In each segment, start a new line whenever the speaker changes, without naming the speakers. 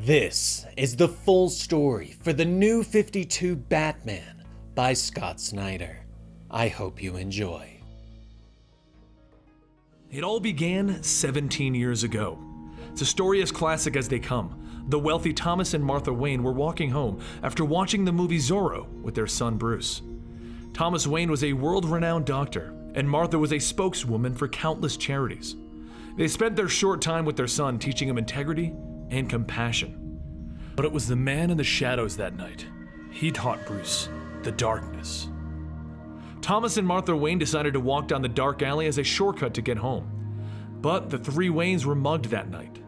This is the full story for the New 52 Batman by Scott Snyder. I hope you enjoy.
It all began 17 years ago. It's a story as classic as they come. The wealthy Thomas and Martha Wayne were walking home after watching the movie Zorro with their son Bruce. Thomas Wayne was a world-renowned doctor, and Martha was a spokeswoman for countless charities. They spent their short time with their son teaching him integrity and compassion. But it was the man in the shadows that night. He taught Bruce the darkness. Thomas and Martha Wayne decided to walk down the dark alley as a shortcut to get home. But the three Waynes were mugged that night.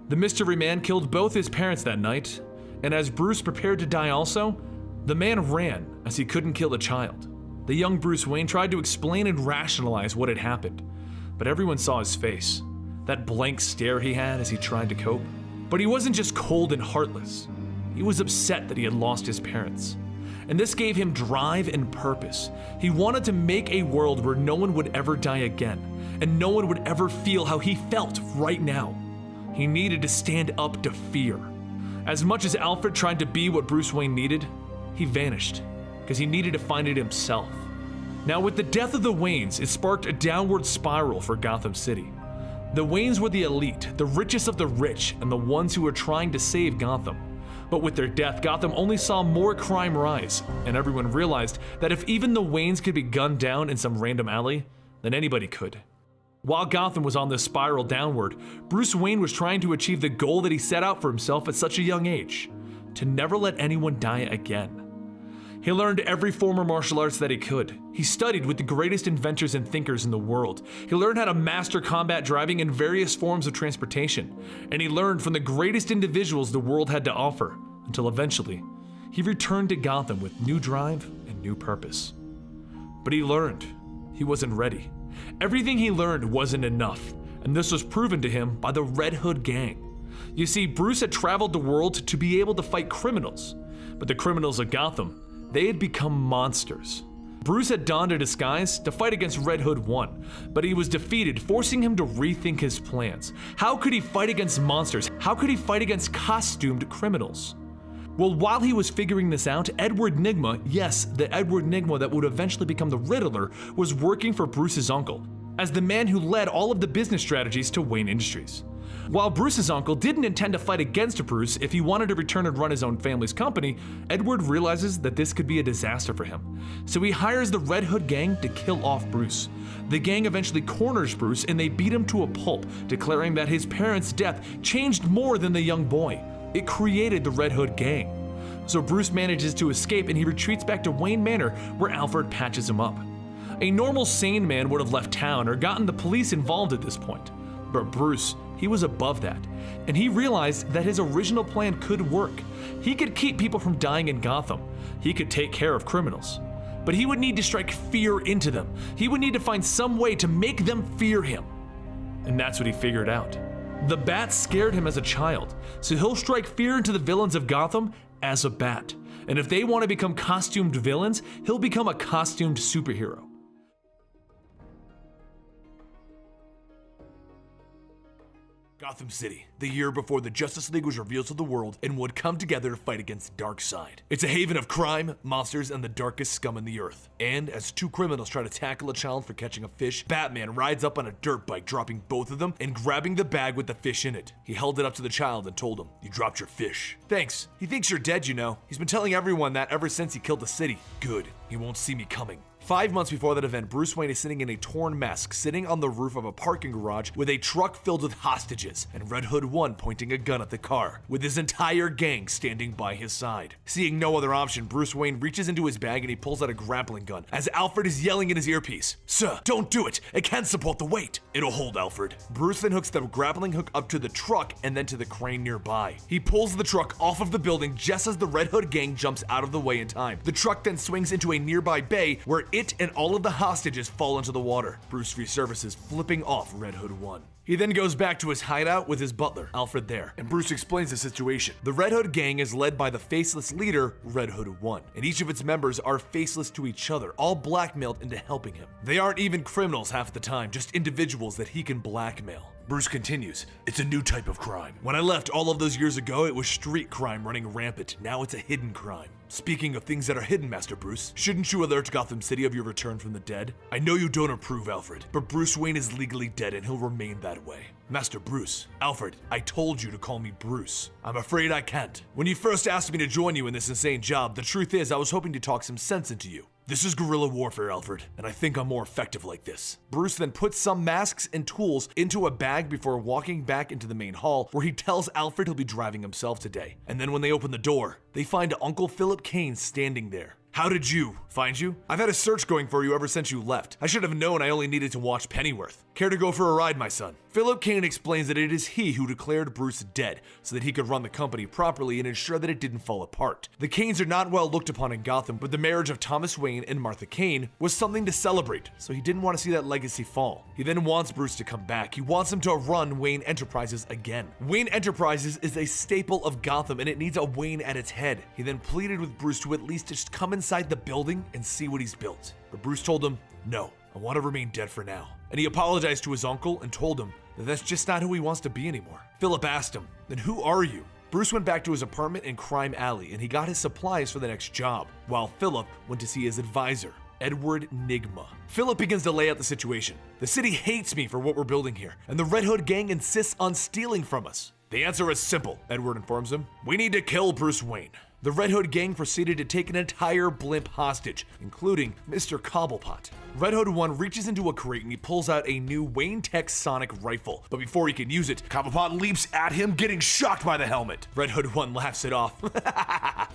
The mystery man killed both his parents that night, and as Bruce prepared to die also, the man ran as he couldn't kill a child. The young Bruce Wayne tried to explain and rationalize what had happened, but everyone saw his face, that blank stare he had as he tried to cope. But he wasn't just cold and heartless. He was upset that he had lost his parents. And this gave him drive and purpose. He wanted to make a world where no one would ever die again, and no one would ever feel how he felt right now. He needed to stand up to fear. As much as Alfred tried to be what Bruce Wayne needed, he vanished, because he needed to find it himself. Now with the death of the Waynes, it sparked a downward spiral for Gotham City. The Waynes were the elite, the richest of the rich, and the ones who were trying to save Gotham. But with their death, Gotham only saw more crime rise, and everyone realized that if even the Waynes could be gunned down in some random alley, then anybody could. While Gotham was on this spiral downward, Bruce Wayne was trying to achieve the goal that he set out for himself at such a young age: to never let anyone die again. He learned every form of martial arts that he could. He studied with the greatest inventors and thinkers in the world. He learned how to master combat driving and various forms of transportation. And he learned from the greatest individuals the world had to offer, until eventually, he returned to Gotham with new drive and new purpose. But he learned he wasn't ready. Everything he learned wasn't enough, and this was proven to him by the Red Hood gang. You see, Bruce had traveled the world to be able to fight criminals, but the criminals of Gotham, they had become monsters. Bruce had donned a disguise to fight against Red Hood 1, but he was defeated, forcing him to rethink his plans. How could he fight against monsters? How could he fight against costumed criminals? Well, while he was figuring this out, Edward Nygma, yes, the Edward Nygma that would eventually become the Riddler, was working for Bruce's uncle, as the man who led all of the business strategies to Wayne Industries. While Bruce's uncle didn't intend to fight against Bruce if he wanted to return and run his own family's company, Edward realizes that this could be a disaster for him. So he hires the Red Hood gang to kill off Bruce. The gang eventually corners Bruce and they beat him to a pulp, declaring that his parents' death changed more than the young boy. It created the Red Hood gang. So Bruce manages to escape and he retreats back to Wayne Manor, where Alfred patches him up. A normal sane man would have left town or gotten the police involved at this point. But Bruce, he was above that, and he realized that his original plan could work. He could keep people from dying in Gotham. He could take care of criminals. But he would need to strike fear into them. He would need to find some way to make them fear him. And that's what he figured out. The bat scared him as a child, so he'll strike fear into the villains of Gotham as a bat. And if they want to become costumed villains, he'll become a costumed superhero. Gotham City, the year before the Justice League was revealed to the world and would come together to fight against Darkseid. It's a haven of crime, monsters, and the darkest scum in the earth. And as two criminals try to tackle a child for catching a fish, Batman rides up on a dirt bike, dropping both of them and grabbing the bag with the fish in it. He held it up to the child and told him, "You dropped your fish." "Thanks. He thinks you're dead, you know. He's been telling everyone that ever since he killed the city." "Good. He won't see me coming." 5 months before that event, Bruce Wayne is sitting in a torn mess, sitting on the roof of a parking garage with a truck filled with hostages, and Red Hood 1 pointing a gun at the car, with his entire gang standing by his side. Seeing no other option, Bruce Wayne reaches into his bag and he pulls out a grappling gun, as Alfred is yelling in his earpiece, "Sir, don't do it! It can't support the weight!" "It'll hold, Alfred." Bruce then hooks the grappling hook up to the truck and then to the crane nearby. He pulls the truck off of the building just as the Red Hood gang jumps out of the way in time. The truck then swings into a nearby bay where it and all of the hostages fall into the water. Bruce resurfaces, flipping off Red Hood 1. He then goes back to his hideout with his butler, Alfred there, and Bruce explains the situation. The Red Hood gang is led by the faceless leader, Red Hood 1, and each of its members are faceless to each other, all blackmailed into helping him. They aren't even criminals half the time, just individuals that he can blackmail. Bruce continues, "It's a new type of crime. When I left all of those years ago, it was street crime running rampant. Now it's a hidden crime. Speaking of things that are hidden, Master Bruce, shouldn't you alert Gotham City of your return from the dead? I know you don't approve, Alfred, but Bruce Wayne is legally dead and he'll remain that way. Master Bruce, Alfred, I told you to call me Bruce. I'm afraid I can't. When you first asked me to join you in this insane job, the truth is I was hoping to talk some sense into you. This is guerrilla warfare, Alfred, and I think I'm more effective like this." Bruce then puts some masks and tools into a bag before walking back into the main hall, where he tells Alfred he'll be driving himself today. And then when they open the door, they find Uncle Philip Kane standing there. "How did you find you? I've had a search going for you ever since you left. I should have known I only needed to watch Pennyworth. Care to go for a ride, my son?" Philip Kane explains that it is he who declared Bruce dead so that he could run the company properly and ensure that it didn't fall apart. The Kanes are not well looked upon in Gotham, but the marriage of Thomas Wayne and Martha Kane was something to celebrate, so he didn't want to see that legacy fall. He then wants Bruce to come back. He wants him to run Wayne Enterprises again. Wayne Enterprises is a staple of Gotham and it needs a Wayne at its head. He then pleaded with Bruce to at least just come inside the building and see what he's built. But Bruce told him, "No, I want to remain dead for now." And he apologized to his uncle and told him that that's just not who he wants to be anymore. Philip asked him, "Then who are you?" Bruce went back to his apartment in Crime Alley and he got his supplies for the next job, while Philip went to see his advisor, Edward Nygma. Philip begins to lay out the situation. "The city hates me for what we're building here, and the Red Hood gang insists on stealing from us." "The answer is simple," Edward informs him. "We need to kill Bruce Wayne." The Red Hood gang proceeded to take an entire blimp hostage, including Mr. Cobblepot. Red Hood 1 reaches into a crate and he pulls out a new Wayne Tech Sonic rifle, but before he can use it, Cobblepot leaps at him, getting shocked by the helmet. Red Hood 1 laughs it off.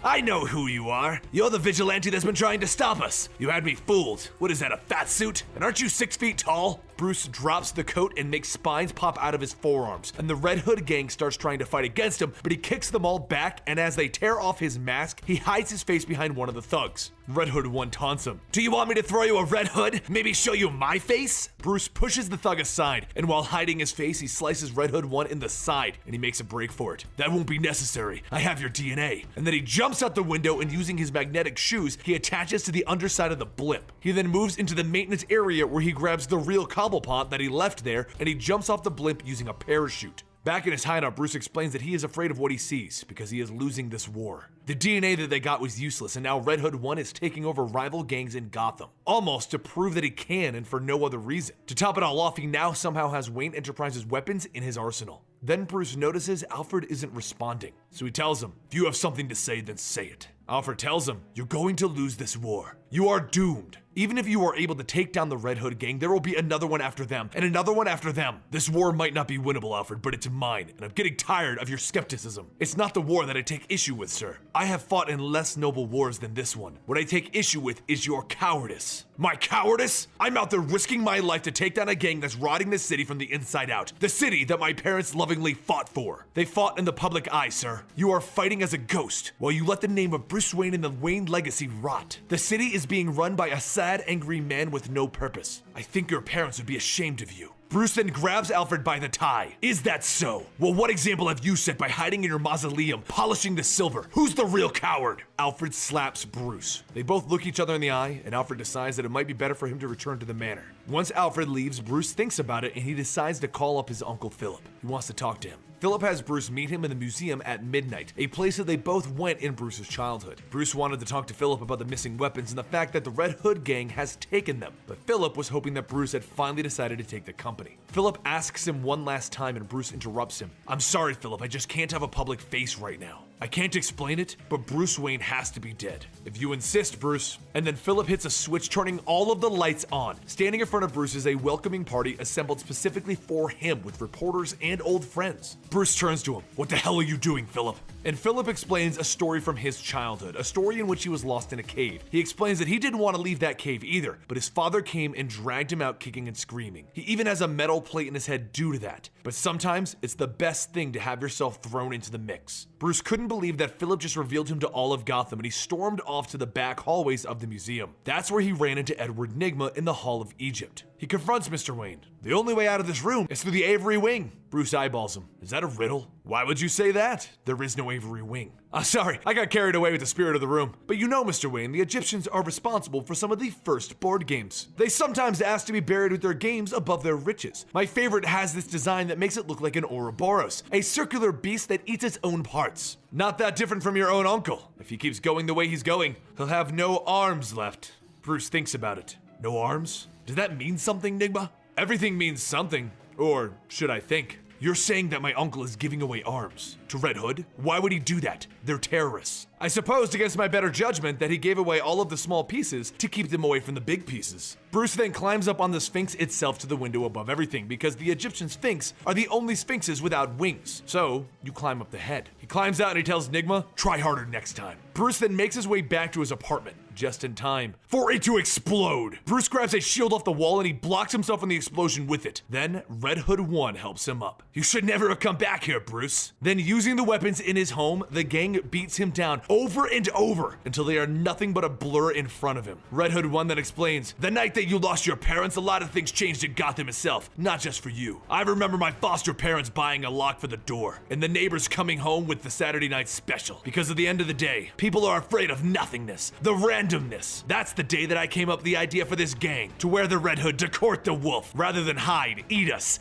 "I know who you are. You're the vigilante that's been trying to stop us. You had me fooled. What is that, a fat suit? And aren't you 6 feet tall?" Bruce drops the coat and makes spines pop out of his forearms, and the Red Hood gang starts trying to fight against him, but he kicks them all back, and as they tear off his mask, he hides his face behind one of the thugs. Red Hood 1 taunts him. "Do you want me to throw you a red hood? Maybe show you my face?" Bruce pushes the thug aside, and while hiding his face, he slices Red Hood 1 in the side, and he makes a break for it. "That won't be necessary. I have your DNA." And then he jumps out the window, and using his magnetic shoes, he attaches to the underside of the blimp. He then moves into the maintenance area where he grabs the real Cobblepot that he left there, and he jumps off the blimp using a parachute. Back in his hideout, Bruce explains that he is afraid of what he sees because he is losing this war. The DNA that they got was useless, and now Red Hood 1 is taking over rival gangs in Gotham, almost to prove that he can and for no other reason. To top it all off, he now somehow has Wayne Enterprises weapons in his arsenal. Then Bruce notices Alfred isn't responding, so he tells him, "If you have something to say, then say it." Alfred tells him, "You're going to lose this war. You are doomed. Even if you are able to take down the Red Hood gang, there will be another one after them, and another one after them. This war might not be winnable, Alfred, but it's mine, and I'm getting tired of your skepticism. It's not the war that I take issue with, sir. I have fought in less noble wars than this one. What I take issue with is your cowardice." "My cowardice? I'm out there risking my life to take down a gang that's rotting this city from the inside out. The city that my parents lovingly fought for. They fought in the public eye, sir. You are fighting as a ghost, while you let the name of Bruce Wayne and the Wayne legacy rot. The city is being run by a sad, angry man with no purpose. I think your parents would be ashamed of you." Bruce then grabs Alfred by the tie. "Is that so? Well, what example have you set by hiding in your mausoleum, polishing the silver? Who's the real coward?" Alfred slaps Bruce. They both look each other in the eye, and Alfred decides that it might be better for him to return to the manor. Once Alfred leaves, Bruce thinks about it, and he decides to call up his Uncle Philip. He wants to talk to him. Philip has Bruce meet him in the museum at midnight, a place that they both went in Bruce's childhood. Bruce wanted to talk to Philip about the missing weapons and the fact that the Red Hood gang has taken them, but Philip was hoping that Bruce had finally decided to take the company. Philip asks him one last time and Bruce interrupts him. "I'm sorry, Philip, I just can't have a public face right now. I can't explain it, but Bruce Wayne has to be dead. If you insist, Bruce." And then Philip hits a switch, turning all of the lights on. Standing in front of Bruce is a welcoming party assembled specifically for him with reporters and old friends. Bruce turns to him. "What the hell are you doing, Philip?" And Philip explains a story from his childhood, a story in which he was lost in a cave. He explains that he didn't want to leave that cave either, but his father came and dragged him out kicking and screaming. He even has a metal plate in his head due to that. But sometimes it's the best thing to have yourself thrown into the mix. Bruce couldn't believe that Philip just revealed him to all of Gotham, and he stormed off to the back hallways of the museum. That's where he ran into Edward Nygma in the Hall of Egypt. He confronts Mr. Wayne. The only way out of this room is through the Avery wing. Bruce eyeballs him. Is that a riddle? Why would you say that? There is no Avery wing. Sorry, I got carried away with the spirit of the room. But you know, Mr. Wayne, the Egyptians are responsible for some of the first board games. They sometimes ask to be buried with their games above their riches. My favorite has this design that makes it look like an Ouroboros, a circular beast that eats its own parts. Not that different from your own uncle. If he keeps going the way he's going, he'll have no arms left. Bruce thinks about it. No arms? Does that mean something, Nigma? Everything means something. Or should I think? You're saying that my uncle is giving away arms to Red Hood? Why would he do that? They're terrorists. I supposed against my better judgment that he gave away all of the small pieces to keep them away from the big pieces. Bruce then climbs up on the Sphinx itself to the window above everything because the Egyptian Sphinx are the only Sphinxes without wings. So you climb up the head. He climbs out and he tells Nigma, try harder next time. Bruce then makes his way back to his apartment, just in time for it to explode. Bruce grabs a shield off the wall and he blocks himself in the explosion with it. Then Red Hood 1 helps him up. You should never have come back here, Bruce. Then using the weapons in his home, the gang beats him down over and over until they are nothing but a blur in front of him. Red Hood 1 then explains, the night that you lost your parents, a lot of things changed in Gotham itself, not just for you. I remember my foster parents buying a lock for the door and the neighbors coming home with the Saturday night special. Because at the end of the day, people are afraid of nothingness, the randomness. That's the day that I came up with the idea for this gang, to wear the Red Hood to court the wolf, rather than hide, eat us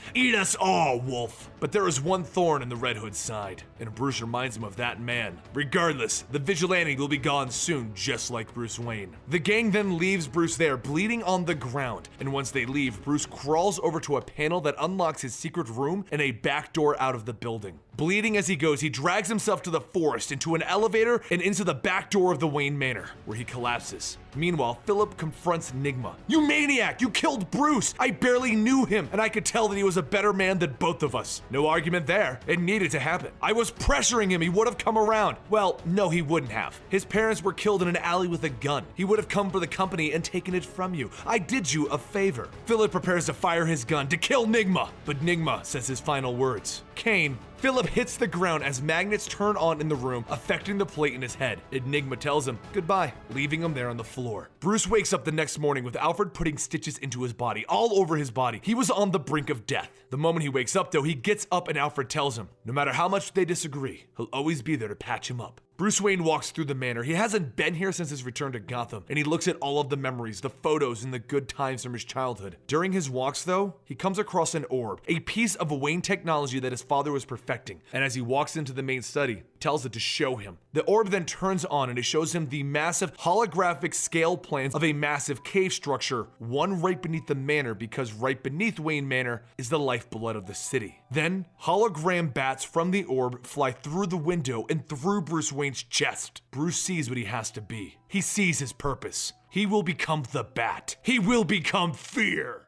all, wolf. But there is one thorn in the Red Hood's side, and Bruce reminds him of that man. Regardless, the vigilante will be gone soon, just like Bruce Wayne. The gang then leaves Bruce there, bleeding on the ground, and once they leave, Bruce crawls over to a panel that unlocks his secret room and a back door out of the building. Bleeding as he goes, he drags himself to the forest, into an elevator, and into the back door of the Wayne Manor, where he collapses. Meanwhile, Philip confronts Nigma. You maniac! You killed Bruce! I barely knew him, and I could tell that he was a better man than both of us. No argument there. It needed to happen. I was pressuring him. He would have come around. Well, no, he wouldn't have. His parents were killed in an alley with a gun. He would have come for the company and taken it from you. I did you a favor. Philip prepares to fire his gun to kill Nigma, but Nigma says his final words. Kane. Philip hits the ground as magnets turn on in the room, affecting the plate in his head. Enigma tells him goodbye, leaving him there on the floor. Bruce wakes up the next morning with Alfred putting stitches into his body, all over his body. He was on the brink of death. The moment he wakes up though, he gets up and Alfred tells him, no matter how much they disagree, he'll always be there to patch him up. Bruce Wayne walks through the manor. He hasn't been here since his return to Gotham, and he looks at all of the memories, the photos, and the good times from his childhood. During his walks, though, he comes across an orb, a piece of Wayne technology that his father was perfecting, and as he walks into the main study, tells it to show him. The orb then turns on and it shows him the massive holographic scale plans of a massive cave structure, one right beneath the manor, because right beneath Wayne Manor is the lifeblood of the city. Then, hologram bats from the orb fly through the window and through Bruce Wayne's chest. Bruce sees what he has to be. He sees his purpose. He will become the Bat. He will become fear.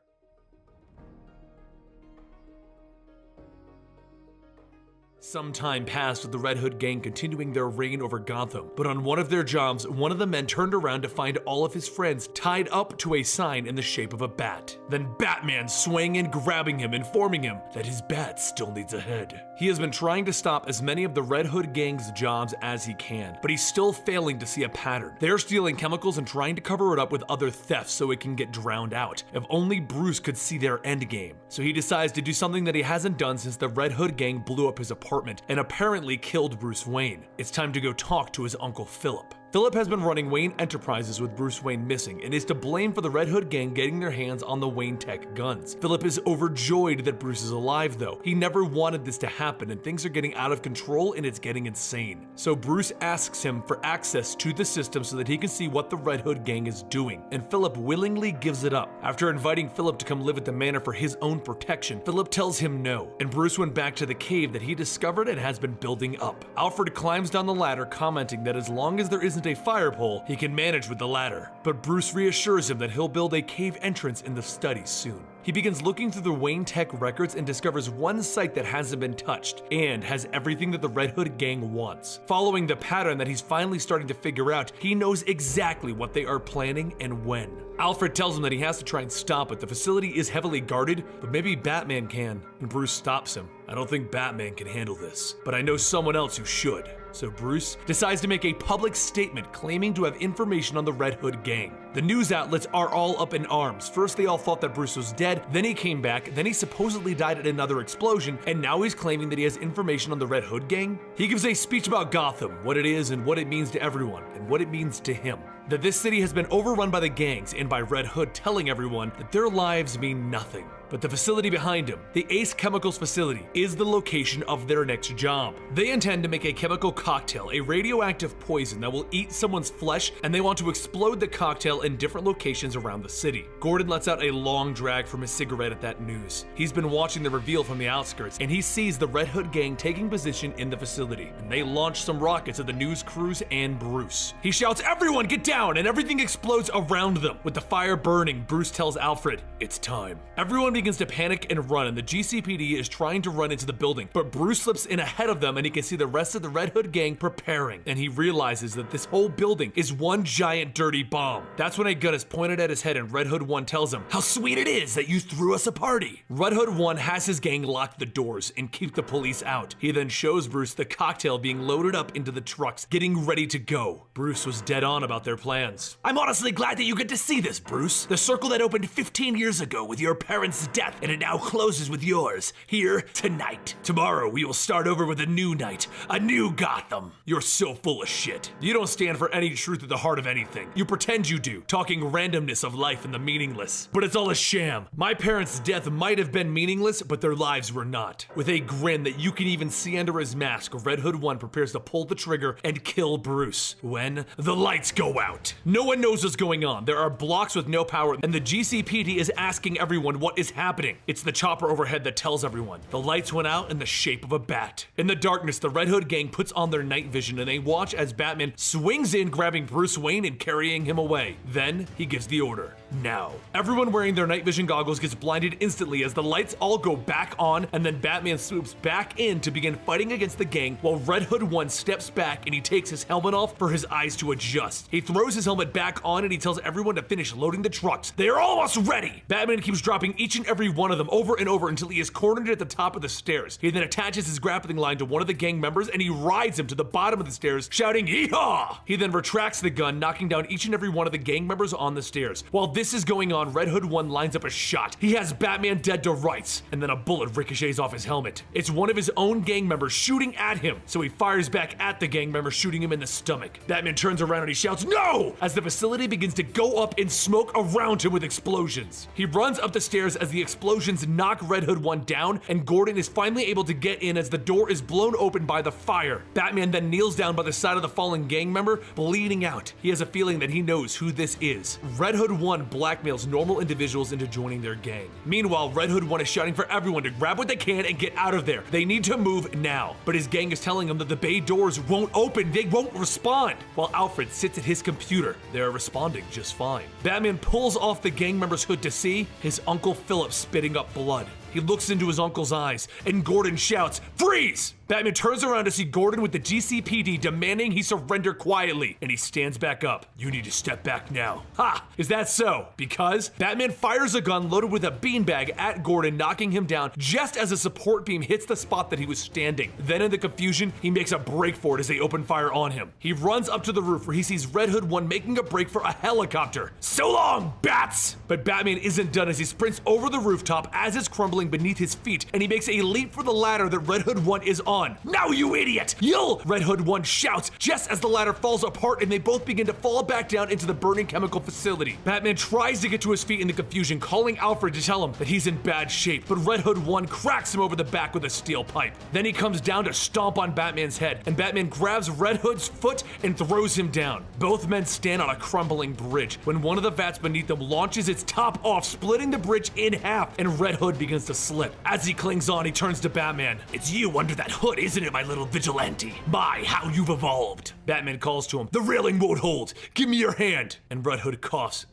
Some time passed with the Red Hood gang continuing their reign over Gotham, but on one of their jobs, one of the men turned around to find all of his friends tied up to a sign in the shape of a bat. Then Batman swaying in, grabbing him, informing him that his bat still needs a head. He has been trying to stop as many of the Red Hood gang's jobs as he can, but he's still failing to see a pattern. They're stealing chemicals and trying to cover it up with other thefts so it can get drowned out. If only Bruce could see their endgame. So he decides to do something that he hasn't done since the Red Hood gang blew up his apartment and apparently killed Bruce Wayne. It's time to go talk to his uncle Philip. Philip has been running Wayne Enterprises with Bruce Wayne missing and is to blame for the Red Hood gang getting their hands on the Wayne Tech guns. Philip is overjoyed that Bruce is alive though. He never wanted this to happen and things are getting out of control and it's getting insane. So Bruce asks him for access to the system so that he can see what the Red Hood gang is doing, and Philip willingly gives it up. After inviting Philip to come live at the manor for his own protection, Philip tells him no, and Bruce went back to the cave that he discovered and has been building up. Alfred climbs down the ladder, commenting that as long as there isn't a fire pole, he can manage with the ladder. But Bruce reassures him that he'll build a cave entrance in the study soon. He begins looking through the Wayne Tech records and discovers one site that hasn't been touched and has everything that the Red Hood gang wants. Following the pattern that he's finally starting to figure out, he knows exactly what they are planning and when. Alfred tells him that he has to try and stop it. The facility is heavily guarded, but maybe Batman can. And Bruce stops him. I don't think Batman can handle this, but I know someone else who should. So Bruce decides to make a public statement claiming to have information on the Red Hood gang. The news outlets are all up in arms. First they all thought that Bruce was dead, then he came back, then he supposedly died at another explosion, and now he's claiming that he has information on the Red Hood gang? He gives a speech about Gotham, what it is and what it means to everyone, and what it means to him. That this city has been overrun by the gangs and by Red Hood, telling everyone that their lives mean nothing. But the facility behind him, the Ace Chemicals facility, is the location of their next job. They intend to make a chemical cocktail, a radioactive poison that will eat someone's flesh, and they want to explode the cocktail in different locations around the city. Gordon lets out a long drag from his cigarette at that news. He's been watching the reveal from the outskirts, and he sees the Red Hood gang taking position in the facility, and they launch some rockets at the news crews and Bruce. He shouts, "Everyone get down!" and everything explodes around them. With the fire burning, Bruce tells Alfred, "It's time." Everyone begins to panic and run, and the GCPD is trying to run into the building, but Bruce slips in ahead of them and he can see the rest of the Red Hood gang preparing, and he realizes that this whole building is one giant dirty bomb. That's when a gun is pointed at his head and Red Hood 1 tells him, "How sweet it is that you threw us a party." Red Hood 1 has his gang lock the doors and keep the police out. He then shows Bruce the cocktail being loaded up into the trucks, getting ready to go. Bruce was dead on about their plans. "I'm honestly glad that you get to see this, Bruce. The circle that opened 15 years ago with your parents' death, and it now closes with yours, here tonight. Tomorrow we will start over with a new night, a new Gotham." You're so full of shit. You don't stand for any truth at the heart of anything. You pretend you do, talking randomness of life and the meaningless. But it's all a sham. My parents' death might have been meaningless, but their lives were not. With a grin that you can even see under his mask, Red Hood 1 prepares to pull the trigger and kill Bruce when the lights go out. No one knows what's going on. There are blocks with no power, and the GCPD is asking everyone what is happening. It's the chopper overhead that tells everyone. The lights went out in the shape of a bat. In the darkness, the Red Hood gang puts on their night vision and they watch as Batman swings in, grabbing Bruce Wayne and carrying him away. Then he gives the order. Now. Everyone wearing their night vision goggles gets blinded instantly as the lights all go back on, and then Batman swoops back in to begin fighting against the gang while Red Hood 1 steps back and he takes his helmet off for his eyes to adjust. He throws his helmet back on and he tells everyone to finish loading the trucks. They are almost ready! Batman keeps dropping each and every one of them over and over until he is cornered at the top of the stairs. He then attaches his grappling line to one of the gang members and he rides him to the bottom of the stairs, shouting, "Yeehaw!" He then retracts the gun, knocking down each and every one of the gang members on the stairs. While this is going on, Red Hood 1 lines up a shot. He has Batman dead to rights, and then a bullet ricochets off his helmet. It's one of his own gang members shooting at him, so he fires back at the gang member, shooting him in the stomach. Batman turns around and he shouts, "No!" as the facility begins to go up in smoke around him with explosions. He runs up the stairs as the explosions knock Red Hood 1 down, and Gordon is finally able to get in as the door is blown open by the fire. Batman then kneels down by the side of the fallen gang member, bleeding out. He has a feeling that he knows who this is. Red Hood 1 blackmails normal individuals into joining their gang. Meanwhile, Red Hood 1 is shouting for everyone to grab what they can and get out of there. They need to move now. But his gang is telling him that the bay doors won't open, they won't respond. While Alfred sits at his computer, they're responding just fine. Batman pulls off the gang member's hood to see his Uncle Philip spitting up blood. He looks into his uncle's eyes, and Gordon shouts, "Freeze!" Batman turns around to see Gordon with the GCPD demanding he surrender quietly, and he stands back up. "You need to step back now." Ha! Is that so? Because Batman fires a gun loaded with a beanbag at Gordon, knocking him down just as a support beam hits the spot that he was standing. Then in the confusion, he makes a break for it as they open fire on him. He runs up to the roof where he sees Red Hood 1 making a break for a helicopter. "So long, bats!" But Batman isn't done as he sprints over the rooftop as it's crumbling beneath his feet, and he makes a leap for the ladder that Red Hood 1 is on. "Now, you idiot! You'll!" Red Hood 1 shouts just as the ladder falls apart and they both begin to fall back down into the burning chemical facility. Batman tries to get to his feet in the confusion, calling Alfred to tell him that he's in bad shape, but Red Hood 1 cracks him over the back with a steel pipe. Then he comes down to stomp on Batman's head, and Batman grabs Red Hood's foot and throws him down. Both men stand on a crumbling bridge when one of the vats beneath them launches its top off, splitting the bridge in half, and Red Hood begins to slip. As he clings on, he turns to Batman. "It's you under that hood, isn't it, my little vigilante? My, how you've evolved." Batman calls to him, "The railing won't hold. Give me your hand." And Red Hood coughs.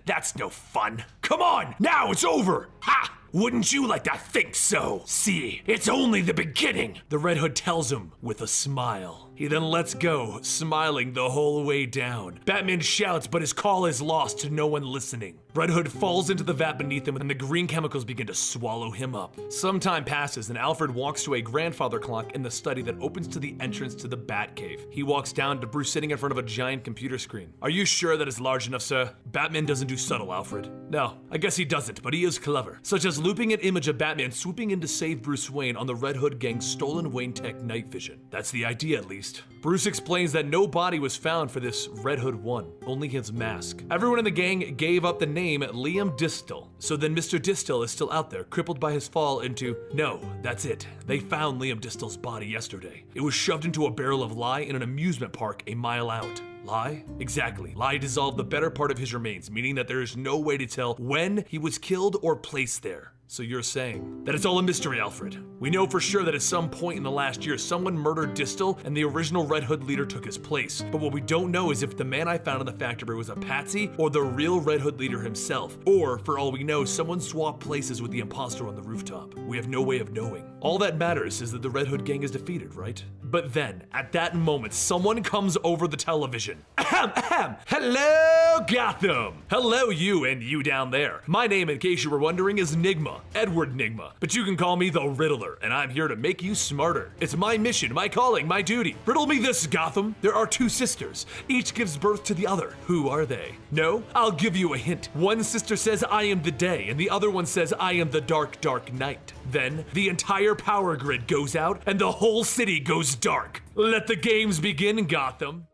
"That's no fun. Come on, now it's over. Ha! Wouldn't you like to think so? See, it's only the beginning," the Red Hood tells him with a smile. He then lets go, smiling the whole way down. Batman shouts, but his call is lost to no one listening. Red Hood falls into the vat beneath him and the green chemicals begin to swallow him up. Some time passes and Alfred walks to a grandfather clock in the study that opens to the entrance to the Batcave. He walks down to Bruce sitting in front of a giant computer screen. "Are you sure that is large enough, sir?" "Batman doesn't do subtle, Alfred." "No, I guess he doesn't, but he is clever. Such as looping an image of Batman swooping in to save Bruce Wayne on the Red Hood gang's stolen Wayne Tech night vision. That's the idea, at least." Bruce explains that no body was found for this Red Hood 1, only his mask. Everyone in the gang gave up the name Liam Distel. So then Mr. Distel is still out there, crippled by his fall into... No, that's it. They found Liam Distel's body yesterday. It was shoved into a barrel of lye in an amusement park a mile out. Lye? Exactly. Lye dissolved the better part of his remains, meaning that there is no way to tell when he was killed or placed there. So you're saying that it's all a mystery, Alfred. We know for sure that at some point in the last year, someone murdered Distel and the original Red Hood leader took his place. But what we don't know is if the man I found in the factory was a patsy or the real Red Hood leader himself. Or, for all we know, someone swapped places with the imposter on the rooftop. We have no way of knowing. All that matters is that the Red Hood gang is defeated, right? But then, at that moment, someone comes over the television. Ahem, ahem. Hello, Gotham! Hello, you and you down there. My name, in case you were wondering, is Nigma. Edward Nigma, but you can call me the Riddler, and I'm here to make you smarter. It's my mission, my calling, my duty. Riddle me this, Gotham. There are two sisters. Each gives birth to the other. Who are they? No? I'll give you a hint. One sister says I am the day, and the other one says I am the dark, dark night. Then, the entire power grid goes out, and the whole city goes dark. Let the games begin, Gotham.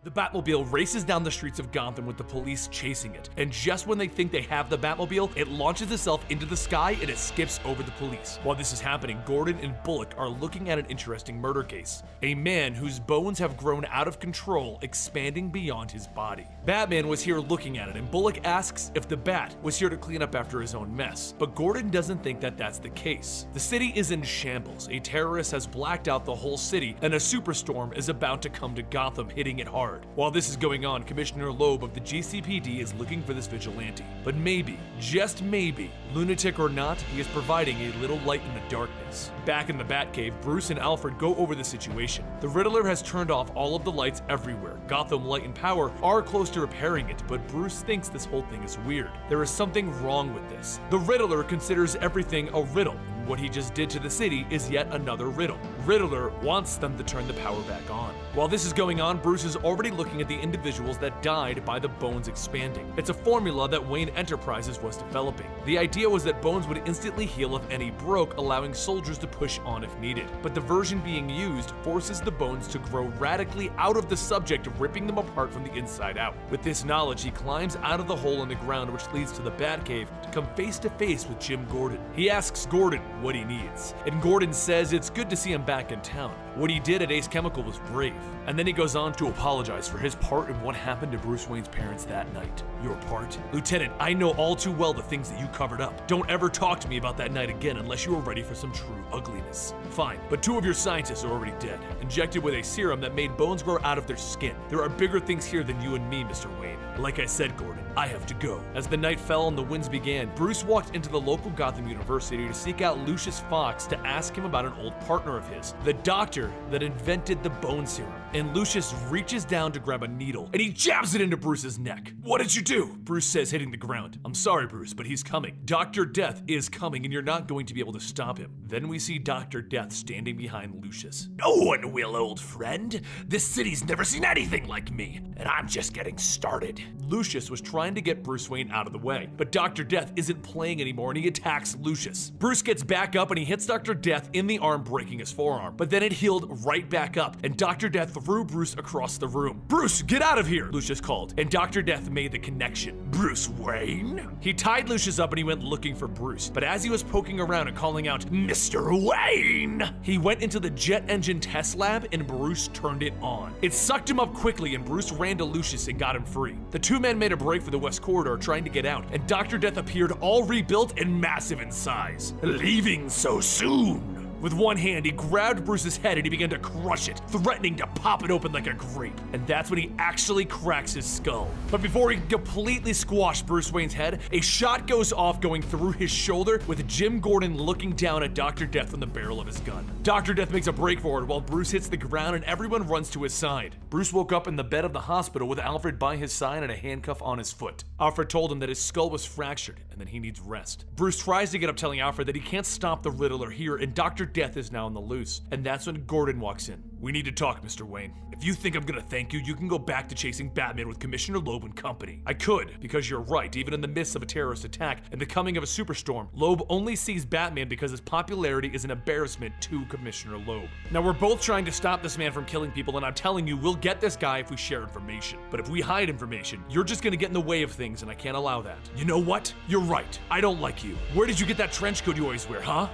The Batmobile races down the streets of Gotham with the police chasing it, and just when they think they have the Batmobile, it launches itself into the sky and it skips over the police. While this is happening, Gordon and Bullock are looking at an interesting murder case. A man whose bones have grown out of control, expanding beyond his body. Batman was here looking at it, and Bullock asks if the Bat was here to clean up after his own mess, but Gordon doesn't think that that's the case. The city is in shambles. A terrorist has blacked out the whole city, and a superstorm is about to come to Gotham, hitting it hard. While this is going on, Commissioner Loeb of the GCPD is looking for this vigilante. But maybe, just maybe, lunatic or not, he is providing a little light in the darkness. Back in the Batcave, Bruce and Alfred go over the situation. The Riddler has turned off all of the lights everywhere. Gotham Light and Power are close to repairing it, but Bruce thinks this whole thing is weird. There is something wrong with this. The Riddler considers everything a riddle. What he just did to the city is yet another riddle. Riddler wants them to turn the power back on. While this is going on, Bruce is already looking at the individuals that died by the bones expanding. It's a formula that Wayne Enterprises was developing. The idea was that bones would instantly heal if any broke, allowing soldiers to push on if needed. But the version being used forces the bones to grow radically out of the subject, ripping them apart from the inside out. With this knowledge, he climbs out of the hole in the ground which leads to the Batcave to come face to face with Jim Gordon. He asks Gordon what he needs, and Gordon says it's good to see him back in town. What he did at Ace Chemical was brave. And then he goes on to apologize for his part in what happened to Bruce Wayne's parents that night. Your part? Lieutenant, I know all too well the things that you covered up. Don't ever talk to me about that night again unless you are ready for some true ugliness. Fine, but two of your scientists are already dead, injected with a serum that made bones grow out of their skin. There are bigger things here than you and me, Mr. Wayne. Like I said, Gordon, I have to go. As the night fell and the winds began, Bruce walked into the local Gotham University to seek out Lucius Fox to ask him about an old partner of his, the doctor that invented the bone serum. And Lucius reaches down to grab a needle, and he jabs it into Bruce's neck. What did you do? Bruce says, hitting the ground. I'm sorry, Bruce, but he's coming. Dr. Death is coming, and you're not going to be able to stop him. Then we see Dr. Death standing behind Lucius. No one will, old friend. This city's never seen anything like me, and I'm just getting started. Lucius was trying to get Bruce Wayne out of the way, but Dr. Death isn't playing anymore, and he attacks Lucius. Bruce gets back up, and he hits Dr. Death in the arm, breaking his forearm, but then it healed right back up, and Dr. Death threw Bruce across the room. Bruce, get out of here, Lucius called, and Dr. Death made the connection. Bruce Wayne? He tied Lucius up and he went looking for Bruce, but as he was poking around and calling out, Mr. Wayne, he went into the jet engine test lab and Bruce turned it on. It sucked him up quickly and Bruce ran to Lucius and got him free. The two men made a break for the West Corridor trying to get out, and Dr. Death appeared all rebuilt and massive in size. Leaving so soon? With one hand, he grabbed Bruce's head and he began to crush it, threatening to pop it open like a grape. And that's when he actually cracks his skull. But before he can completely squash Bruce Wayne's head, a shot goes off going through his shoulder with Jim Gordon looking down at Dr. Death from the barrel of his gun. Dr. Death makes a break for it while Bruce hits the ground and everyone runs to his side. Bruce woke up in the bed of the hospital with Alfred by his side and a handcuff on his foot. Alfred told him that his skull was fractured and that he needs rest. Bruce tries to get up, telling Alfred that he can't stop the Riddler here and Dr. Death is now on the loose. And that's when Gordon walks in. "We need to talk, Mr. Wayne. If you think I'm gonna thank you, you can go back to chasing Batman with Commissioner Loeb and company." I could, because you're right, even in the midst of a terrorist attack and the coming of a superstorm, Loeb only sees Batman because his popularity is an embarrassment to Commissioner Loeb. Now we're both trying to stop this man from killing people, and I'm telling you, we'll get this guy if we share information. But if we hide information, you're just gonna get in the way of things, and I can't allow that. You know what? You're right. I don't like you. Where did you get that trench coat you always wear, huh?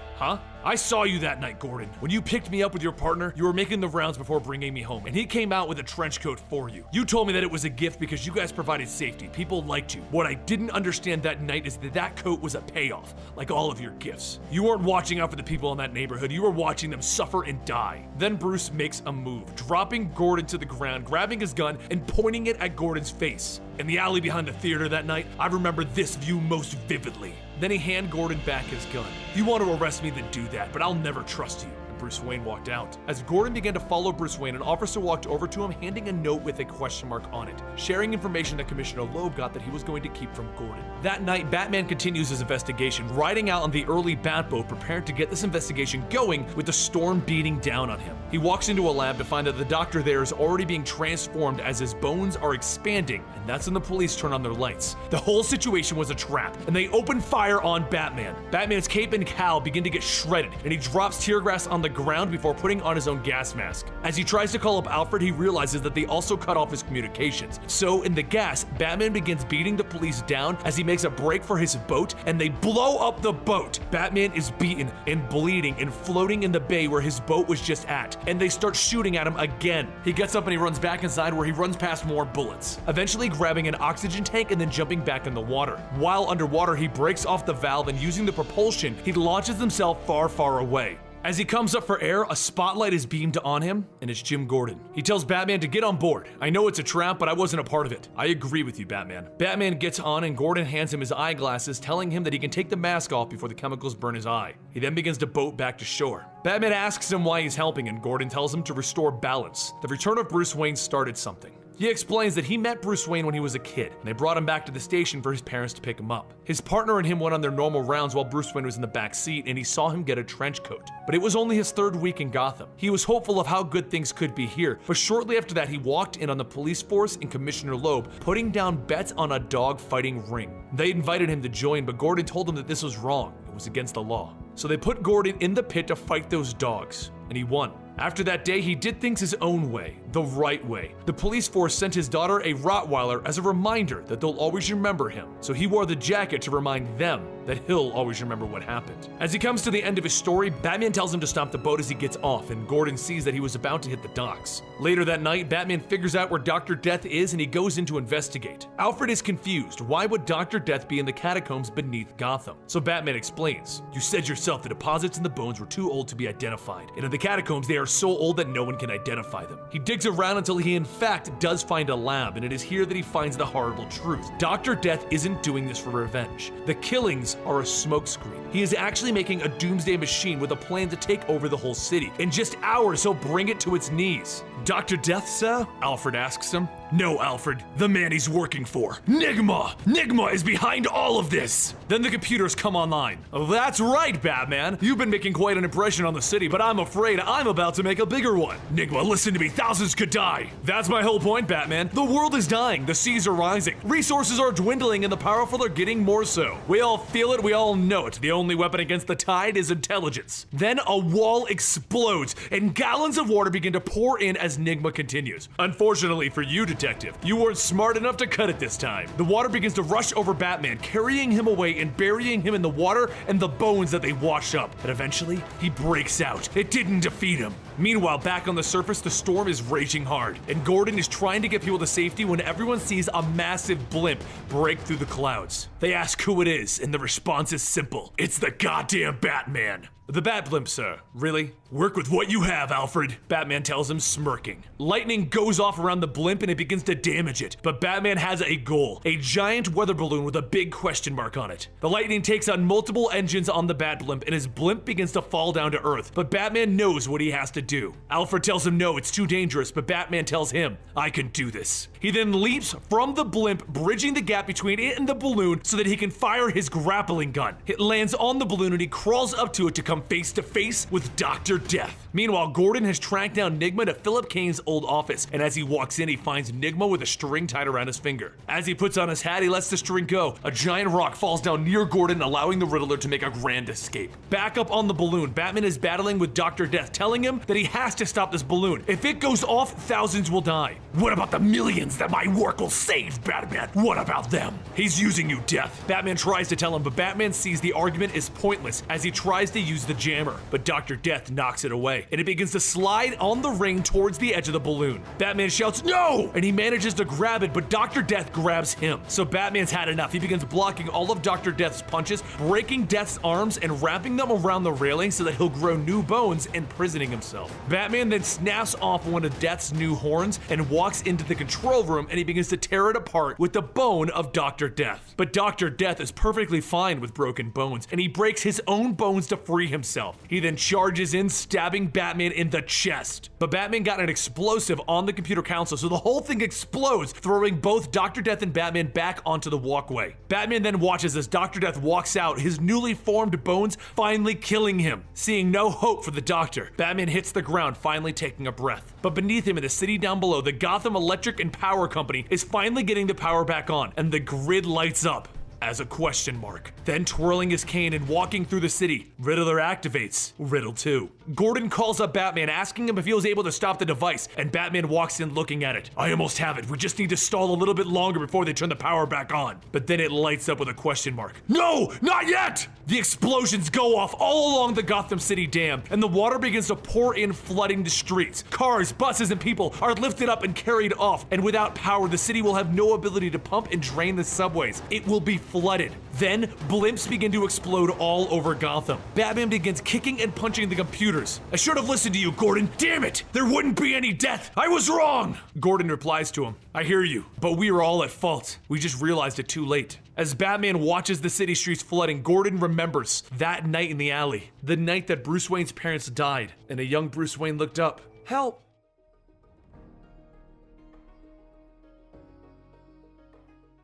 I saw you that night, Gordon. When you picked me up with your partner, you were making the rounds before bringing me home, and he came out with a trench coat for you. You told me that it was a gift because you guys provided safety. People liked you. What I didn't understand that night is that that coat was a payoff, like all of your gifts. You weren't watching out for the people in that neighborhood. You were watching them suffer and die. Then Bruce makes a move, dropping Gordon to the ground, grabbing his gun, and pointing it at Gordon's face. In the alley behind the theater that night, I remember this view most vividly. Then he handed Gordon back his gun. "If you want to arrest me, then do that, but I'll never trust you." Bruce Wayne walked out. As Gordon began to follow Bruce Wayne, an officer walked over to him, handing a note with a question mark on it, sharing information that Commissioner Loeb got that he was going to keep from Gordon. That night, Batman continues his investigation, riding out on the early Batboat, prepared to get this investigation going with the storm beating down on him. He walks into a lab to find that the doctor there is already being transformed as his bones are expanding, and that's when the police turn on their lights. The whole situation was a trap, and they open fire on Batman. Batman's cape and cowl begin to get shredded, and he drops tear gas on the ground before putting on his own gas mask. As he tries to call up Alfred, he realizes that they also cut off his communications. So in the gas, Batman begins beating the police down as he makes a break for his boat, and they blow up the boat. Batman is beaten and bleeding and floating in the bay where his boat was just at, and they start shooting at him again. He gets up and he runs back inside, where he runs past more bullets, eventually grabbing an oxygen tank and then jumping back in the water. While underwater, he breaks off the valve, and using the propulsion, he launches himself far, far away. As he comes up for air, a spotlight is beamed on him, and it's Jim Gordon. He tells Batman to get on board. "I know it's a trap, but I wasn't a part of it. I agree with you, Batman." Batman gets on, and Gordon hands him his eyeglasses, telling him that he can take the mask off before the chemicals burn his eye. He then begins to boat back to shore. Batman asks him why he's helping, and Gordon tells him to restore balance. The return of Bruce Wayne started something. He explains that he met Bruce Wayne when he was a kid, and they brought him back to the station for his parents to pick him up. His partner and him went on their normal rounds while Bruce Wayne was in the back seat, and he saw him get a trench coat. But it was only his third week in Gotham. He was hopeful of how good things could be here, but shortly after that, he walked in on the police force and Commissioner Loeb putting down bets on a dog fighting ring. They invited him to join, but Gordon told him that this was wrong. It was against the law. So they put Gordon in the pit to fight those dogs, and he won. After that day, he did things his own way, the right way. The police force sent his daughter a Rottweiler as a reminder that they'll always remember him. So he wore the jacket to remind them that he'll always remember what happened. As he comes to the end of his story, Batman tells him to stop the boat as he gets off, and Gordon sees that he was about to hit the docks. Later that night, Batman figures out where Dr. Death is, and he goes in to investigate. Alfred is confused. Why would Dr. Death be in the catacombs beneath Gotham? So Batman explains, "You said yourself the deposits in the bones were too old to be identified, and in the catacombs they are so old that no one can identify them." He digs around until he in fact does find a lab, and it is here that he finds the horrible truth. Dr. Death isn't doing this for revenge. The killings are a smokescreen. He is actually making a doomsday machine with a plan to take over the whole city. In just hours, he'll bring it to its knees. "Dr. Death, sir?" Alfred asks him. "No, Alfred. The man he's working for. Nigma! Nigma is behind all of this!" Then the computers come online. "That's right, Batman. You've been making quite an impression on the city, but I'm afraid I'm about to make a bigger one. Nigma, listen to me. Thousands could die." "That's my whole point, Batman. The world is dying. The seas are rising. Resources are dwindling, and the powerful are getting more so. We all feel it. We all know it. The only weapon against the tide is intelligence." Then a wall explodes, and gallons of water begin to pour in as Nigma continues. "Unfortunately for you, Detective, you weren't smart enough to cut it this time." The water begins to rush over Batman, carrying him away and burying him in the water and the bones that they wash up. But eventually, he breaks out. It didn't defeat him. Meanwhile, back on the surface, the storm is raging hard, and Gordon is trying to get people to safety when everyone sees a massive blimp break through the clouds. They ask who it is, and the response is simple. It's the goddamn Batman. The Bat Blimp, sir. Really? Work with what you have, Alfred, Batman tells him, smirking. Lightning goes off around the blimp and it begins to damage it, but Batman has a goal, a giant weather balloon with a big question mark on it. The lightning takes on multiple engines on the Bat Blimp and his blimp begins to fall down to Earth, but Batman knows what he has to do. Alfred tells him no, it's too dangerous, but Batman tells him, I can do this. He then leaps from the blimp, bridging the gap between it and the balloon so that he can fire his grappling gun. It lands on the balloon and he crawls up to it to come face to face with Dr. Death. Meanwhile, Gordon has tracked down Nigma to Philip Kane's old office, and as he walks in, he finds Nigma with a string tied around his finger. As he puts on his hat, he lets the string go. A giant rock falls down near Gordon, allowing the Riddler to make a grand escape. Back up on the balloon, Batman is battling with Dr. Death, telling him that he has to stop this balloon. If it goes off, thousands will die. What about the millions that my work will save, Batman? What about them? He's using you, Death. Batman tries to tell him, but Batman sees the argument is pointless as he tries to use the jammer, but Dr. Death knocks it away, and it begins to slide on the ring towards the edge of the balloon. Batman shouts, no! And he manages to grab it, but Dr. Death grabs him. So Batman's had enough. He begins blocking all of Dr. Death's punches, breaking Death's arms and wrapping them around the railing so that he'll grow new bones, imprisoning himself. Batman then snaps off one of Death's new horns and walks into the control room, and he begins to tear it apart with the bone of Dr. Death. But Dr. Death is perfectly fine with broken bones, and he breaks his own bones to free himself. He then charges in, stabbing Batman in the chest. But Batman got an explosive on the computer console, so the whole thing explodes, throwing both Dr. Death and Batman back onto the walkway. Batman then watches as Dr. Death walks out, his newly formed bones finally killing him. Seeing no hope for the Doctor, Batman hits the ground, finally taking a breath. But beneath him in the city down below, the Gotham Electric and Power Company is finally getting the power back on, and the grid lights up as a question mark. Then twirling his cane and walking through the city, Riddler activates Riddle 2. Gordon calls up Batman, asking him if he was able to stop the device, and Batman walks in looking at it. I almost have it. We just need to stall a little bit longer before they turn the power back on. But then it lights up with a question mark. No, not yet! The explosions go off all along the Gotham City Dam, and the water begins to pour in, flooding the streets. Cars, buses, and people are lifted up and carried off, and without power, the city will have no ability to pump and drain the subways. It will be flooded. Then, blimps begin to explode all over Gotham. Batman begins kicking and punching the computers. I should have listened to you, Gordon. Damn it! There wouldn't be any death. I was wrong! Gordon replies to him, I hear you, but we were all at fault. We just realized it too late. As Batman watches the city streets flooding, Gordon remembers that night in the alley. The night that Bruce Wayne's parents died, and a young Bruce Wayne looked up. Help!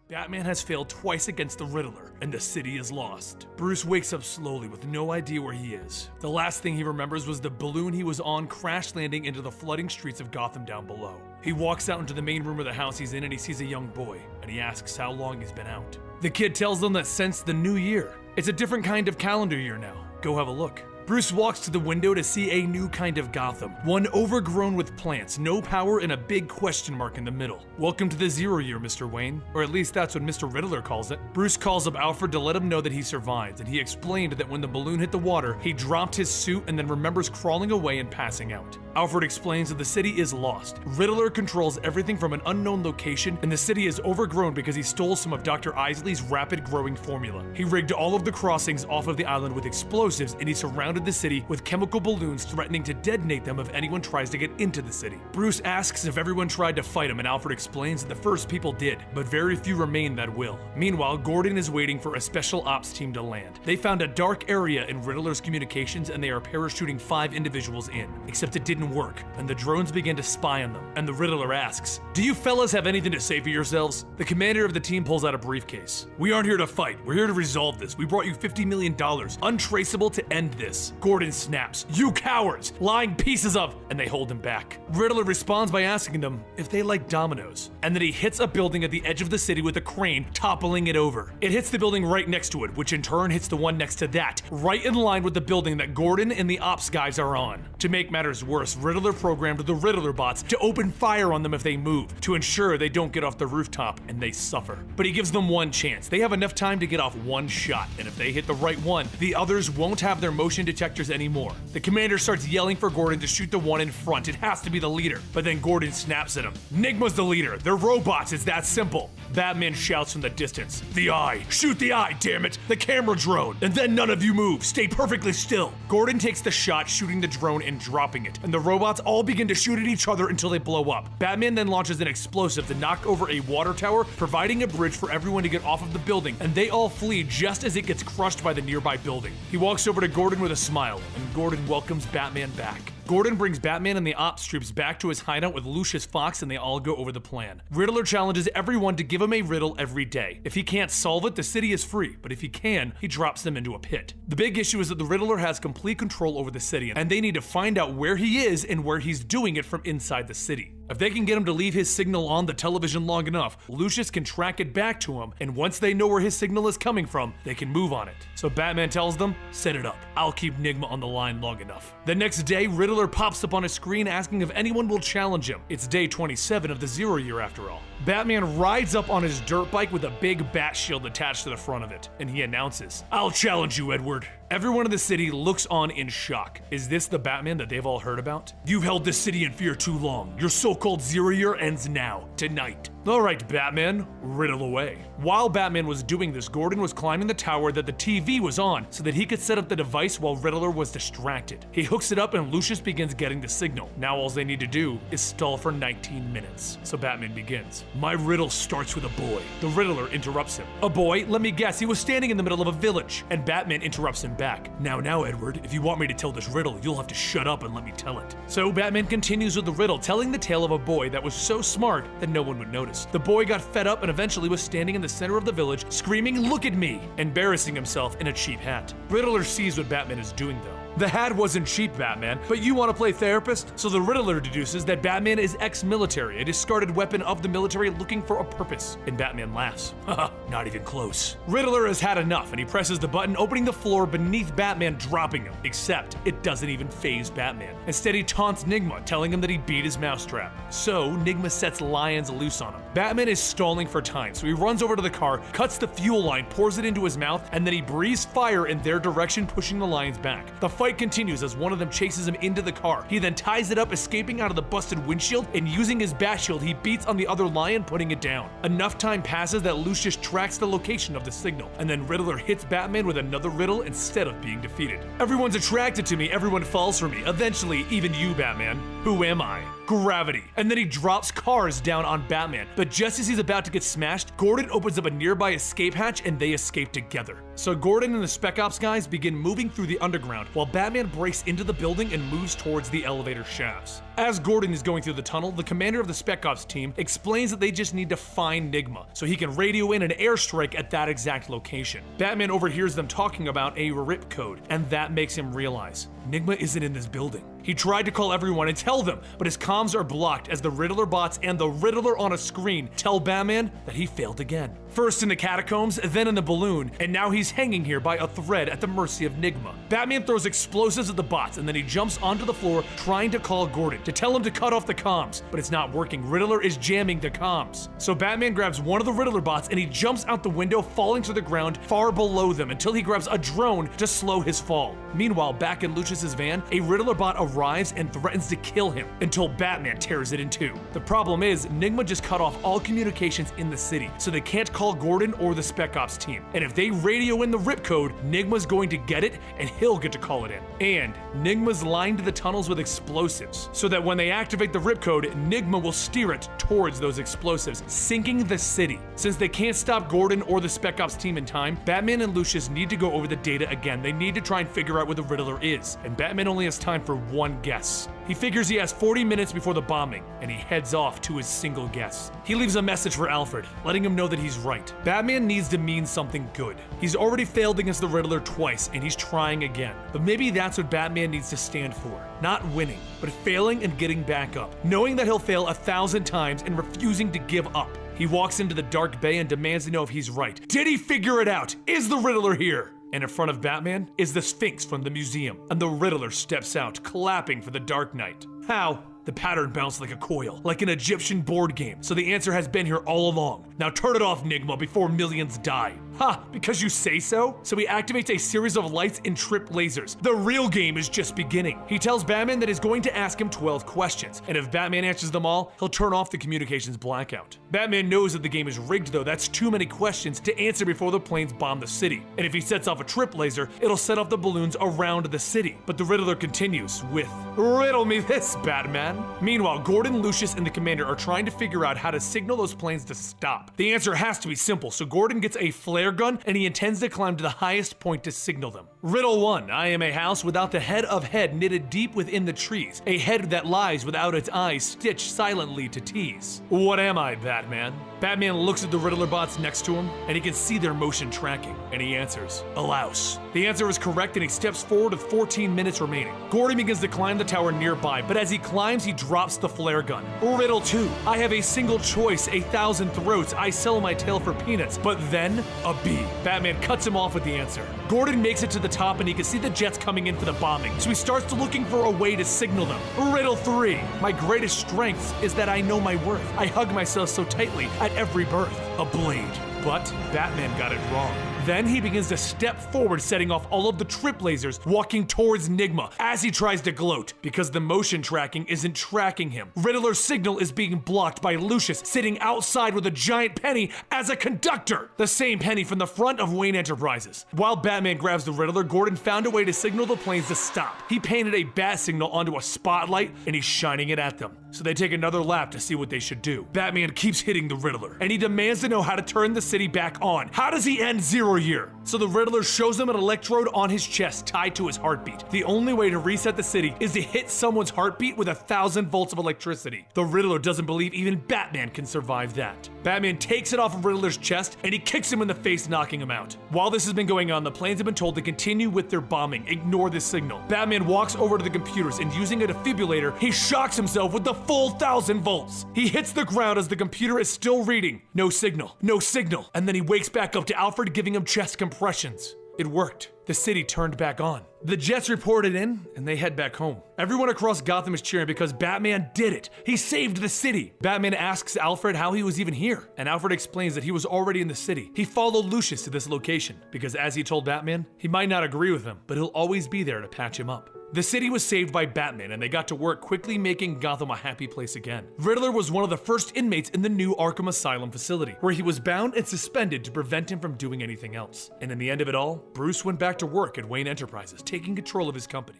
Batman has failed twice against the Riddler, and the city is lost. Bruce wakes up slowly with no idea where he is. The last thing he remembers was the balloon he was on crash landing into the flooding streets of Gotham down below. He walks out into the main room of the house he's in and he sees a young boy, and he asks how long he's been out. The kid tells them that since the new year, it's a different kind of calendar year now. Go have a look. Bruce walks to the window to see a new kind of Gotham, one overgrown with plants, no power, and a big question mark in the middle. Welcome to the 0 year, Mr. Wayne, or at least that's what Mr. Riddler calls it. Bruce calls up Alfred to let him know that he survived, and he explained that when the balloon hit the water, he dropped his suit and then remembers crawling away and passing out. Alfred explains that the city is lost. Riddler controls everything from an unknown location, and the city is overgrown because he stole some of Dr. Isley's rapid growing formula. He rigged all of the crossings off of the island with explosives, and he surrounded the city with chemical balloons threatening to detonate them if anyone tries to get into the city. Bruce asks if everyone tried to fight him, and Alfred explains that the first people did, but very few remain that will. Meanwhile, Gordon is waiting for a special ops team to land. They found a dark area in Riddler's communications, and they are parachuting 5 individuals in. Except it didn't work, and the drones begin to spy on them, and the Riddler asks, do you fellas have anything to say for yourselves? The commander of the team pulls out a briefcase. We aren't here to fight, we're here to resolve this. We brought you $50 million, untraceable, to end this. Gordon snaps, you cowards, lying pieces of, and they hold him back. Riddler responds by asking them if they like dominoes, and then he hits a building at the edge of the city with a crane, toppling it over. It hits the building right next to it, which in turn hits the one next to that, right in line with the building that Gordon and the ops guys are on. To make matters worse, this, Riddler programmed the Riddler bots to open fire on them if they move, to ensure they don't get off the rooftop and they suffer. But he gives them one chance. They have enough time to get off one shot, and if they hit the right one, the others won't have their motion detectors anymore. The commander starts yelling for Gordon to shoot the one in front. It has to be the leader. But then Gordon snaps at him. Nigma's the leader. They're robots. It's that simple. Batman shouts from the distance, "The eye! Shoot the eye, damn it! The camera drone! And then none of you move! Stay perfectly still!" Gordon takes the shot, shooting the drone and dropping it, and the robots all begin to shoot at each other until they blow up. Batman then launches an explosive to knock over a water tower, providing a bridge for everyone to get off of the building, and they all flee just as it gets crushed by the nearby building. He walks over to Gordon with a smile, and Gordon welcomes Batman back. Gordon brings Batman and the ops troops back to his hideout with Lucius Fox, and they all go over the plan. Riddler challenges everyone to give him a riddle every day. If he can't solve it, the city is free, but if he can, he drops them into a pit. The big issue is that the Riddler has complete control over the city, and they need to find out where he is and where he's doing it from inside the city. If they can get him to leave his signal on the television long enough, Lucius can track it back to him, and once they know where his signal is coming from, they can move on it. So Batman tells them, "Set it up. I'll keep Nigma on the line long enough." The next day, Riddler pops up on a screen asking if anyone will challenge him. It's day 27 of the 0 year after all. Batman rides up on his dirt bike with a big bat shield attached to the front of it, and he announces, "I'll challenge you, Edward." Everyone in the city looks on in shock. Is this the Batman that they've all heard about? "You've held this city in fear too long. Your so-called 0 year ends now, tonight." "All right, Batman, riddle away." While Batman was doing this, Gordon was climbing the tower that the TV was on so that he could set up the device while Riddler was distracted. He hooks it up and Lucius begins getting the signal. Now all they need to do is stall for 19 minutes. So Batman begins. "My riddle starts with a boy." The Riddler interrupts him. "A boy? Let me guess, he was standing in the middle of a village." And Batman interrupts him back. Now, Edward, if you want me to tell this riddle, you'll have to shut up and let me tell it." So Batman continues with the riddle, telling the tale of a boy that was so smart that no one would notice. The boy got fed up and eventually was standing in the center of the village, screaming, "Look at me!" embarrassing himself in a cheap hat. Riddler sees what Batman is doing though. "The hat wasn't cheap, Batman, but you want to play therapist?" So the Riddler deduces that Batman is ex-military, a discarded weapon of the military looking for a purpose. And Batman laughs. "Haha, not even close." Riddler has had enough and he presses the button, opening the floor beneath Batman, dropping him. Except it doesn't even faze Batman. Instead, he taunts Nigma, telling him that he beat his mousetrap. So Nigma sets lions loose on him. Batman is stalling for time, so he runs over to the car, cuts the fuel line, pours it into his mouth, and then he breathes fire in their direction, pushing the lions back. The fight continues as one of them chases him into the car. He then ties it up, escaping out of the busted windshield, and using his bat shield, he beats on the other lion, putting it down. Enough time passes that Lucius tracks the location of the signal, and then Riddler hits Batman with another riddle instead of being defeated. "Everyone's attracted to me, everyone falls for me. Eventually, even you, Batman. Who am I? Gravity." And then he drops cars down on Batman. But just as he's about to get smashed, Gordon opens up a nearby escape hatch and they escape together. So Gordon and the Spec Ops guys begin moving through the underground while Batman breaks into the building and moves towards the elevator shafts. As Gordon is going through the tunnel, the commander of the Spec Ops team explains that they just need to find Nigma so he can radio in an airstrike at that exact location. Batman overhears them talking about a RIP code, and that makes him realize Nigma isn't in this building. He tried to call everyone and tell them, but his comms are blocked as the Riddler bots and the Riddler on a screen tell Batman that he failed again. First in the catacombs, then in the balloon, and now he's hanging here by a thread at the mercy of Nigma. Batman throws explosives at the bots and then he jumps onto the floor trying to call Gordon to tell him to cut off the comms, but it's not working. Riddler is jamming the comms. So Batman grabs one of the Riddler bots and he jumps out the window, falling to the ground far below them until he grabs a drone to slow his fall. Meanwhile, back in Lucius's van, a Riddler bot arrives and threatens to kill him until Batman tears it in two. The problem is, Nigma just cut off all communications in the city, so they can't call Gordon or the Spec Ops team. And if they radio in the RIP code, Nigma's going to get it and he'll get to call it in. And Nigma's lined the tunnels with explosives, so that when they activate the RIP code, Nigma will steer it towards those explosives, sinking the city. Since they can't stop Gordon or the Spec Ops team in time, Batman and Lucius need to go over the data again. They need to try and figure out where the Riddler is, and Batman only has time for one guess. He figures he has 40 minutes before the bombing, and he heads off to his single guess. He leaves a message for Alfred, letting him know that he's right. Batman needs to mean something good. He's already failed against the Riddler twice, and he's trying again. But maybe that's what Batman needs to stand for. Not winning, but failing and getting back up. Knowing that he'll fail 1,000 times and refusing to give up. He walks into the dark bay and demands to know if he's right. Did he figure it out? Is the Riddler here? And in front of Batman is the Sphinx from the museum, and the Riddler steps out, clapping for the Dark Knight. How? The pattern bounced like a coil, like an Egyptian board game, so the answer has been here all along. Now turn it off, Nigma, before millions die. Ha, because you say so? So he activates a series of lights and trip lasers. The real game is just beginning. He tells Batman that he's going to ask him 12 questions, and if Batman answers them all, he'll turn off the communications blackout. Batman knows that the game is rigged though, that's too many questions to answer before the planes bomb the city. And if he sets off a trip laser, it'll set off the balloons around the city. But the Riddler continues with, "Riddle me this, Batman." Meanwhile, Gordon, Lucius, and the Commander are trying to figure out how to signal those planes to stop. The answer has to be simple, so Gordon gets a flare gun and he intends to climb to the highest point to signal them. Riddle 1. I am a house without the head of head knitted deep within the trees, a head that lies without its eyes stitched silently to tease. What am I, Batman? Batman looks at the Riddler bots next to him, and he can see their motion tracking, and he answers, a louse. The answer is correct, and he steps forward with 14 minutes remaining. Gordon begins to climb the tower nearby, but as he climbs, he drops the flare gun. Riddle 2. I have a single choice, 1,000 throats. I sell my tail for peanuts, but then a bee. Batman cuts him off with the answer. Gordon makes it to the top, and he can see the jets coming in for the bombing, so he starts looking for a way to signal them. Riddle 3. My greatest strength is that I know my worth. I hug myself so tightly at every birth. A blade. But Batman got it wrong. Then he begins to step forward, setting off all of the trip lasers, walking towards Nigma as he tries to gloat, because the motion tracking isn't tracking him. Riddler's signal is being blocked by Lucius sitting outside with a giant penny as a conductor, the same penny from the front of Wayne Enterprises. While Batman grabs the Riddler, Gordon found a way to signal the planes to stop. He painted a bat signal onto a spotlight and he's shining it at them, so they take another lap to see what they should do. Batman keeps hitting the Riddler, and he demands to know how to turn the city back on. How does he end Zero Year? So the Riddler shows him an electrode on his chest tied to his heartbeat. The only way to reset the city is to hit someone's heartbeat with 1,000 volts of electricity. The Riddler doesn't believe even Batman can survive that. Batman takes it off of Riddler's chest and he kicks him in the face, knocking him out. While this has been going on, the planes have been told to continue with their bombing. Ignore this signal. Batman walks over to the computers and using a defibrillator, he shocks himself with the full 1,000 volts. He hits the ground as the computer is still reading. No signal, no signal. And then he wakes back up to Alfred giving him chest compressions. It worked. The city turned back on. The jets reported in, and they head back home. Everyone across Gotham is cheering because Batman did it. He saved the city. Batman asks Alfred how he was even here, and Alfred explains that he was already in the city. He followed Lucius to this location because, as he told Batman, he might not agree with him, but he'll always be there to patch him up. The city was saved by Batman, and they got to work quickly making Gotham a happy place again. Riddler was one of the first inmates in the new Arkham Asylum facility, where he was bound and suspended to prevent him from doing anything else. And in the end of it all, Bruce went back to work at Wayne Enterprises, taking control of his company.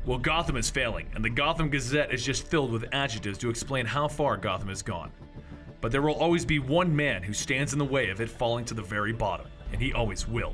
Well, Gotham is failing, and the Gotham Gazette is just filled with adjectives to explain how far Gotham has gone. But there will always be one man who stands in the way of it falling to the very bottom, and he always will.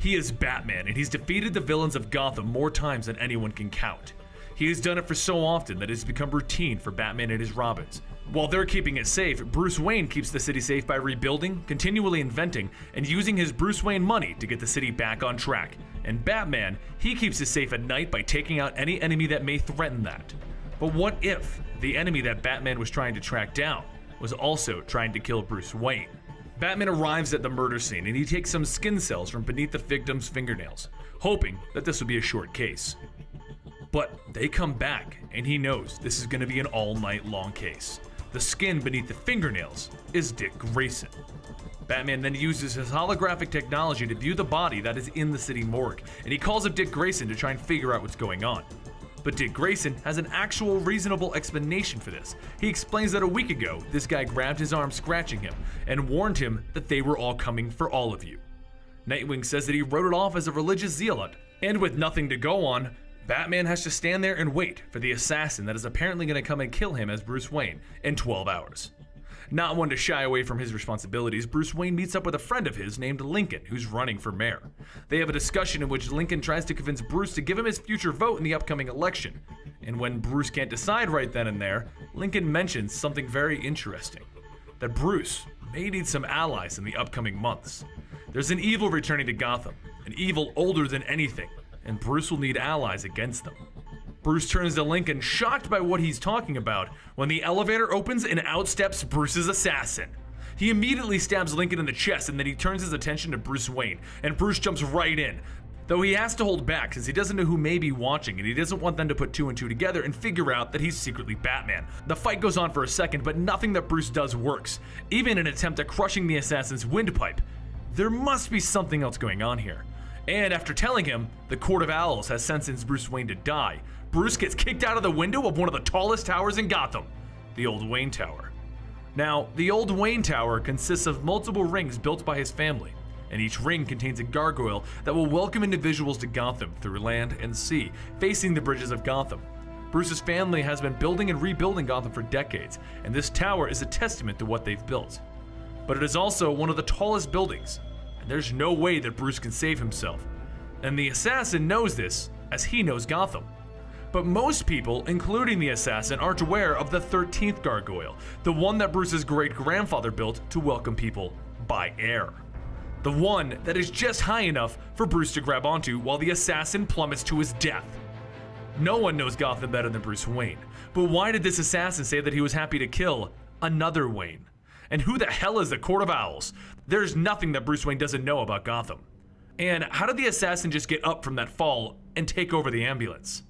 He is Batman, and he's defeated the villains of Gotham more times than anyone can count. He has done it for so often that it has become routine for Batman and his Robins. While they're keeping it safe, Bruce Wayne keeps the city safe by rebuilding, continually inventing, and using his Bruce Wayne money to get the city back on track. And Batman, he keeps it safe at night by taking out any enemy that may threaten that. But what if the enemy that Batman was trying to track down was also trying to kill Bruce Wayne? Batman arrives at the murder scene and he takes some skin cells from beneath the victim's fingernails, hoping that this would be a short case. But they come back and he knows this is going to be an all-night long case. The skin beneath the fingernails is Dick Grayson. Batman then uses his holographic technology to view the body that is in the city morgue, and he calls up Dick Grayson to try and figure out what's going on. But Dick Grayson has an actual reasonable explanation for this. He explains that a week ago, this guy grabbed his arm scratching him and warned him that they were all coming for all of you. Nightwing says that he wrote it off as a religious zealot, and with nothing to go on, Batman has to stand there and wait for the assassin that is apparently going to come and kill him as Bruce Wayne in 12 hours. Not one to shy away from his responsibilities, Bruce Wayne meets up with a friend of his named Lincoln, who's running for mayor. They have a discussion in which Lincoln tries to convince Bruce to give him his future vote in the upcoming election. And when Bruce can't decide right then and there, Lincoln mentions something very interesting: that Bruce may need some allies in the upcoming months. There's an evil returning to Gotham, an evil older than anything, and Bruce will need allies against them. Bruce turns to Lincoln, shocked by what he's talking about, when the elevator opens and out steps Bruce's assassin. He immediately stabs Lincoln in the chest, and then he turns his attention to Bruce Wayne, and Bruce jumps right in. Though he has to hold back since he doesn't know who may be watching, and he doesn't want them to put two and two together and figure out that he's secretly Batman. The fight goes on for a second, but nothing that Bruce does works, even an attempt at crushing the assassin's windpipe. There must be something else going on here. And after telling him the Court of Owls has sentenced Bruce Wayne to die, Bruce gets kicked out of the window of one of the tallest towers in Gotham, the Old Wayne Tower. Now, the Old Wayne Tower consists of multiple rings built by his family, and each ring contains a gargoyle that will welcome individuals to Gotham through land and sea, facing the bridges of Gotham. Bruce's family has been building and rebuilding Gotham for decades, and this tower is a testament to what they've built. But it is also one of the tallest buildings, and there's no way that Bruce can save himself. And the assassin knows this, as he knows Gotham. But most people, including the assassin, aren't aware of the 13th gargoyle, the one that Bruce's great-grandfather built to welcome people by air. The one that is just high enough for Bruce to grab onto while the assassin plummets to his death. No one knows Gotham better than Bruce Wayne, but why did this assassin say that he was happy to kill another Wayne? And who the hell is the Court of Owls? There's nothing that Bruce Wayne doesn't know about Gotham. And how did the assassin just get up from that fall and take over the ambulance?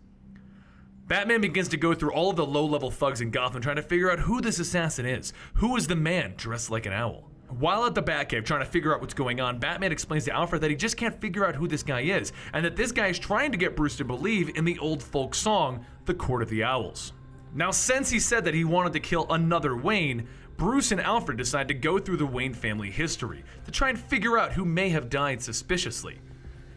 Batman begins to go through all of the low-level thugs in Gotham trying to figure out who this assassin is. Who is the man dressed like an owl? While at the Batcave trying to figure out what's going on, Batman explains to Alfred that he just can't figure out who this guy is, and that this guy is trying to get Bruce to believe in the old folk song, The Court of the Owls. Now, since he said that he wanted to kill another Wayne, Bruce and Alfred decide to go through the Wayne family history to try and figure out who may have died suspiciously.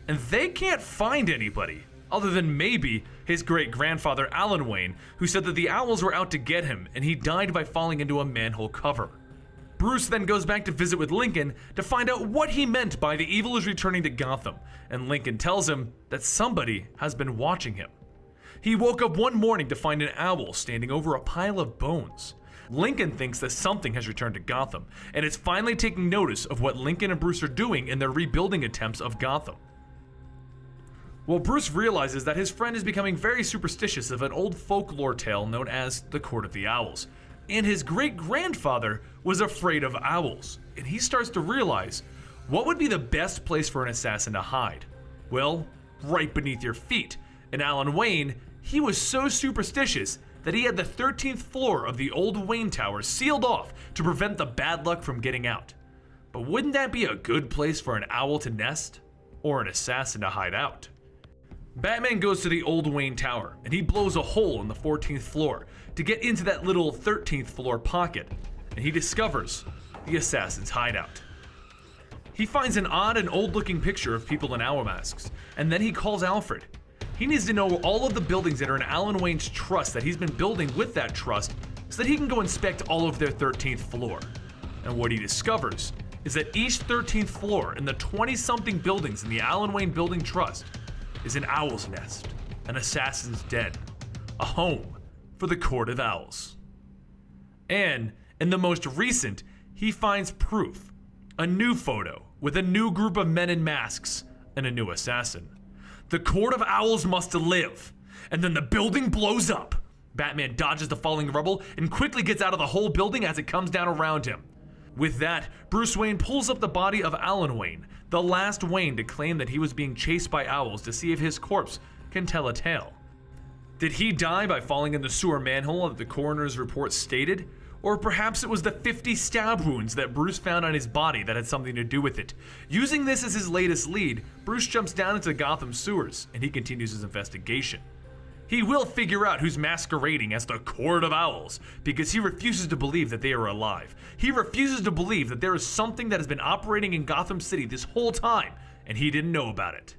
And they can't find anybody, other than maybe his great-grandfather Alan Wayne, who said that the owls were out to get him and he died by falling into a manhole cover. Bruce then goes back to visit with Lincoln to find out what he meant by the evil is returning to Gotham, and Lincoln tells him that somebody has been watching him. He woke up one morning to find an owl standing over a pile of bones. Lincoln thinks that something has returned to Gotham, and is finally taking notice of what Lincoln and Bruce are doing in their rebuilding attempts of Gotham. Well, Bruce realizes that his friend is becoming very superstitious of an old folklore tale known as the Court of the Owls. And his great-grandfather was afraid of owls, and he starts to realize what would be the best place for an assassin to hide? Well, right beneath your feet. And Alan Wayne, he was so superstitious that he had the 13th floor of the Old Wayne Tower sealed off to prevent the bad luck from getting out. But wouldn't that be a good place for an owl to nest? Or an assassin to hide out? Batman goes to the Old Wayne Tower, and he blows a hole in the 14th floor to get into that little 13th floor pocket, and he discovers the assassin's hideout. He finds an odd and old-looking picture of people in owl masks, and then he calls Alfred. He needs to know all of the buildings that are in Alan Wayne's trust that he's been building with that trust so that he can go inspect all of their 13th floor. And what he discovers is that each 13th floor in the 20-something buildings in the Alan Wayne Building Trust is an owl's nest, an assassin's den, a home for the Court of Owls. And in the most recent, he finds proof, a new photo with a new group of men in masks and a new assassin. The Court of Owls must live, and then the building blows up. Batman dodges the falling rubble and quickly gets out of the whole building as it comes down around him. With that, Bruce Wayne pulls up the body of Alan Wayne, the last Wayne to claim that he was being chased by owls to see if his corpse can tell a tale. Did he die by falling in the sewer manhole that the coroner's report stated? Or perhaps it was the 50 stab wounds that Bruce found on his body that had something to do with it. Using this as his latest lead, Bruce jumps down into Gotham sewers and he continues his investigation. He will figure out who's masquerading as the Court of Owls because he refuses to believe that they are alive. He refuses to believe that there is something that has been operating in Gotham City this whole time and he didn't know about it.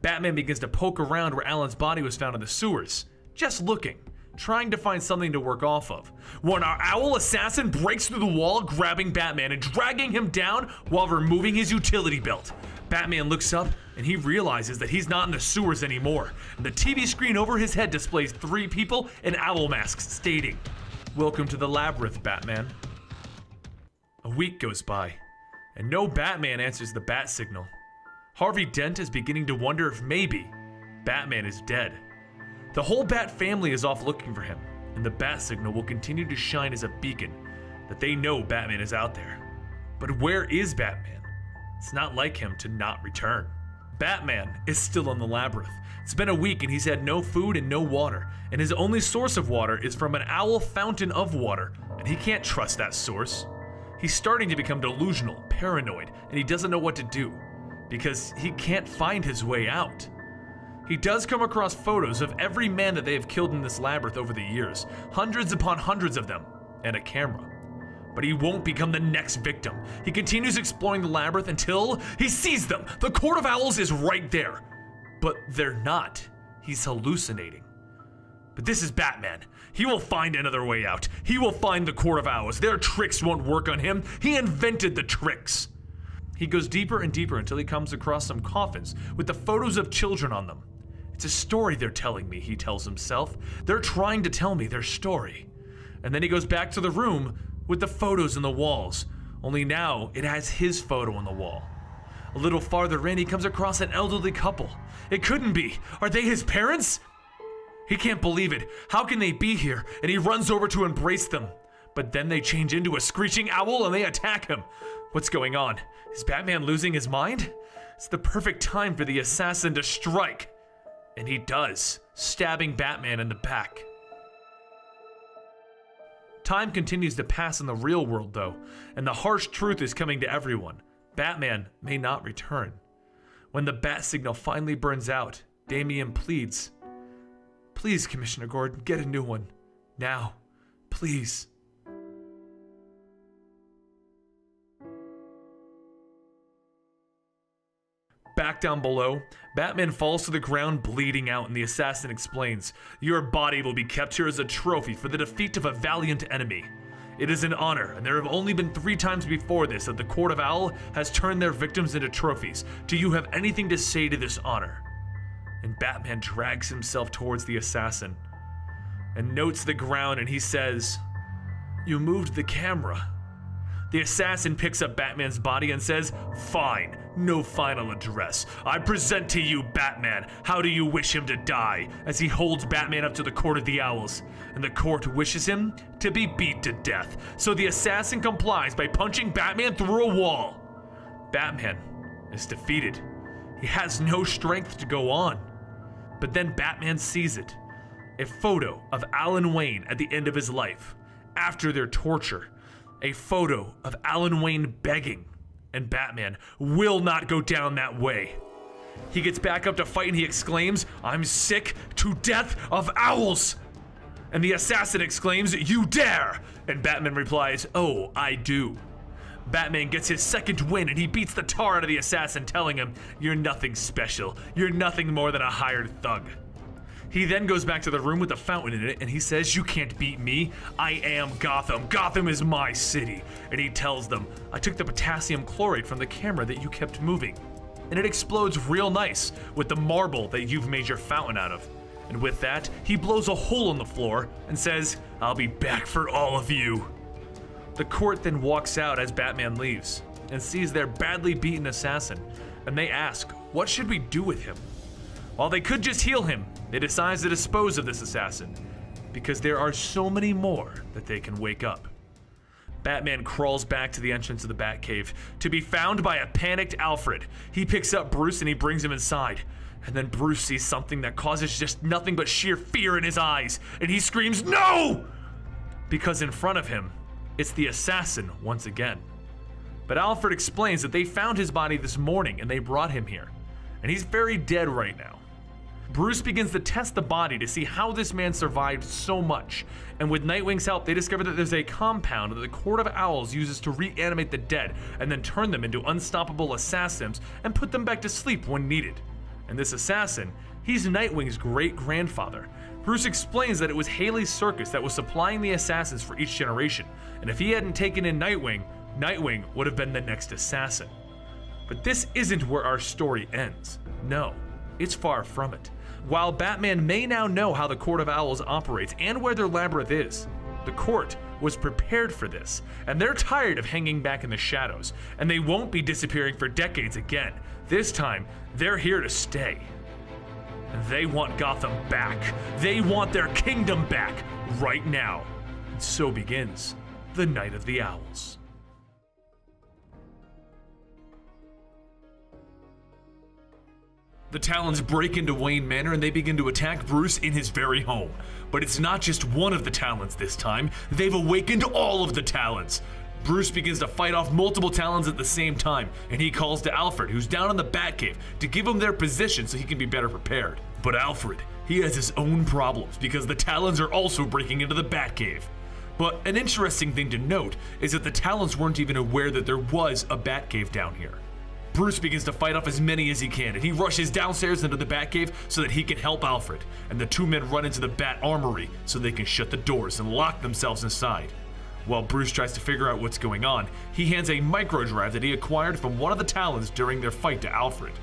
Batman begins to poke around where Alan's body was found in the sewers, just looking, trying to find something to work off of, when our owl assassin breaks through the wall, grabbing Batman and dragging him down while removing his utility belt. Batman looks up and he realizes that he's not in the sewers anymore, and the TV screen over his head displays 3 people in owl masks stating, "Welcome to the labyrinth, Batman." A week goes by, and no Batman answers the bat signal. Harvey Dent is beginning to wonder if maybe Batman is dead. The whole Bat family is off looking for him, and the bat signal will continue to shine as a beacon that they know Batman is out there. But where is Batman? It's not like him to not return. Batman is still in the labyrinth. It's been a week and he's had no food and no water, and his only source of water is from an owl fountain of water, and he can't trust that source. He's starting to become delusional, paranoid, and he doesn't know what to do, because he can't find his way out. He does come across photos of every man that they have killed in this labyrinth over the years, hundreds upon hundreds of them, and a camera. But he won't become the next victim. He continues exploring the labyrinth until he sees them. The Court of Owls is right there. But they're not. He's hallucinating. But this is Batman. He will find another way out. He will find the Court of Owls. Their tricks won't work on him. He invented the tricks. He goes deeper and deeper until he comes across some coffins with the photos of children on them. It's a story they're telling me, he tells himself. They're trying to tell me their story. And then he goes back to the room with the photos on the walls, only now it has his photo on the wall. A little farther in, he comes across an elderly couple. It couldn't be. Are they his parents? He can't believe it. How can they be here? And he runs over to embrace them. But then they change into a screeching owl and they attack him. What's going on? Is Batman losing his mind? It's the perfect time for the assassin to strike. And he does, stabbing Batman in the back. Time continues to pass in the real world though, and the harsh truth is coming to everyone. Batman may not return. When the bat signal finally burns out, Damian pleads, "Please, Commissioner Gordon, get a new one. Now. Please." Back down below, Batman falls to the ground bleeding out, and the assassin explains, "Your body will be kept here as a trophy for the defeat of a valiant enemy. It is an honor, and there have only been 3 times before this that the Court of Owl has turned their victims into trophies. Do you have anything to say to this honor?" And Batman drags himself towards the assassin and notes the ground, and he says, "You moved the camera." The assassin picks up Batman's body and says, "Fine, no final address. I present to you Batman. How do you wish him to die?" As he holds Batman up to the Court of the Owls, and the court wishes him to be beat to death. So the assassin complies by punching Batman through a wall. Batman is defeated. He has no strength to go on. But then Batman sees it. A photo of Alan Wayne at the end of his life, after their torture. A photo of Alan Wayne begging, and Batman will not go down that way. He gets back up to fight and he exclaims, "I'm sick to death of owls!" And the assassin exclaims, "You dare!" And Batman replies, "Oh, I do." Batman gets his second win and he beats the tar out of the assassin, telling him, "You're nothing special. You're nothing more than a hired thug." He then goes back to the room with the fountain in it and he says, "You can't beat me. I am Gotham. Gotham is my city." And he tells them, "I took the potassium chloride from the camera that you kept moving, and it explodes real nice with the marble that you've made your fountain out of." And with that, he blows a hole in the floor and says, "I'll be back for all of you." The court then walks out as Batman leaves and sees their badly beaten assassin, and they ask, "What should we do with him?" While they could just heal him, they decide to dispose of this assassin, because there are so many more that they can wake up. Batman crawls back to the entrance of the Batcave, to be found by a panicked Alfred. He picks up Bruce and he brings him inside. And then Bruce sees something that causes just nothing but sheer fear in his eyes, and he screams, "No!" Because in front of him, it's the assassin once again. But Alfred explains that they found his body this morning and they brought him here, and he's very dead right now. Bruce begins to test the body to see how this man survived so much, and with Nightwing's help, they discover that there's a compound that the Court of Owls uses to reanimate the dead and then turn them into unstoppable assassins and put them back to sleep when needed. And this assassin, he's Nightwing's great-grandfather. Bruce explains that it was Haley's circus that was supplying the assassins for each generation, and if he hadn't taken in Nightwing, Nightwing would have been the next assassin. But this isn't where our story ends. No, it's far from it. While Batman may now know how the Court of Owls operates and where their labyrinth is, the court was prepared for this, and they're tired of hanging back in the shadows, and they won't be disappearing for decades again. This time, they're here to stay. And they want Gotham back. They want their kingdom back right now. And so begins the Night of the Owls. The Talons break into Wayne Manor and they begin to attack Bruce in his very home. But it's not just one of the Talons this time, they've awakened all of the Talons. Bruce begins to fight off multiple Talons at the same time, and he calls to Alfred, who's down in the Batcave, to give him their position so he can be better prepared. But Alfred, he has his own problems because the Talons are also breaking into the Batcave. But an interesting thing to note is that the Talons weren't even aware that there was a Batcave down here. Bruce begins to fight off as many as he can, and he rushes downstairs into the Batcave so that he can help Alfred, and the two men run into the Bat Armory so they can shut the doors and lock themselves inside. While Bruce tries to figure out what's going on, he hands a microdrive that he acquired from one of the Talons during their fight to Alfred.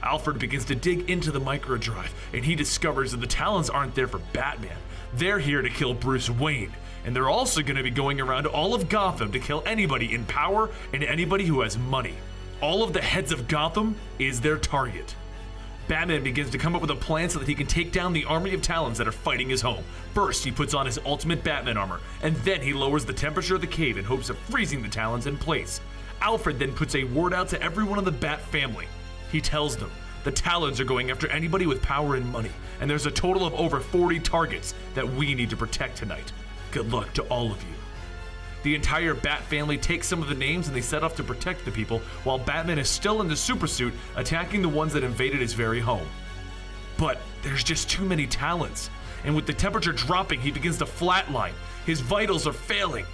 Alfred begins to dig into the microdrive, and he discovers that the Talons aren't there for Batman. They're here to kill Bruce Wayne, and they're also going to be going around all of Gotham to kill anybody in power and anybody who has money. All of the heads of Gotham is their target. Batman begins to come up with a plan so that he can take down the army of Talons that are fighting his home. First, he puts on his ultimate Batman armor, and then he lowers the temperature of the cave in hopes of freezing the Talons in place. Alfred then puts a word out to everyone in the Bat family. He tells them, the Talons are going after anybody with power and money, and there's a total of over 40 targets that we need to protect tonight. Good luck to all of you. The entire Bat family takes some of the names and they set off to protect the people, while Batman is still in the supersuit, attacking the ones that invaded his very home. But there's just too many Talons, and with the temperature dropping, he begins to flatline. His vitals are failing.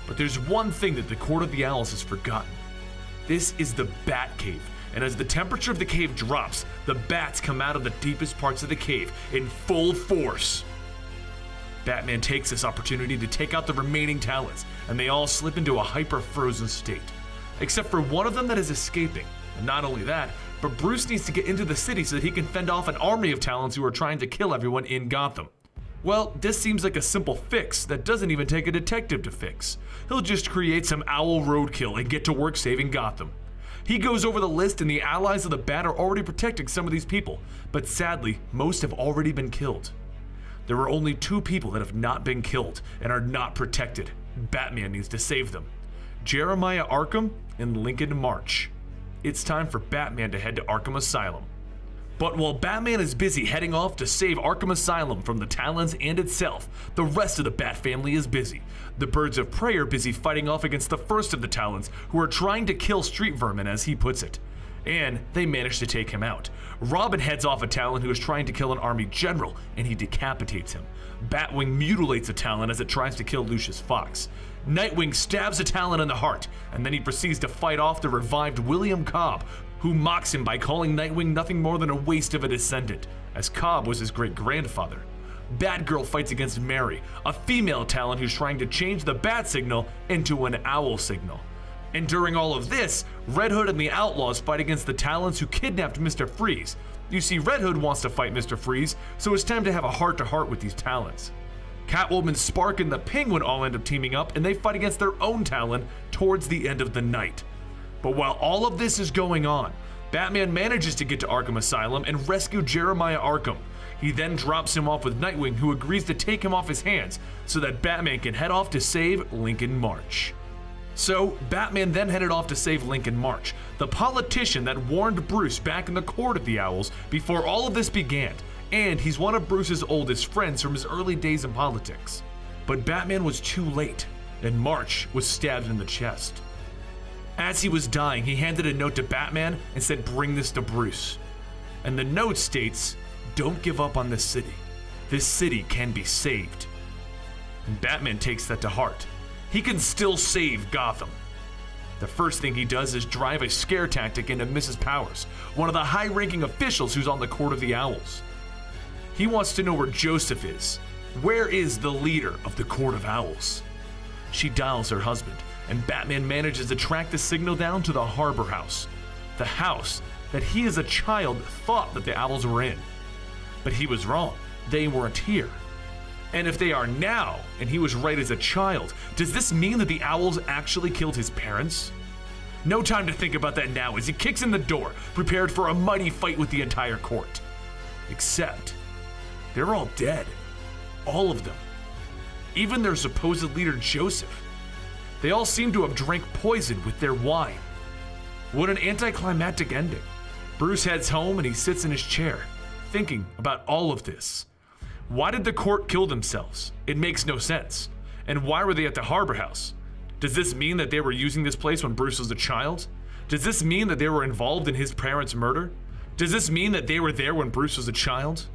But there's one thing that the Court of the Owls has forgotten. This is the Batcave, and as the temperature of the cave drops, the bats come out of the deepest parts of the cave in full force. Batman takes this opportunity to take out the remaining Talons, and they all slip into a hyper-frozen state. Except for one of them that is escaping. And not only that, but Bruce needs to get into the city so that he can fend off an army of Talons who are trying to kill everyone in Gotham. Well, this seems like a simple fix that doesn't even take a detective to fix. He'll just create some owl roadkill and get to work saving Gotham. He goes over the list and the allies of the Bat are already protecting some of these people, but sadly, most have already been killed. There are only 2 people that have not been killed and are not protected. Batman needs to save them. Jeremiah Arkham and Lincoln March. It's time for Batman to head to Arkham Asylum. But while Batman is busy heading off to save Arkham Asylum from the Talons and itself, the rest of the Bat family is busy. The Birds of Prey are busy fighting off against the first of the Talons, who are trying to kill Street Vermin, as he puts it. And they manage to take him out. Robin heads off a Talon who is trying to kill an army general, and he decapitates him. Batwing mutilates a Talon as it tries to kill Lucius Fox. Nightwing stabs a Talon in the heart, and then he proceeds to fight off the revived William Cobb, who mocks him by calling Nightwing nothing more than a waste of a descendant, as Cobb was his great-grandfather. Batgirl fights against Mary, a female Talon who's trying to change the bat signal into an owl signal. And during all of this, Red Hood and the Outlaws fight against the Talons who kidnapped Mr. Freeze. You see, Red Hood wants to fight Mr. Freeze, so it's time to have a heart-to-heart with these Talons. Catwoman, Spark, and the Penguin all end up teaming up, and they fight against their own Talon towards the end of the night. But while all of this is going on, Batman manages to get to Arkham Asylum and rescue Jeremiah Arkham. He then drops him off with Nightwing, who agrees to take him off his hands so that Batman can head off to save Lincoln March. So, Batman then headed off to save Lincoln March, the politician that warned Bruce back in the Court of the Owls before all of this began, and he's one of Bruce's oldest friends from his early days in politics. But Batman was too late, and March was stabbed in the chest. As he was dying, he handed a note to Batman and said, "Bring this to Bruce." And the note states, "Don't give up on this city. This city can be saved." And Batman takes that to heart. He can still save Gotham. The first thing he does is drive a scare tactic into Mrs. Powers, one of the high-ranking officials who's on the Court of the Owls. He wants to know where Joseph is. Where is the leader of the Court of Owls? She dials her husband, and Batman manages to track the signal down to the Harbor House, the house that he as a child thought that the Owls were in. But he was wrong. They weren't here. And if they are now, and he was right as a child, does this mean that the Owls actually killed his parents? No time to think about that now as he kicks in the door, prepared for a mighty fight with the entire court. Except, they're all dead. All of them. Even their supposed leader, Joseph. They all seem to have drank poison with their wine. What an anticlimactic ending. Bruce heads home and he sits in his chair, thinking about all of this. Why did the court kill themselves? It makes no sense. And why were they at the Harbor House? Does this mean that they were using this place when Bruce was a child? Does this mean that they were involved in his parents' murder? Does this mean that they were there when Bruce was a child?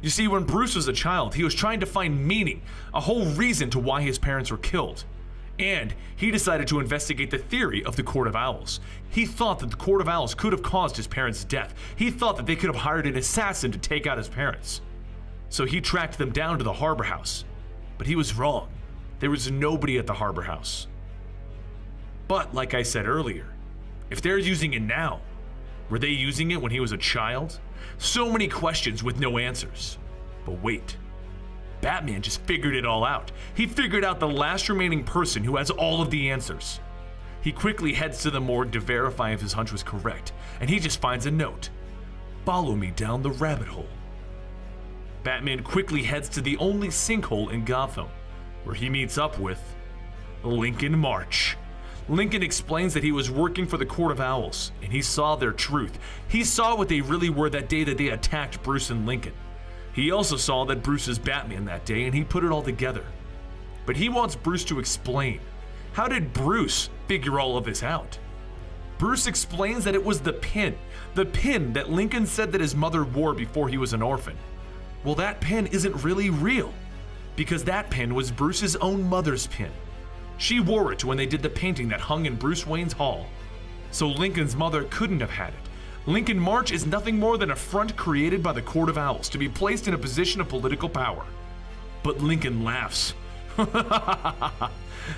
You see, when Bruce was a child, he was trying to find meaning, a whole reason to why his parents were killed. And he decided to investigate the theory of the Court of Owls. He thought that the Court of Owls could have caused his parents' death. He thought that they could have hired an assassin to take out his parents. So he tracked them down to the Harbor House. But he was wrong. There was nobody at the Harbor House. But like I said earlier, if they're using it now, were they using it when he was a child? So many questions with no answers. But wait. Batman just figured it all out. He figured out the last remaining person who has all of the answers. He quickly heads to the morgue to verify if his hunch was correct, and he just finds a note. Follow me down the rabbit hole. Batman quickly heads to the only sinkhole in Gotham, where he meets up with Lincoln March. Lincoln explains that he was working for the Court of Owls, and he saw their truth. He saw what they really were that day that they attacked Bruce and Lincoln. He also saw that Bruce is Batman that day, and he put it all together. But he wants Bruce to explain. How did Bruce figure all of this out? Bruce explains that it was the pin that Lincoln said that his mother wore before he was an orphan. Well, that pin isn't really real, because that pin was Bruce's own mother's pin. She wore it when they did the painting that hung in Bruce Wayne's hall. So Lincoln's mother couldn't have had it. Lincoln March is nothing more than a front created by the Court of Owls to be placed in a position of political power. But Lincoln laughs.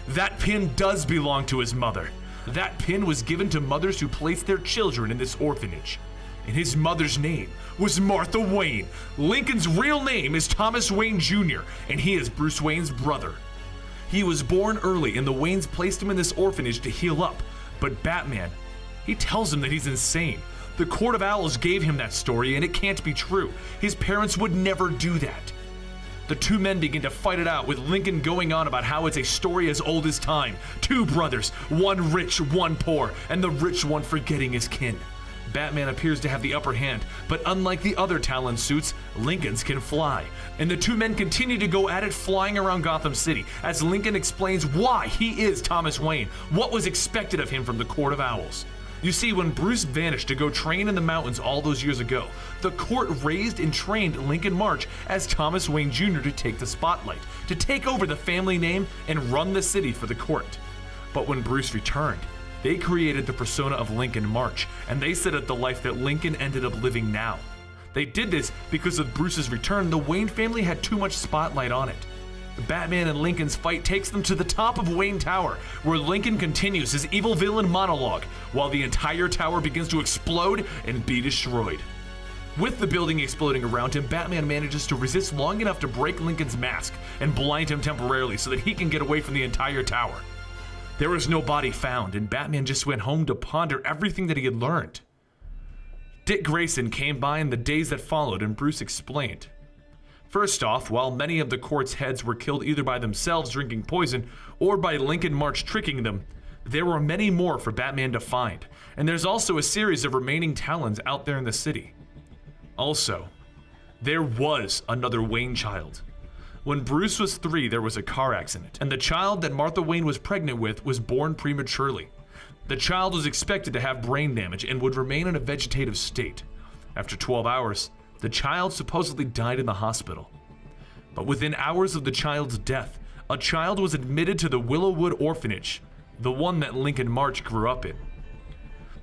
That pin does belong to his mother. That pin was given to mothers who placed their children in this orphanage. And his mother's name was Martha Wayne. Lincoln's real name is Thomas Wayne Jr., and he is Bruce Wayne's brother. He was born early, and the Waynes placed him in this orphanage to heal up. But Batman, he tells him that he's insane. The Court of Owls gave him that story, and it can't be true. His parents would never do that. The two men begin to fight it out, with Lincoln going on about how it's a story as old as time. Two brothers, one rich, one poor, and the rich one forgetting his kin. Batman appears to have the upper hand, but unlike the other Talon suits, Lincoln's can fly. And the two men continue to go at it, flying around Gotham City, as Lincoln explains why he is Thomas Wayne, what was expected of him from the Court of Owls. You see, when Bruce vanished to go train in the mountains all those years ago, the court raised and trained Lincoln March as Thomas Wayne Jr. to take the spotlight, to take over the family name and run the city for the court. But when Bruce returned, they created the persona of Lincoln March, and they set up the life that Lincoln ended up living now. They did this because of Bruce's return. The Wayne family had too much spotlight on it. Batman and Lincoln's fight takes them to the top of Wayne Tower, where Lincoln continues his evil villain monologue, while the entire tower begins to explode and be destroyed. With the building exploding around him, Batman manages to resist long enough to break Lincoln's mask and blind him temporarily so that he can get away from the entire tower. There was no body found, and Batman just went home to ponder everything that he had learned. Dick Grayson came by in the days that followed, and Bruce explained. First off, while many of the court's heads were killed either by themselves drinking poison or by Lincoln March tricking them, there were many more for Batman to find, and there's also a series of remaining Talons out there in the city. Also, there was another Wayne child. When Bruce was 3, there was a car accident, and the child that Martha Wayne was pregnant with was born prematurely. The child was expected to have brain damage and would remain in a vegetative state. After 12 hours, the child supposedly died in the hospital. But within hours of the child's death, a child was admitted to the Willowwood Orphanage, the one that Lincoln March grew up in.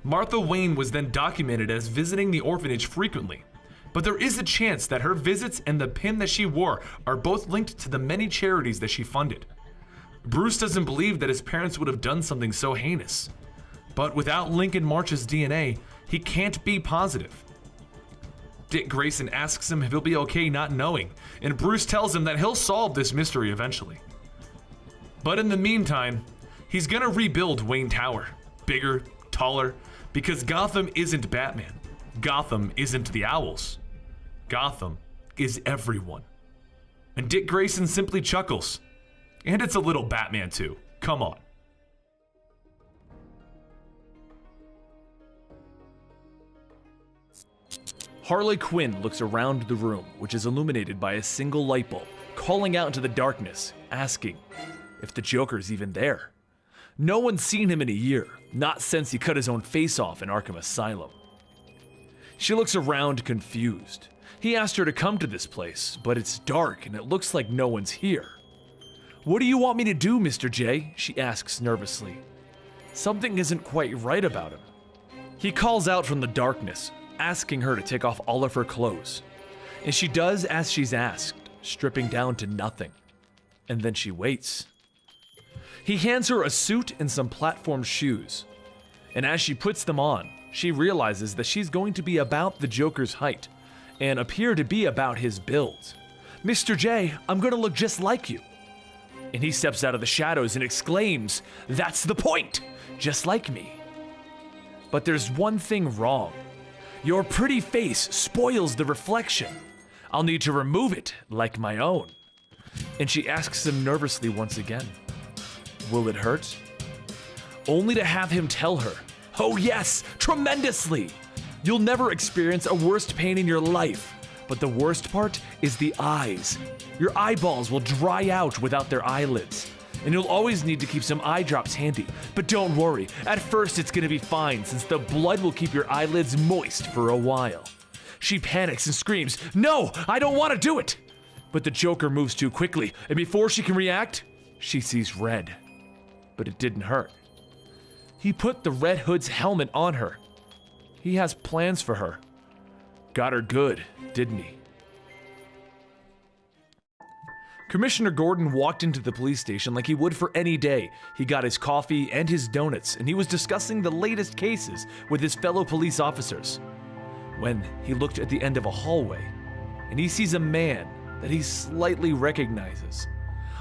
Martha Wayne was then documented as visiting the orphanage frequently, but there is a chance that her visits and the pin that she wore are both linked to the many charities that she funded. Bruce doesn't believe that his parents would have done something so heinous. But without Lincoln March's DNA, he can't be positive. Dick Grayson asks him if he'll be okay not knowing, and Bruce tells him that he'll solve this mystery eventually. But in the meantime, he's gonna rebuild Wayne Tower. Bigger, taller, because Gotham isn't Batman. Gotham isn't the Owls. Gotham is everyone. And Dick Grayson simply chuckles. And it's a little Batman too. Come on. Harley Quinn looks around the room, which is illuminated by a single light bulb, calling out into the darkness, asking if the Joker's even there. No one's seen him in a year, not since he cut his own face off in Arkham Asylum. She looks around confused. He asked her to come to this place, but it's dark and it looks like no one's here. "What do you want me to do, Mr. J?" she asks nervously. Something isn't quite right about him. He calls out from the darkness, asking her to take off all of her clothes. And she does as she's asked, stripping down to nothing. And then she waits. He hands her a suit and some platform shoes. And as she puts them on, she realizes that she's going to be about the Joker's height and appear to be about his build. "Mr. J, I'm gonna look just like you." And he steps out of the shadows and exclaims, "That's the point! Just like me." But there's one thing wrong. "Your pretty face spoils the reflection. I'll need to remove it like my own." And she asks him nervously once again, "Will it hurt?" Only to have him tell her, "Oh yes, tremendously! You'll never experience a worse pain in your life, but the worst part is the eyes. Your eyeballs will dry out without their eyelids, and you'll always need to keep some eye drops handy. But don't worry, at first it's gonna be fine since the blood will keep your eyelids moist for a while." She panics and screams, "No, I don't want to do it!" But the Joker moves too quickly, and before she can react, she sees red. But it didn't hurt. He put the Red Hood's helmet on her. He has plans for her. Got her good, didn't he? Commissioner Gordon walked into the police station like he would for any day. He got his coffee and his donuts, and he was discussing the latest cases with his fellow police officers. When he looked at the end of a hallway, and he sees a man that he slightly recognizes.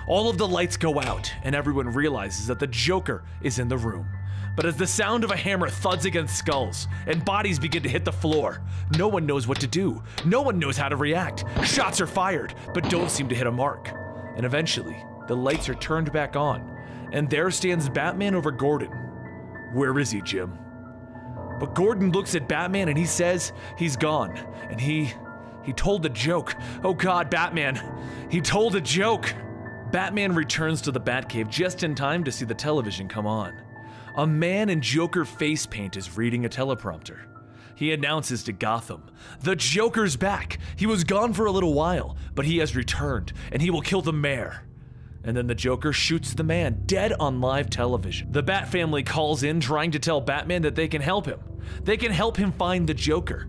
All of the lights go out, and everyone realizes that the Joker is in the room. But as the sound of a hammer thuds against skulls, and bodies begin to hit the floor, no one knows what to do. No one knows how to react. Shots are fired, but don't seem to hit a mark. And eventually, the lights are turned back on, and there stands Batman over Gordon. "Where is he, Jim?" But Gordon looks at Batman and he says he's gone, and he told a joke. "Oh God, Batman, he told a joke." Batman returns to the Batcave just in time to see the television come on. A man in Joker face paint is reading a teleprompter. He announces to Gotham, "The Joker's back. He was gone for a little while, but he has returned, and he will kill the mayor." And then the Joker shoots the man dead on live television. The Bat family calls in trying to tell Batman that they can help him. They can help him find the Joker.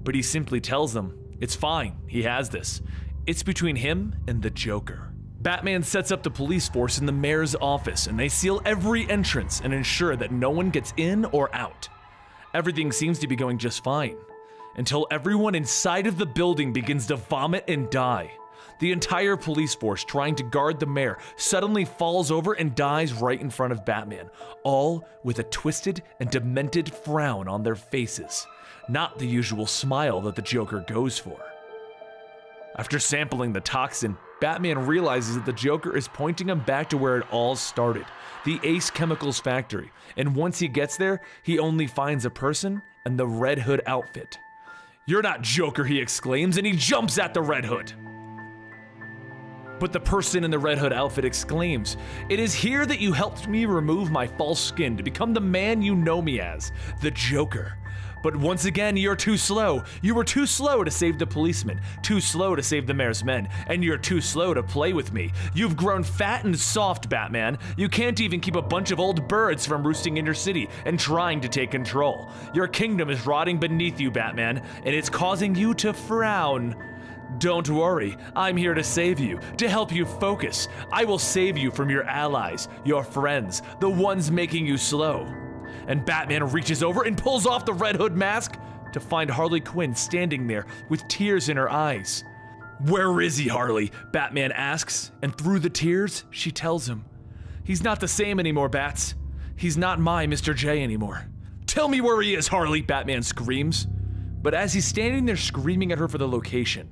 But he simply tells them, it's fine, he has this. It's between him and the Joker. Batman sets up the police force in the mayor's office, and they seal every entrance and ensure that no one gets in or out. Everything seems to be going just fine, until everyone inside of the building begins to vomit and die. The entire police force trying to guard the mayor suddenly falls over and dies right in front of Batman, all with a twisted and demented frown on their faces, not the usual smile that the Joker goes for. After sampling the toxin, Batman realizes that the Joker is pointing him back to where it all started, the Ace Chemicals factory, and once he gets there, he only finds a person and the Red Hood outfit. "You're not Joker," he exclaims, and he jumps at the Red Hood. But the person in the Red Hood outfit exclaims, "It is here that you helped me remove my false skin to become the man you know me as, the Joker. But once again, you're too slow. You were too slow to save the policeman, too slow to save the mayor's men, and you're too slow to play with me. You've grown fat and soft, Batman. You can't even keep a bunch of old birds from roosting in your city and trying to take control. Your kingdom is rotting beneath you, Batman, and it's causing you to frown. Don't worry, I'm here to save you, to help you focus. I will save you from your allies, your friends, the ones making you slow." And Batman reaches over and pulls off the Red Hood mask to find Harley Quinn standing there with tears in her eyes. "Where is he, Harley?" Batman asks, and through the tears, she tells him, "He's not the same anymore, Bats. He's not my Mr. J anymore." "Tell me where he is, Harley," Batman screams. But as he's standing there screaming at her for the location,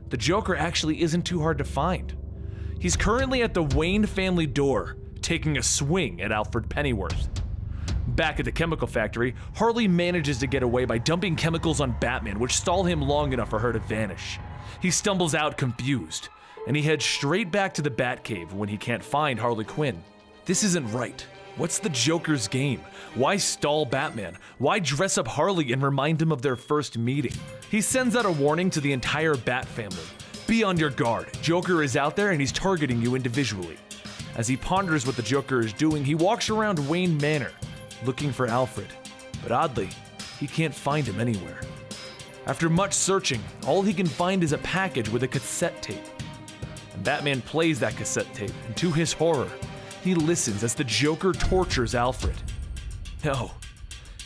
the Joker actually isn't too hard to find. He's currently at the Wayne family door, taking a swing at Alfred Pennyworth. Back at the chemical factory, Harley manages to get away by dumping chemicals on Batman, which stall him long enough for her to vanish. He stumbles out confused, and he heads straight back to the Batcave when he can't find Harley Quinn. This isn't right. What's the Joker's game? Why stall Batman? Why dress up Harley and remind him of their first meeting? He sends out a warning to the entire Bat family. Be on your guard. Joker is out there and he's targeting you individually. As he ponders what the Joker is doing, he walks around Wayne Manor, looking for Alfred. But oddly, he can't find him anywhere. After much searching, all he can find is a package with a cassette tape. And Batman plays that cassette tape, and to his horror, he listens as the Joker tortures Alfred. No.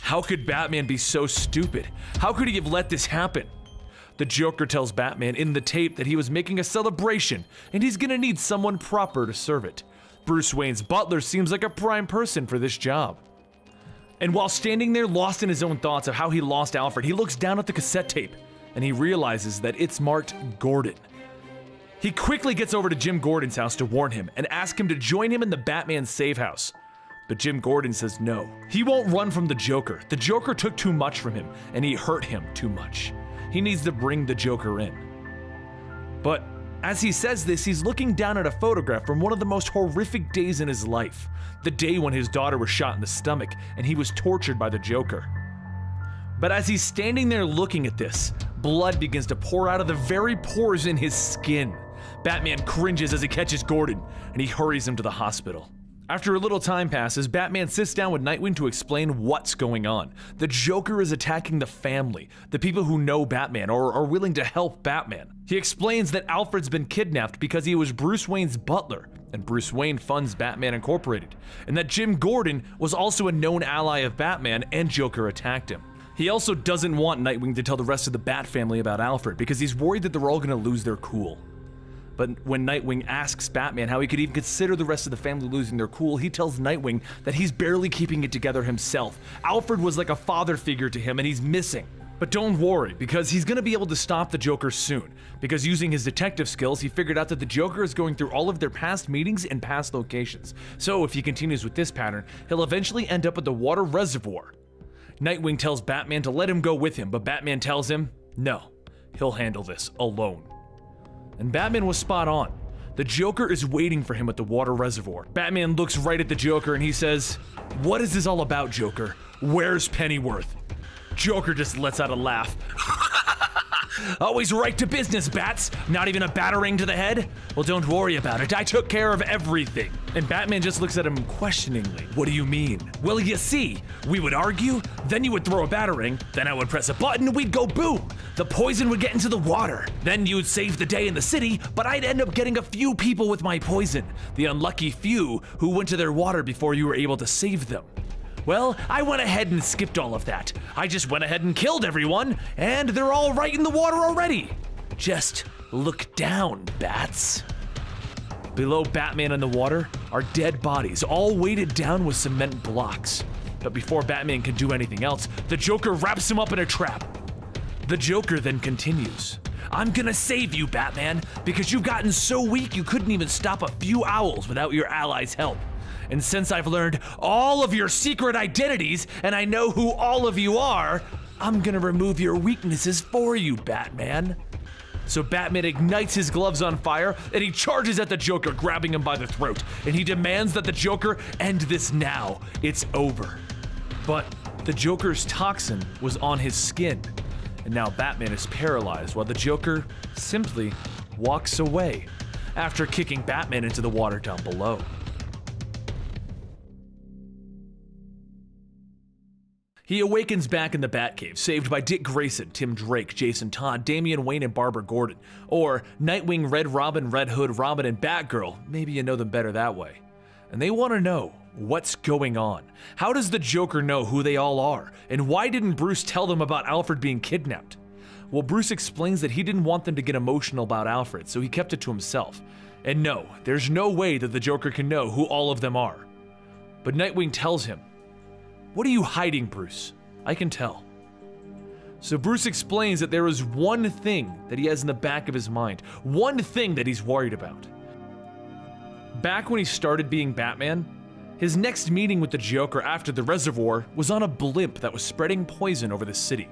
How could Batman be so stupid? How could he have let this happen? The Joker tells Batman in the tape that he was making a celebration and he's gonna need someone proper to serve it. Bruce Wayne's butler seems like a prime person for this job. And while standing there lost in his own thoughts of how he lost Alfred, he looks down at the cassette tape and he realizes that it's marked Gordon. He quickly gets over to Jim Gordon's house to warn him and ask him to join him in the Batman safe house. But Jim Gordon says no. He won't run from the Joker. The Joker took too much from him and he hurt him too much. He needs to bring the Joker in. But as he says this, he's looking down at a photograph from one of the most horrific days in his life. The day when his daughter was shot in the stomach and he was tortured by the Joker. But as he's standing there looking at this, blood begins to pour out of the very pores in his skin. Batman cringes as he catches Gordon, and he hurries him to the hospital. After a little time passes, Batman sits down with Nightwing to explain what's going on. The Joker is attacking the family, the people who know Batman or are willing to help Batman. He explains that Alfred's been kidnapped because he was Bruce Wayne's butler, and Bruce Wayne funds Batman Incorporated, and that Jim Gordon was also a known ally of Batman and Joker attacked him. He also doesn't want Nightwing to tell the rest of the Bat family about Alfred because he's worried that they're all gonna lose their cool. But when Nightwing asks Batman how he could even consider the rest of the family losing their cool, he tells Nightwing that he's barely keeping it together himself. Alfred was like a father figure to him and he's missing. But don't worry, because he's gonna be able to stop the Joker soon. Because using his detective skills, he figured out that the Joker is going through all of their past meetings and past locations. So if he continues with this pattern, he'll eventually end up at the water reservoir. Nightwing tells Batman to let him go with him, but Batman tells him, no, he'll handle this alone. And Batman was spot on. The Joker is waiting for him at the water reservoir. Batman looks right at the Joker and he says, "What is this all about, Joker? Where's Pennyworth?" Joker just lets out a laugh. "Always right to business, Bats. Not even a battering to the head? Well, don't worry about it. I took care of everything." And Batman just looks at him questioningly. "What do you mean?" "Well, you see, we would argue, then you would throw a battering, then I would press a button, we'd go boom. The poison would get into the water. Then you'd save the day in the city, but I'd end up getting a few people with my poison. The unlucky few who went to their water before you were able to save them. Well, I went ahead and skipped all of that. I just went ahead and killed everyone, and they're all right in the water already. Just look down, Bats." Below Batman in the water are dead bodies, all weighted down with cement blocks. But before Batman can do anything else, the Joker wraps him up in a trap. The Joker then continues, "I'm gonna save you, Batman, because you've gotten so weak you couldn't even stop a few owls without your allies' help. And since I've learned all of your secret identities, and I know who all of you are, I'm gonna remove your weaknesses for you, Batman." So Batman ignites his gloves on fire, and he charges at the Joker, grabbing him by the throat, and he demands that the Joker end this now. It's over. But the Joker's toxin was on his skin, and now Batman is paralyzed while the Joker simply walks away after kicking Batman into the water down below. He awakens back in the Batcave, saved by Dick Grayson, Tim Drake, Jason Todd, Damian Wayne, and Barbara Gordon. Or Nightwing, Red Robin, Red Hood, Robin, and Batgirl. Maybe you know them better that way. And they want to know what's going on. How does the Joker know who they all are? And why didn't Bruce tell them about Alfred being kidnapped? Well, Bruce explains that he didn't want them to get emotional about Alfred, so he kept it to himself. And no, there's no way that the Joker can know who all of them are. But Nightwing tells him, "What are you hiding, Bruce? I can tell." So Bruce explains that there is one thing that he has in the back of his mind, one thing that he's worried about. Back when he started being Batman, His next meeting with the Joker after the reservoir was on a blimp that was spreading poison over the city.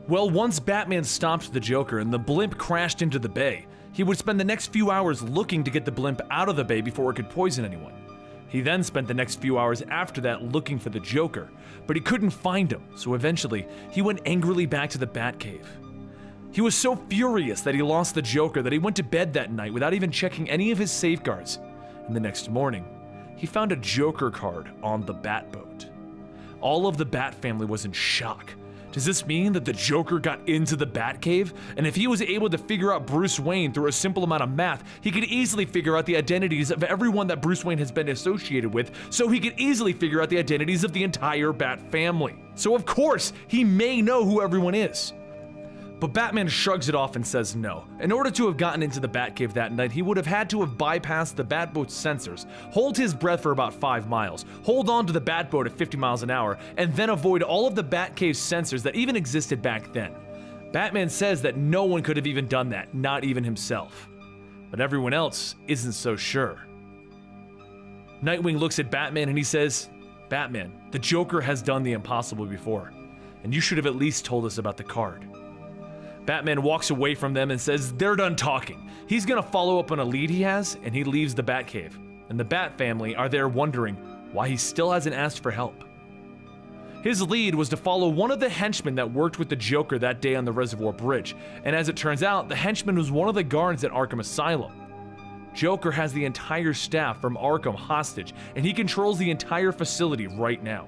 Well, once Batman stopped the Joker and the blimp crashed into the bay, he would spend the next few hours looking to get the blimp out of the bay before it could poison anyone. He then spent the next few hours after that looking for the Joker, but he couldn't find him, so eventually he went angrily back to the Batcave. He was so furious that he lost the Joker that he went to bed that night without even checking any of his safeguards, and the next morning, he found a Joker card on the Batboat. All of the Bat family was in shock. Does this mean that the Joker got into the Batcave? And if he was able to figure out Bruce Wayne through a simple amount of math, he could easily figure out the identities of everyone that Bruce Wayne has been associated with, so he could easily figure out the identities of the entire Bat family. So of course, he may know who everyone is. But Batman shrugs it off and says no. In order to have gotten into the Batcave that night, he would have had to have bypassed the Batboat's sensors, hold his breath for about 5 miles, hold on to the Batboat at 50 miles an hour, and then avoid all of the Batcave's sensors that even existed back then. Batman says that no one could have even done that, not even himself. But everyone else isn't so sure. Nightwing looks at Batman and he says, "Batman, the Joker has done the impossible before, and you should have at least told us about the card." Batman walks away from them and says they're done talking. He's gonna follow up on a lead he has, and he leaves the Batcave. And the Bat family are there wondering why he still hasn't asked for help. His lead was to follow one of the henchmen that worked with the Joker that day on the Reservoir Bridge, and as it turns out, the henchman was one of the guards at Arkham Asylum. Joker has the entire staff from Arkham hostage, and he controls the entire facility right now.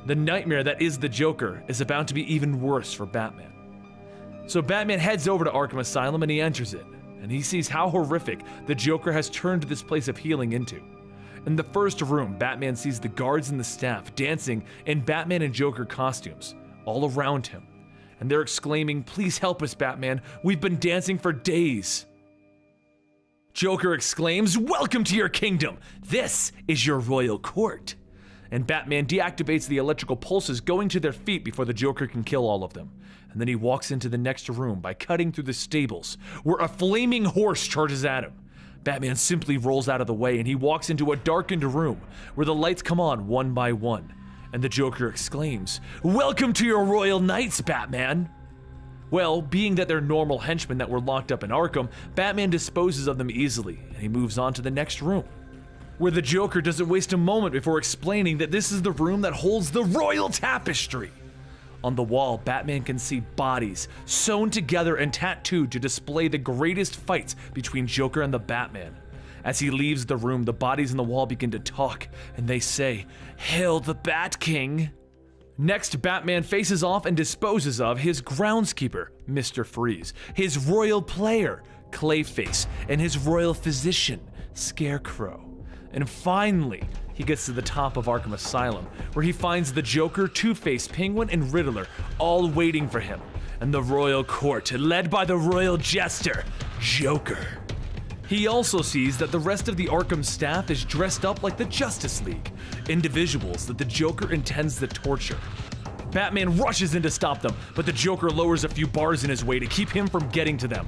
The nightmare that is the Joker is about to be even worse for Batman. So Batman heads over to Arkham Asylum and he enters it, and he sees how horrific the Joker has turned this place of healing into. In the first room, Batman sees the guards and the staff dancing in Batman and Joker costumes, all around him. And they're exclaiming, "Please help us, Batman, we've been dancing for days." Joker exclaims, "Welcome to your kingdom! This is your royal court!" And Batman deactivates the electrical pulses going to their feet before the Joker can kill all of them. And then he walks into the next room by cutting through the stables, where a flaming horse charges at him. Batman simply rolls out of the way and he walks into a darkened room where the lights come on one by one. And the Joker exclaims, "Welcome to your royal knights, Batman!" Well, being that they're normal henchmen that were locked up in Arkham, Batman disposes of them easily, and he moves on to the next room, where the Joker doesn't waste a moment before explaining that this is the room that holds the royal tapestry. On the wall, Batman can see bodies sewn together and tattooed to display the greatest fights between Joker and the Batman. As he leaves the room, the bodies on the wall begin to talk, and they say, "Hail the Bat King!" Next, Batman faces off and disposes of his groundskeeper, Mr. Freeze, his royal player, Clayface, and his royal physician, Scarecrow. And finally, he gets to the top of Arkham Asylum, where he finds the Joker, Two-Face, Penguin, and Riddler all waiting for him, and the royal court, led by the royal jester, Joker. He also sees that the rest of the Arkham staff is dressed up like the Justice League, individuals that the Joker intends to torture. Batman rushes in to stop them, but the Joker lowers a few bars in his way to keep him from getting to them.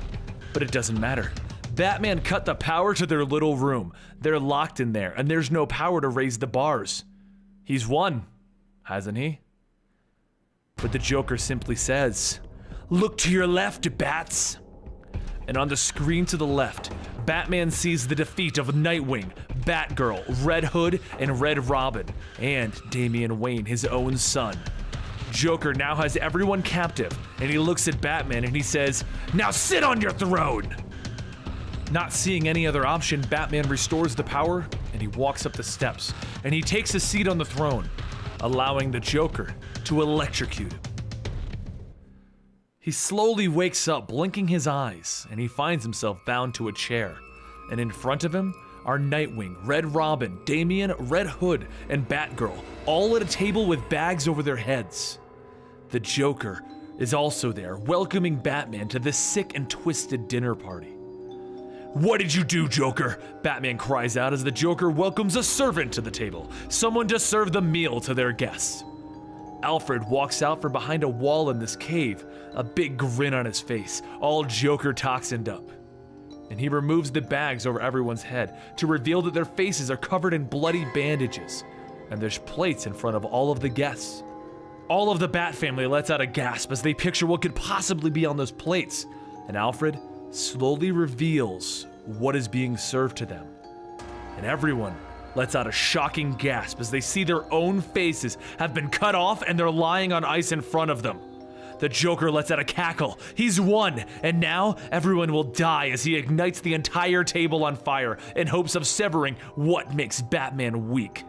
But it doesn't matter. Batman cut the power to their little room. They're locked in there, and there's no power to raise the bars. He's won, hasn't he? But the Joker simply says, "Look to your left, Bats." And on the screen to the left, Batman sees the defeat of Nightwing, Batgirl, Red Hood, and Red Robin, and Damian Wayne, his own son. Joker now has everyone captive, and he looks at Batman and he says, "Now sit on your throne!" Not seeing any other option, Batman restores the power, and he walks up the steps, and he takes a seat on the throne, allowing the Joker to electrocute him. He slowly wakes up, blinking his eyes, and he finds himself bound to a chair. And in front of him are Nightwing, Red Robin, Damian, Red Hood, and Batgirl, all at a table with bags over their heads. The Joker is also there, welcoming Batman to this sick and twisted dinner party. "What did you do, Joker?" Batman cries out as the Joker welcomes a servant to the table, someone to serve the meal to their guests. Alfred walks out from behind a wall in this cave, a big grin on his face, all Joker toxined up. and he removes the bags over everyone's head to reveal that their faces are covered in bloody bandages, and there's plates in front of all of the guests. All of the Bat family lets out a gasp as they picture what could possibly be on those plates, and Alfred slowly reveals what is being served to them. And everyone lets out a shocking gasp as they see their own faces have been cut off and they're lying on ice in front of them. The Joker lets out a cackle. He's won, and now everyone will die as he ignites the entire table on fire in hopes of severing what makes Batman weak.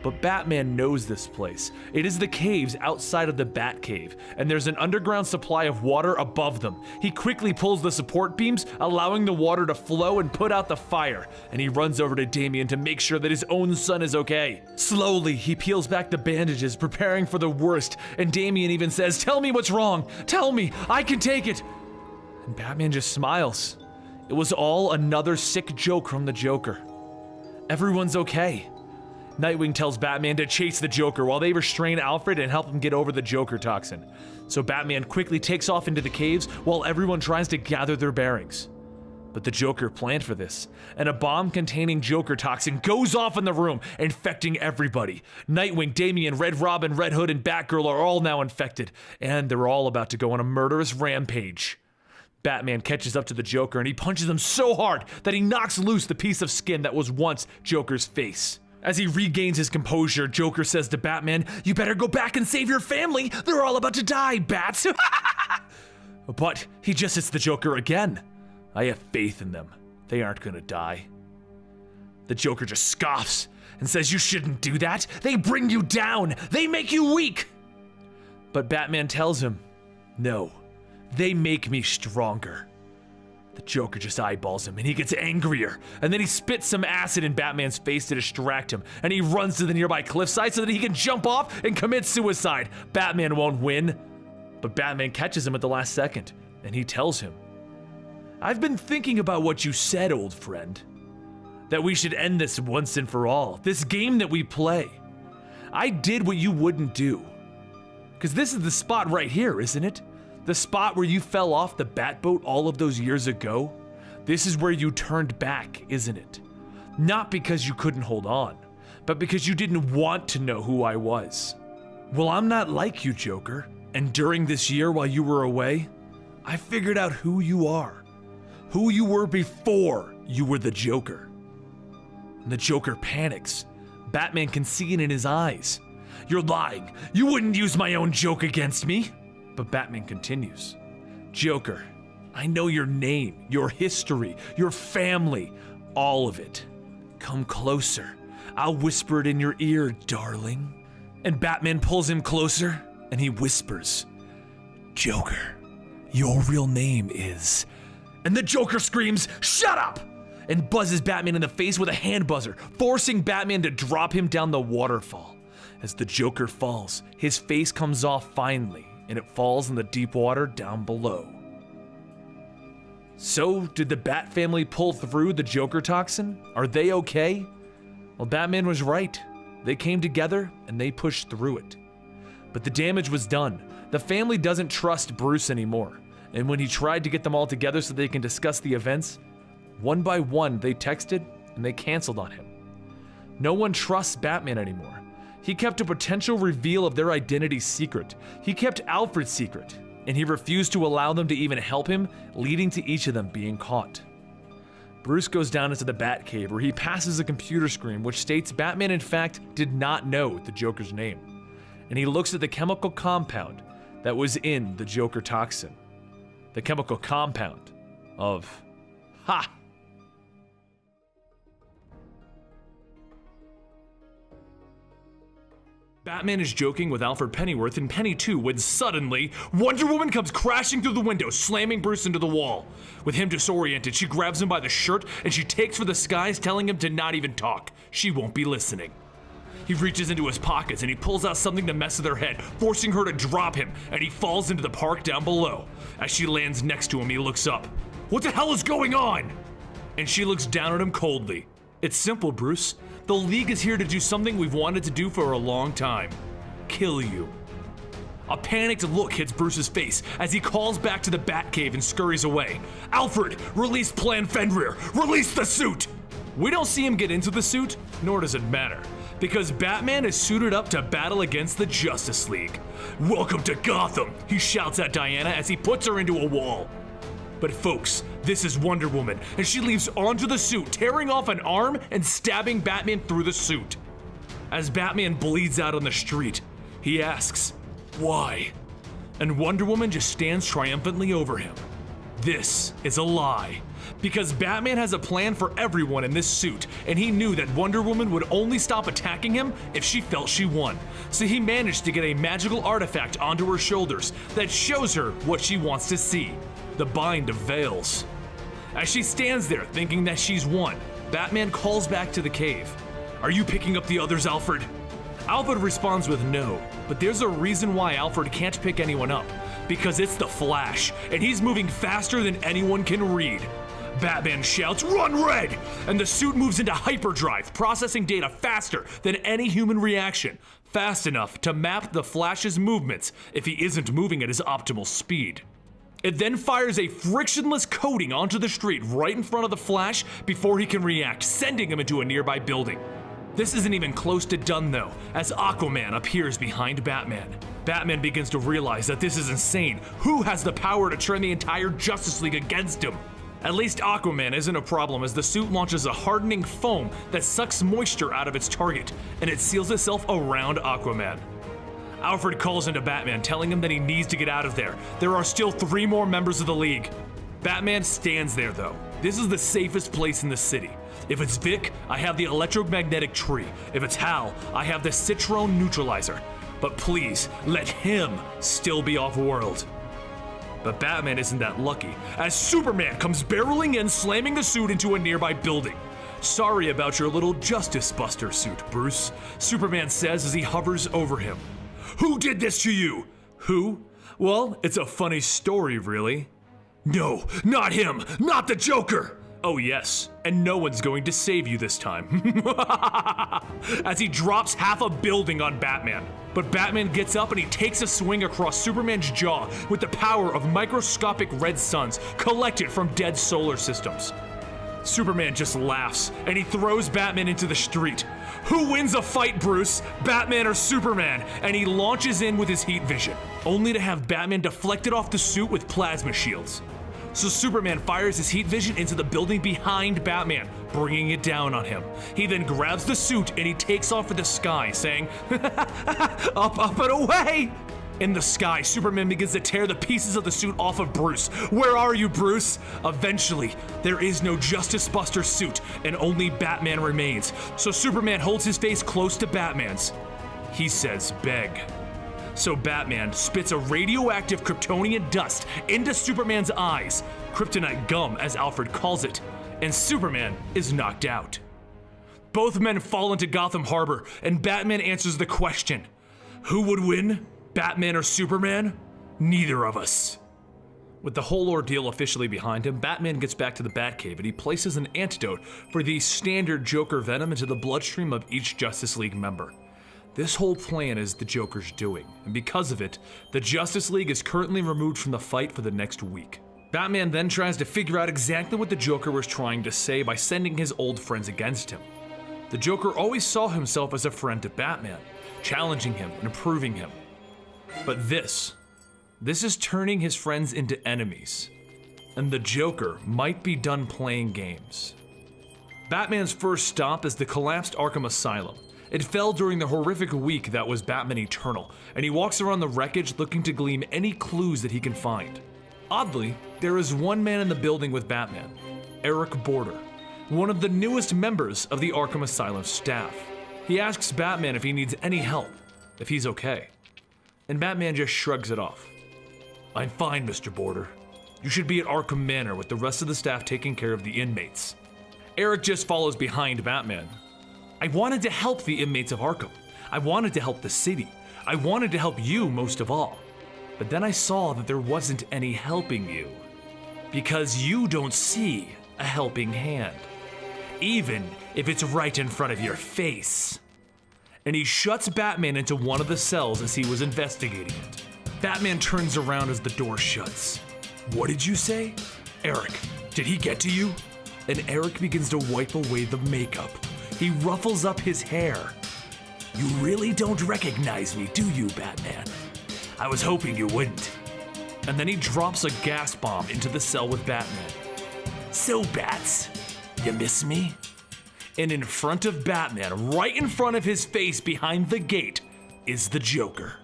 But Batman knows this place. It is the caves outside of the Batcave, and there's an underground supply of water above them. He quickly pulls the support beams, allowing the water to flow and put out the fire, and he runs over to Damian to make sure that his own son is okay. Slowly, he peels back the bandages, preparing for the worst, and Damian even says, "Tell me what's wrong. Tell me, I can take it." And Batman just smiles. It was all another sick joke from the Joker. Everyone's okay. Nightwing tells Batman to chase the Joker while they restrain Alfred and help him get over the Joker toxin. So Batman quickly takes off into the caves while everyone tries to gather their bearings. But the Joker planned for this, and a bomb containing Joker toxin goes off in the room, infecting everybody. Nightwing, Damian, Red Robin, Red Hood, and Batgirl are all now infected, and they're all about to go on a murderous rampage. Batman catches up to the Joker and he punches him so hard that he knocks loose the piece of skin that was once Joker's face. As he regains his composure, Joker says to Batman, "You better go back and save your family. They're all about to die, Bats." But he just hits the Joker again. "I have faith in them. They aren't gonna die." The Joker just scoffs and says, "You shouldn't do that. They bring you down. They make you weak." But Batman tells him, "No, they make me stronger." The Joker just eyeballs him and he gets angrier, and then he spits some acid in Batman's face to distract him, and he runs to the nearby cliffside so that he can jump off and commit suicide. Batman won't win, but Batman catches him at the last second, and he tells him, "I've been thinking about what you said, old friend, that we should end this once and for all, this game that we play. I did what you wouldn't do, because this is the spot right here, isn't it? The spot where you fell off the Batboat all of those years ago? This is where you turned back, isn't it? Not because you couldn't hold on, but because you didn't want to know who I was. Well, I'm not like you, Joker, and during this year while you were away, I figured out who you are. Who you were before you were the Joker." And the Joker panics. Batman can see it in his eyes. "You're lying. You wouldn't use my own joke against me." But Batman continues, "Joker, I know your name, your history, your family, all of it. Come closer. I'll whisper it in your ear, darling." And Batman pulls him closer, and he whispers, "Joker, your real name is..." And the Joker screams, "Shut up!" and buzzes Batman in the face with a hand buzzer, forcing Batman to drop him down the waterfall. As the Joker falls, his face comes off finally, and it falls in the deep water down below. So, did the Bat family pull through the Joker toxin? Are they okay? Well, Batman was right. They came together and they pushed through it. But the damage was done. The family doesn't trust Bruce anymore, and when he tried to get them all together so they can discuss the events, one by one they texted and they canceled on him. No one trusts Batman anymore. He kept a potential reveal of their identity secret. He kept Alfred's secret, and he refused to allow them to even help him, leading to each of them being caught. Bruce goes down into the Batcave where he passes a computer screen which states Batman in fact did not know the Joker's name. And he looks at the chemical compound that was in the Joker toxin. The chemical compound of... Ha! Batman is joking with Alfred Pennyworth and Penny too when suddenly, Wonder Woman comes crashing through the window, slamming Bruce into the wall. With him disoriented, she grabs him by the shirt and she takes for the skies, telling him to not even talk. She won't be listening. He reaches into his pockets and he pulls out something to mess with her head, forcing her to drop him, and he falls into the park down below. As she lands next to him, he looks up. "What the hell is going on?" And she looks down at him coldly. "It's simple, Bruce. The League is here to do something we've wanted to do for a long time. Kill you." A panicked look hits Bruce's face as he calls back to the Batcave and scurries away. Alfred, release Plan Fenrir! Release the suit! We don't see him get into the suit, nor does it matter, because Batman is suited up to battle against the Justice League. Welcome to Gotham, he shouts at Diana as he puts her into a wall. But folks, this is Wonder Woman, and she leaps onto the suit, tearing off an arm and stabbing Batman through the suit. As Batman bleeds out on the street, he asks, "Why?" And Wonder Woman just stands triumphantly over him. This is a lie, because Batman has a plan for everyone in this suit, and he knew that Wonder Woman would only stop attacking him if she felt she won. So he managed to get a magical artifact onto her shoulders that shows her what she wants to see, the bind of veils. As she stands there thinking that she's won, Batman calls back to the cave. "Are you picking up the others, Alfred?" Alfred responds with no, but there's a reason why Alfred can't pick anyone up, because it's the Flash, and he's moving faster than anyone can read. Batman shouts, "Run, Red!" And the suit moves into hyperdrive, processing data faster than any human reaction, fast enough to map the Flash's movements if he isn't moving at his optimal speed. It then fires a frictionless coating onto the street right in front of the Flash before he can react, sending him into a nearby building. This isn't even close to done though, as Aquaman appears behind Batman. Batman begins to realize that this is insane. Who has the power to turn the entire Justice League against him? At least Aquaman isn't a problem, as the suit launches a hardening foam that sucks moisture out of its target, and it seals itself around Aquaman. Alfred calls into Batman, telling him that he needs to get out of there. There are still 3 more members of the League. Batman stands there though. This is the safest place in the city. If it's Vic, I have the electromagnetic tree. If it's Hal, I have the Citrone neutralizer. But please, let him still be off-world. But Batman isn't that lucky, as Superman comes barreling in, slamming the suit into a nearby building. "Sorry about your little Justice Buster suit, Bruce," Superman says as he hovers over him. "Who did this to you?" "Who? Well, it's a funny story, really." "No, not him, not the Joker!" "Oh yes, and no one's going to save you this time." As he drops half a building on Batman. But Batman gets up and he takes a swing across Superman's jaw with the power of microscopic red suns collected from dead solar systems. Superman just laughs and he throws Batman into the street. Who wins a fight, Bruce? Batman or Superman? And he launches in with his heat vision, only to have Batman deflected off the suit with plasma shields. So Superman fires his heat vision into the building behind Batman, bringing it down on him. He then grabs the suit and he takes off for the sky, saying, up, up and away! In the sky, Superman begins to tear the pieces of the suit off of Bruce. Where are you, Bruce? Eventually, there is no Justice Buster suit and only Batman remains. So Superman holds his face close to Batman's. He says, beg. So Batman spits a radioactive Kryptonian dust into Superman's eyes, kryptonite gum as Alfred calls it, and Superman is knocked out. Both men fall into Gotham Harbor, and Batman answers the question, who would win, Batman or Superman? Neither of us. With the whole ordeal officially behind him, Batman gets back to the Batcave and he places an antidote for the standard Joker venom into the bloodstream of each Justice League member. This whole plan is the Joker's doing, and because of it, the Justice League is currently removed from the fight for the next week. Batman then tries to figure out exactly what the Joker was trying to say by sending his old friends against him. The Joker always saw himself as a friend to Batman, challenging him and improving him. But this is turning his friends into enemies, and the Joker might be done playing games. Batman's first stop is the collapsed Arkham Asylum. It fell during the horrific week that was Batman Eternal, and he walks around the wreckage looking to glean any clues that he can find. Oddly, there is one man in the building with Batman, Eric Border, one of the newest members of the Arkham Asylum staff. He asks Batman if he needs any help, if he's okay. And Batman just shrugs it off. I'm fine, Mr. Border. You should be at Arkham Manor with the rest of the staff taking care of the inmates. Eric just follows behind Batman. I wanted to help the inmates of Arkham. I wanted to help the city. I wanted to help you most of all. But then I saw that there wasn't any helping you. Because you don't see a helping hand. Even if it's right in front of your face. And he shuts Batman into one of the cells as he was investigating it. Batman turns around as the door shuts. "What did you say? Eric, did he get to you?" And Eric begins to wipe away the makeup. He ruffles up his hair. "You really don't recognize me, do you, Batman? I was hoping you wouldn't." And then he drops a gas bomb into the cell with Batman. "So, Bats, you miss me?" And in front of Batman, right in front of his face behind the gate, is the Joker.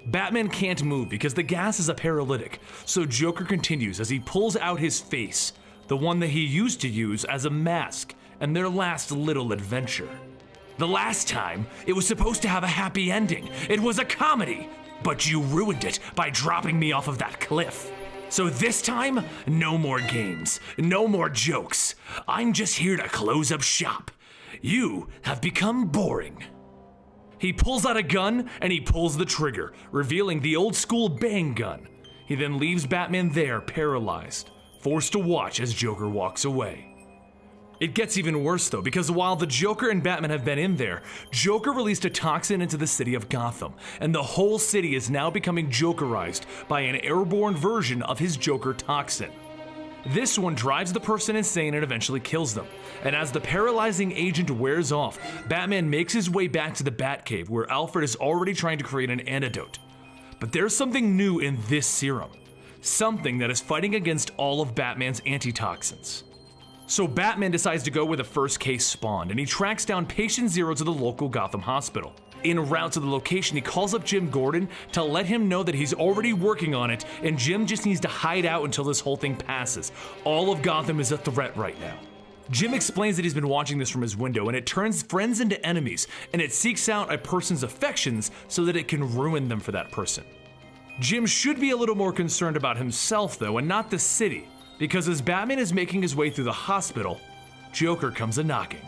Batman can't move because the gas is a paralytic, so Joker continues as he pulls out his face, the one that he used to use as a mask in their last little adventure. "The last time, it was supposed to have a happy ending. It was a comedy, but you ruined it by dropping me off of that cliff. So this time, no more games, no more jokes. I'm just here to close up shop. You have become boring." He pulls out a gun and he pulls the trigger, revealing the old school bang gun. He then leaves Batman there, paralyzed, forced to watch as Joker walks away. It gets even worse though, because while the Joker and Batman have been in there, Joker released a toxin into the city of Gotham, and the whole city is now becoming Jokerized by an airborne version of his Joker toxin. This one drives the person insane and eventually kills them. And as the paralyzing agent wears off, Batman makes his way back to the Batcave where Alfred is already trying to create an antidote. But there's something new in this serum. Something that is fighting against all of Batman's antitoxins. So Batman decides to go where the first case spawned, and he tracks down patient zero to the local Gotham hospital. En route to the location, he calls up Jim Gordon to let him know that he's already working on it, and Jim just needs to hide out until this whole thing passes. All of Gotham is a threat right now. Jim explains that he's been watching this from his window, and it turns friends into enemies, and it seeks out a person's affections so that it can ruin them for that person. Jim should be a little more concerned about himself though, and not the city, because as Batman is making his way through the hospital, Joker comes a-knocking.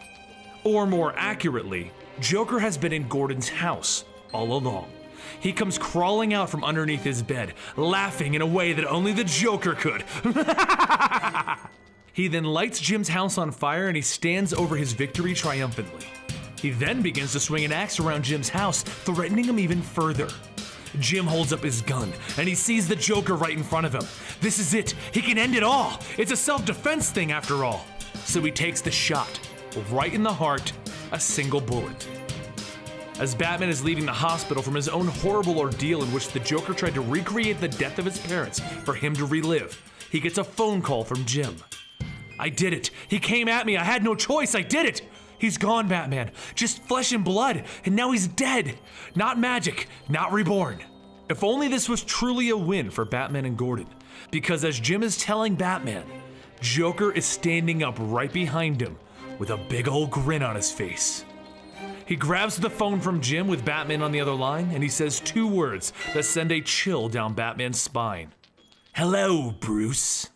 Or more accurately, Joker has been in Gordon's house all along. He comes crawling out from underneath his bed, laughing in a way that only the Joker could. He then lights Jim's house on fire and he stands over his victory triumphantly. He then begins to swing an axe around Jim's house, threatening him even further. Jim holds up his gun and he sees the Joker right in front of him. This is it. He can end it all. It's a self-defense thing after all. So he takes the shot, right in the heart, a single bullet. As Batman is leaving the hospital from his own horrible ordeal in which the Joker tried to recreate the death of his parents for him to relive, he gets a phone call from Jim. "I did it. He came at me. I had no choice. I did it. He's gone, Batman. Just flesh and blood, and now he's dead. Not magic, not reborn." If only this was truly a win for Batman and Gordon, because as Jim is telling Batman, Joker is standing up right behind him with a big old grin on his face. He grabs the phone from Jim with Batman on the other line, and he says two words that send a chill down Batman's spine. "Hello, Bruce."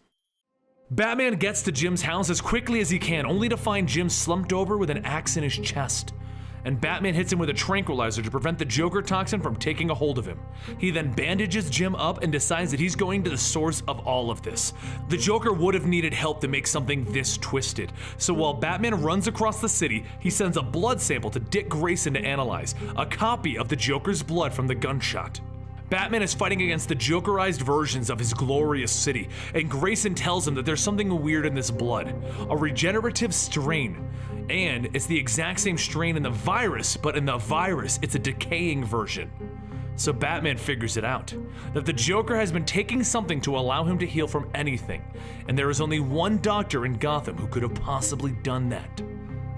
Batman gets to Jim's house as quickly as he can, only to find Jim slumped over with an axe in his chest. And Batman hits him with a tranquilizer to prevent the Joker toxin from taking a hold of him. He then bandages Jim up and decides that he's going to the source of all of this. The Joker would have needed help to make something this twisted. So while Batman runs across the city, he sends a blood sample to Dick Grayson to analyze, a copy of the Joker's blood from the gunshot. Batman is fighting against the Jokerized versions of his glorious city, and Grayson tells him that there's something weird in this blood, a regenerative strain. And it's the exact same strain in the virus, but in the virus, it's a decaying version. So Batman figures it out, that the Joker has been taking something to allow him to heal from anything, and there is only one doctor in Gotham who could have possibly done that.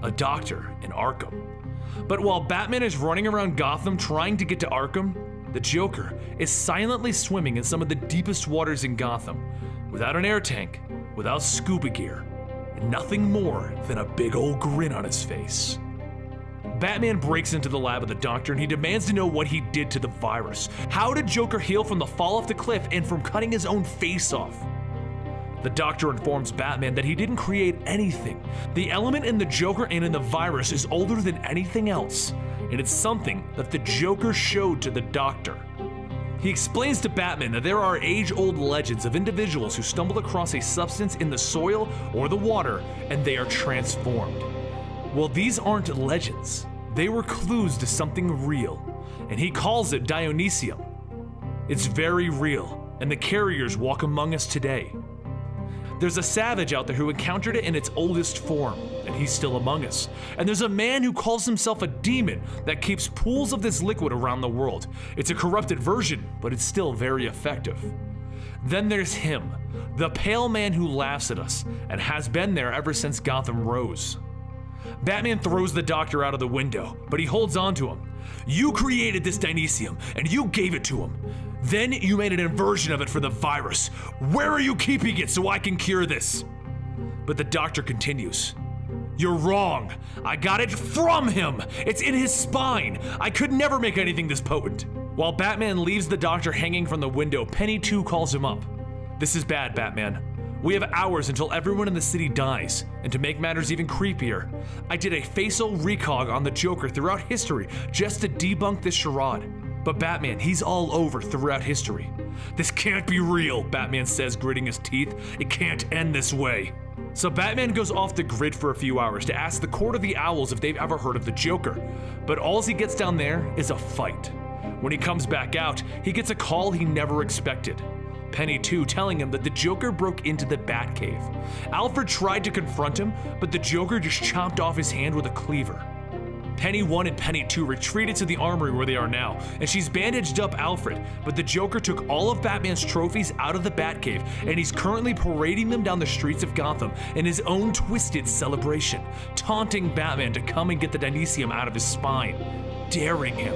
A doctor in Arkham. But while Batman is running around Gotham trying to get to Arkham, the Joker is silently swimming in some of the deepest waters in Gotham, without an air tank, without scuba gear, and nothing more than a big old grin on his face. Batman breaks into the lab of the doctor and he demands to know what he did to the virus. How did Joker heal from the fall off the cliff and from cutting his own face off? The doctor informs Batman that he didn't create anything. The element in the Joker and in the virus is older than anything else, and it's something that the Joker showed to the doctor. He explains to Batman that there are age-old legends of individuals who stumble across a substance in the soil or the water and they are transformed. Well, these aren't legends. They were clues to something real, and he calls it Dionysium. It's very real, and the carriers walk among us today. There's a savage out there who encountered it in its oldest form, and he's still among us. And there's a man who calls himself a demon that keeps pools of this liquid around the world. It's a corrupted version, but it's still very effective. Then there's him, the pale man who laughs at us, and has been there ever since Gotham rose. Batman throws the doctor out of the window, but he holds on to him. You created this dynesium, and you gave it to him. Then you made an inversion of it for the virus. Where are you keeping it so I can cure this? But the doctor continues. You're wrong. I got it from him. It's in his spine. I could never make anything this potent. While Batman leaves the doctor hanging from the window, Penny 2 calls him up. This is bad, Batman. We have hours until everyone in the city dies, and to make matters even creepier, I did a facial recog on the Joker throughout history just to debunk this charade. But Batman, he's all over throughout history. This can't be real, Batman says, gritting his teeth. It can't end this way. So Batman goes off the grid for a few hours to ask the Court of the Owls if they've ever heard of the Joker. But all he gets down there is a fight. When he comes back out, he gets a call he never expected. Penny 2 telling him that the Joker broke into the Batcave. Alfred tried to confront him, but the Joker just chopped off his hand with a cleaver. Penny 1 and Penny 2 retreated to the armory where they are now, and she's bandaged up Alfred, but the Joker took all of Batman's trophies out of the Batcave, and he's currently parading them down the streets of Gotham in his own twisted celebration, taunting Batman to come and get the dynesium out of his spine, daring him.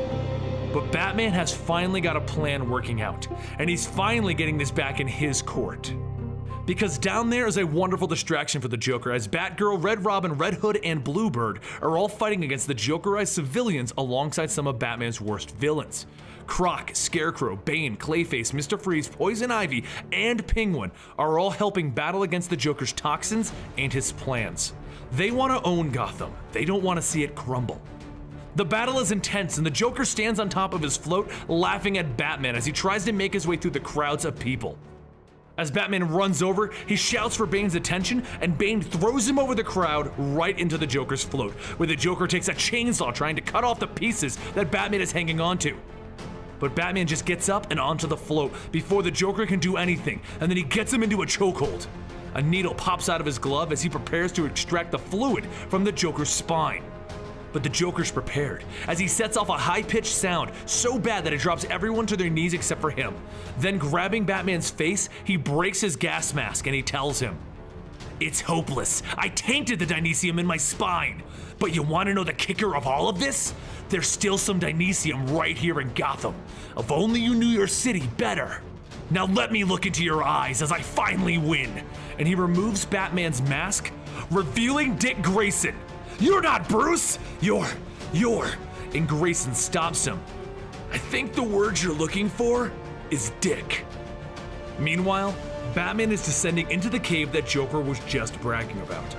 But Batman has finally got a plan working out, and he's finally getting this back in his court. Because down there is a wonderful distraction for the Joker, as Batgirl, Red Robin, Red Hood, and Bluebird are all fighting against the Jokerized civilians alongside some of Batman's worst villains. Croc, Scarecrow, Bane, Clayface, Mr. Freeze, Poison Ivy, and Penguin are all helping battle against the Joker's toxins and his plans. They want to own Gotham. They don't want to see it crumble. The battle is intense, and the Joker stands on top of his float, laughing at Batman as he tries to make his way through the crowds of people. As Batman runs over, he shouts for Bane's attention, and Bane throws him over the crowd right into the Joker's float, where the Joker takes a chainsaw trying to cut off the pieces that Batman is hanging onto. But Batman just gets up and onto the float before the Joker can do anything, and then he gets him into a chokehold. A needle pops out of his glove as he prepares to extract the fluid from the Joker's spine. But the Joker's prepared, as he sets off a high-pitched sound so bad that it drops everyone to their knees except for him. Then grabbing Batman's face, he breaks his gas mask and he tells him, "It's hopeless. I tainted the dynesium in my spine. But you want to know the kicker of all of this? There's still some dynesium right here in Gotham. If only you knew your city better. Now let me look into your eyes as I finally win." And he removes Batman's mask, revealing Dick Grayson. "You're not Bruce! You're... And Grayson stops him. "I think the word you're looking for is Dick." Meanwhile, Batman is descending into the cave that Joker was just bragging about.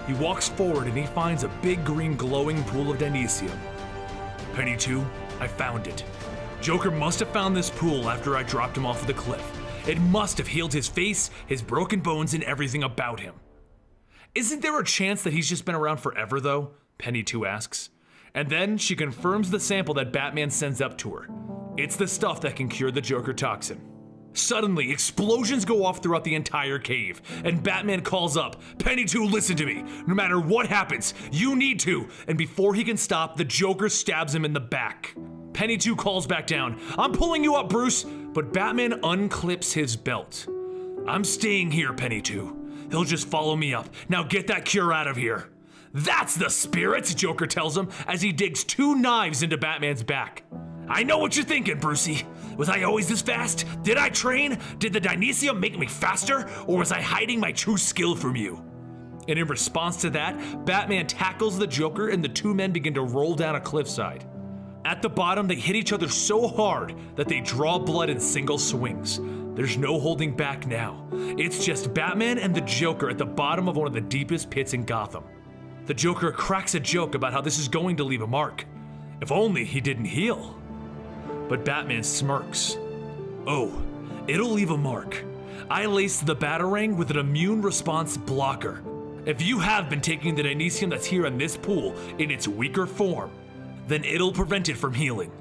He walks forward and he finds a big green glowing pool of dynesium. "Penny 2, I found it. Joker must have found this pool after I dropped him off of the cliff. It must have healed his face, his broken bones, and everything about him." "Isn't there a chance that he's just been around forever, though?" Penny 2 asks. And then she confirms the sample that Batman sends up to her. It's the stuff that can cure the Joker toxin. Suddenly, explosions go off throughout the entire cave, and Batman calls up, "Penny 2, listen to me. No matter what happens, you need to." And before he can stop, the Joker stabs him in the back. Penny 2 calls back down, "I'm pulling you up, Bruce." But Batman unclips his belt. "I'm staying here, Penny 2. He'll just follow me up. Now get that cure out of here." "That's the spirit," Joker tells him as he digs 2 knives into Batman's back. "I know what you're thinking, Brucey. Was I always this fast? Did I train? Did the dynesium make me faster? Or was I hiding my true skill from you?" And in response to that, Batman tackles the Joker and the 2 men begin to roll down a cliffside. At the bottom, they hit each other so hard that they draw blood in single swings. There's no holding back now. It's just Batman and the Joker at the bottom of one of the deepest pits in Gotham. The Joker cracks a joke about how this is going to leave a mark. If only he didn't heal. But Batman smirks. "Oh, it'll leave a mark. I laced the Batarang with an immune response blocker. If you have been taking the dynesium that's here in this pool in its weaker form, then it'll prevent it from healing.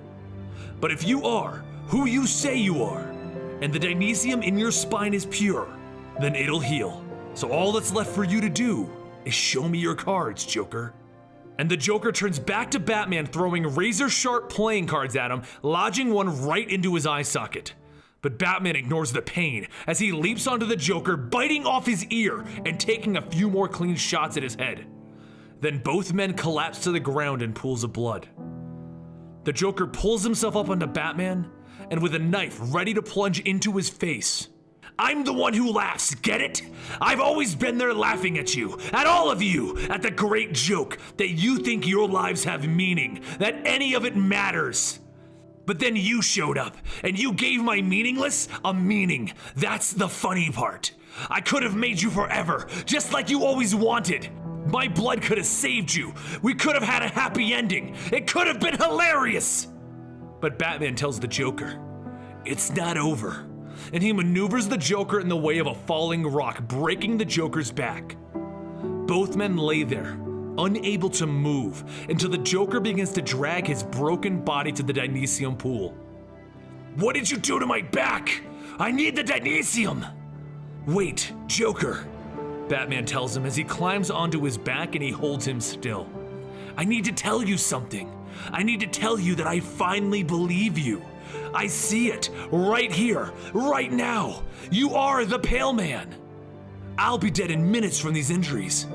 But if you are, who you say you are, and the dynesium in your spine is pure, then it'll heal. So all that's left for you to do is show me your cards, Joker. And the Joker turns back to Batman, throwing razor-sharp playing cards at him, lodging one right into his eye socket. But Batman ignores the pain as he leaps onto the Joker, biting off his ear and taking a few more clean shots at his head. Then both men collapse to the ground in pools of blood. The Joker pulls himself up onto Batman, and with a knife ready to plunge into his face. I'm the one who laughs, get it? I've always been there laughing at you, at all of you, at the great joke that you think your lives have meaning, that any of it matters. But then you showed up, and you gave my meaningless a meaning. That's the funny part. I could have made you forever, just like you always wanted. My blood could have saved you. We could have had a happy ending. It could have been hilarious. But Batman tells the Joker, it's not over. And he maneuvers the Joker in the way of a falling rock, breaking the Joker's back. Both men lay there, unable to move, until the Joker begins to drag his broken body to the dynesium pool. What did you do to my back? I need the dynesium! Wait, Joker, Batman tells him as he climbs onto his back and he holds him still. I need to tell you something. I need to tell you that I finally believe you. I see it, right here, right now. You are the Pale Man. I'll be dead in minutes from these injuries.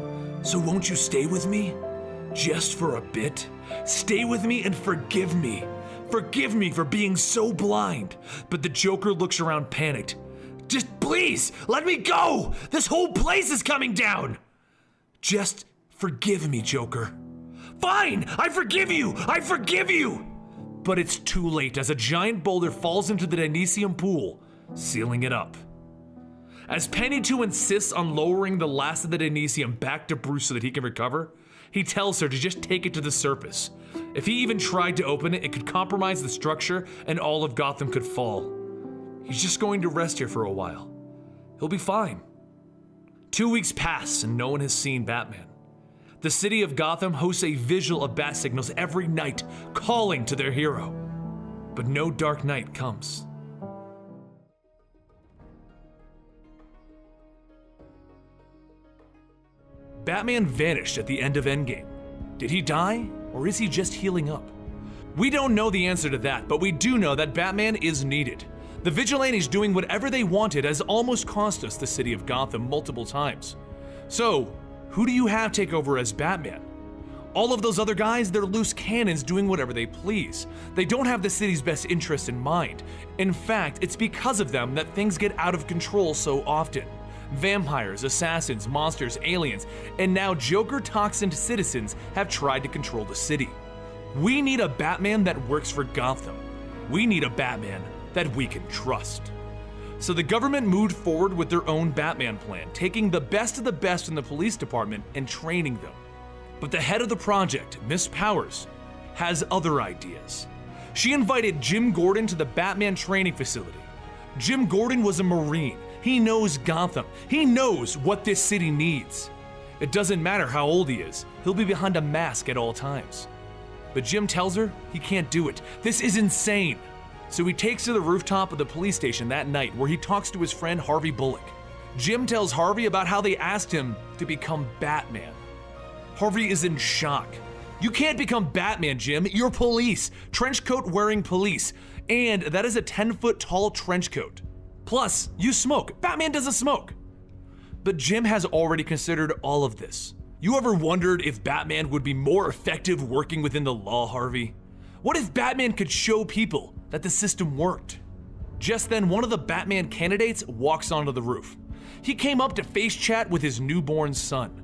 So won't you stay with me? Just for a bit? Stay with me and forgive me. Forgive me for being so blind. But the Joker looks around panicked. Just please, let me go! This whole place is coming down! Just forgive me, Joker. Fine, I forgive you! I forgive you! But it's too late as a giant boulder falls into the dynesium pool, sealing it up. As Penny 2 insists on lowering the last of the dynesium back to Bruce so that he can recover, he tells her to just take it to the surface. If he even tried to open it, it could compromise the structure and all of Gotham could fall. He's just going to rest here for a while. He'll be fine. 2 weeks pass and no one has seen Batman. The city of Gotham hosts a vigil of bat signals every night, calling to their hero. But no Dark Knight comes. Batman vanished at the end of Endgame. Did he die, or is he just healing up? We don't know the answer to that, but we do know that Batman is needed. The Vigilantes doing whatever they wanted has almost cost us the city of Gotham multiple times. So, who do you have take over as Batman? All of those other guys, they're loose cannons doing whatever they please. They don't have the city's best interest in mind. In fact, it's because of them that things get out of control so often. Vampires, assassins, monsters, aliens, and now Joker-toxined citizens have tried to control the city. We need a Batman that works for Gotham. We need a Batman that we can trust. So the government moved forward with their own Batman plan, taking the best of the best in the police department and training them. But the head of the project, Miss Powers, has other ideas. She invited Jim Gordon to the Batman training facility. Jim Gordon was a Marine. He knows Gotham. He knows what this city needs. It doesn't matter how old he is, he'll be behind a mask at all times. But Jim tells her he can't do it. This is insane. So he takes to the rooftop of the police station that night where he talks to his friend Harvey Bullock. Jim tells Harvey about how they asked him to become Batman. Harvey is in shock. You can't become Batman, Jim. You're police. Trench coat wearing police. And that is a 10-foot tall trench coat. Plus, you smoke. Batman doesn't smoke. But Jim has already considered all of this. You ever wondered if Batman would be more effective working within the law, Harvey? What if Batman could show people that the system worked? Just then, one of the Batman candidates walks onto the roof. He came up to face chat with his newborn son.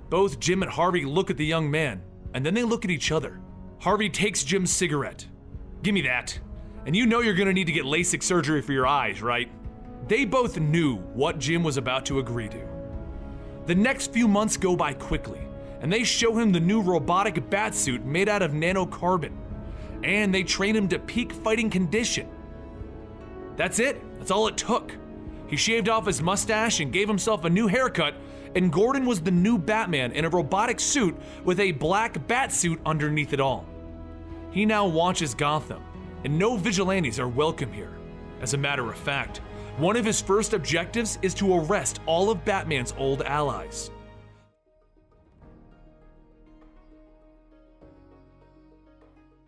Both Jim and Harvey look at the young man, and then they look at each other. Harvey takes Jim's cigarette. Give me that. And you know you're gonna need to get LASIK surgery for your eyes, right? They both knew what Jim was about to agree to. The next few months go by quickly, and they show him the new robotic batsuit made out of nanocarbon. And they train him to peak fighting condition. That's it. That's all it took. He shaved off his mustache and gave himself a new haircut, and Gordon was the new Batman in a robotic suit with a black batsuit underneath it all. He now watches Gotham, and no vigilantes are welcome here. As a matter of fact, one of his first objectives is to arrest all of Batman's old allies.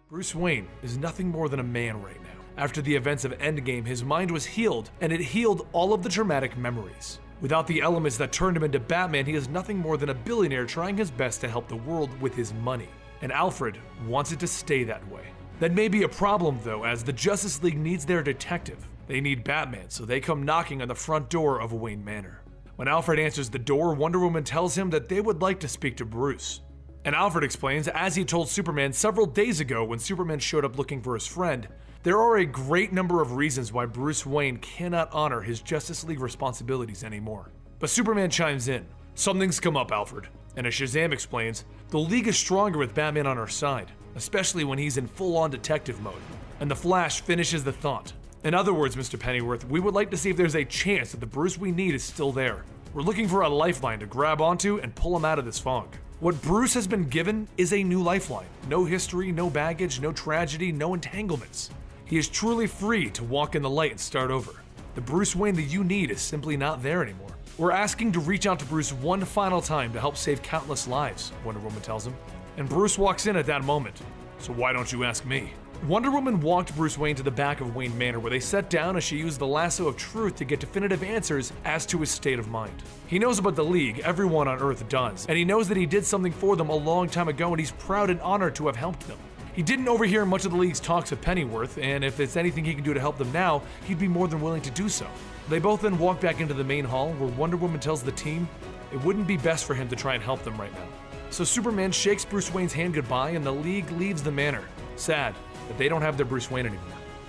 Bruce Wayne is nothing more than a man right now. After the events of Endgame, his mind was healed, and it healed all of the traumatic memories. Without the elements that turned him into Batman, he is nothing more than a billionaire trying his best to help the world with his money. And Alfred wants it to stay that way. That may be a problem though, as the Justice League needs their detective. They need Batman, so they come knocking on the front door of Wayne Manor. When Alfred answers the door, Wonder Woman tells him that they would like to speak to Bruce. And Alfred explains, as he told Superman several days ago when Superman showed up looking for his friend, there are a great number of reasons why Bruce Wayne cannot honor his Justice League responsibilities anymore. But Superman chimes in, "Something's come up, Alfred." And as Shazam explains, the League is stronger with Batman on our side, especially when he's in full-on detective mode. And the Flash finishes the thought. In other words, Mr. Pennyworth, we would like to see if there's a chance that the Bruce we need is still there. We're looking for a lifeline to grab onto and pull him out of this fog. What Bruce has been given is a new lifeline. No history, no baggage, no tragedy, no entanglements. He is truly free to walk in the light and start over. The Bruce Wayne that you need is simply not there anymore. We're asking to reach out to Bruce one final time to help save countless lives, Wonder Woman tells him. And Bruce walks in at that moment. So why don't you ask me? Wonder Woman walked Bruce Wayne to the back of Wayne Manor, where they sat down as she used the lasso of truth to get definitive answers as to his state of mind. He knows about the League, everyone on Earth does, and he knows that he did something for them a long time ago, and he's proud and honored to have helped them. He didn't overhear much of the League's talks with Pennyworth, and if there's anything he can do to help them now, he'd be more than willing to do so. They both then walk back into the main hall, where Wonder Woman tells the team it wouldn't be best for him to try and help them right now. So Superman shakes Bruce Wayne's hand goodbye, and the League leaves the manor, sad that they don't have their Bruce Wayne anymore.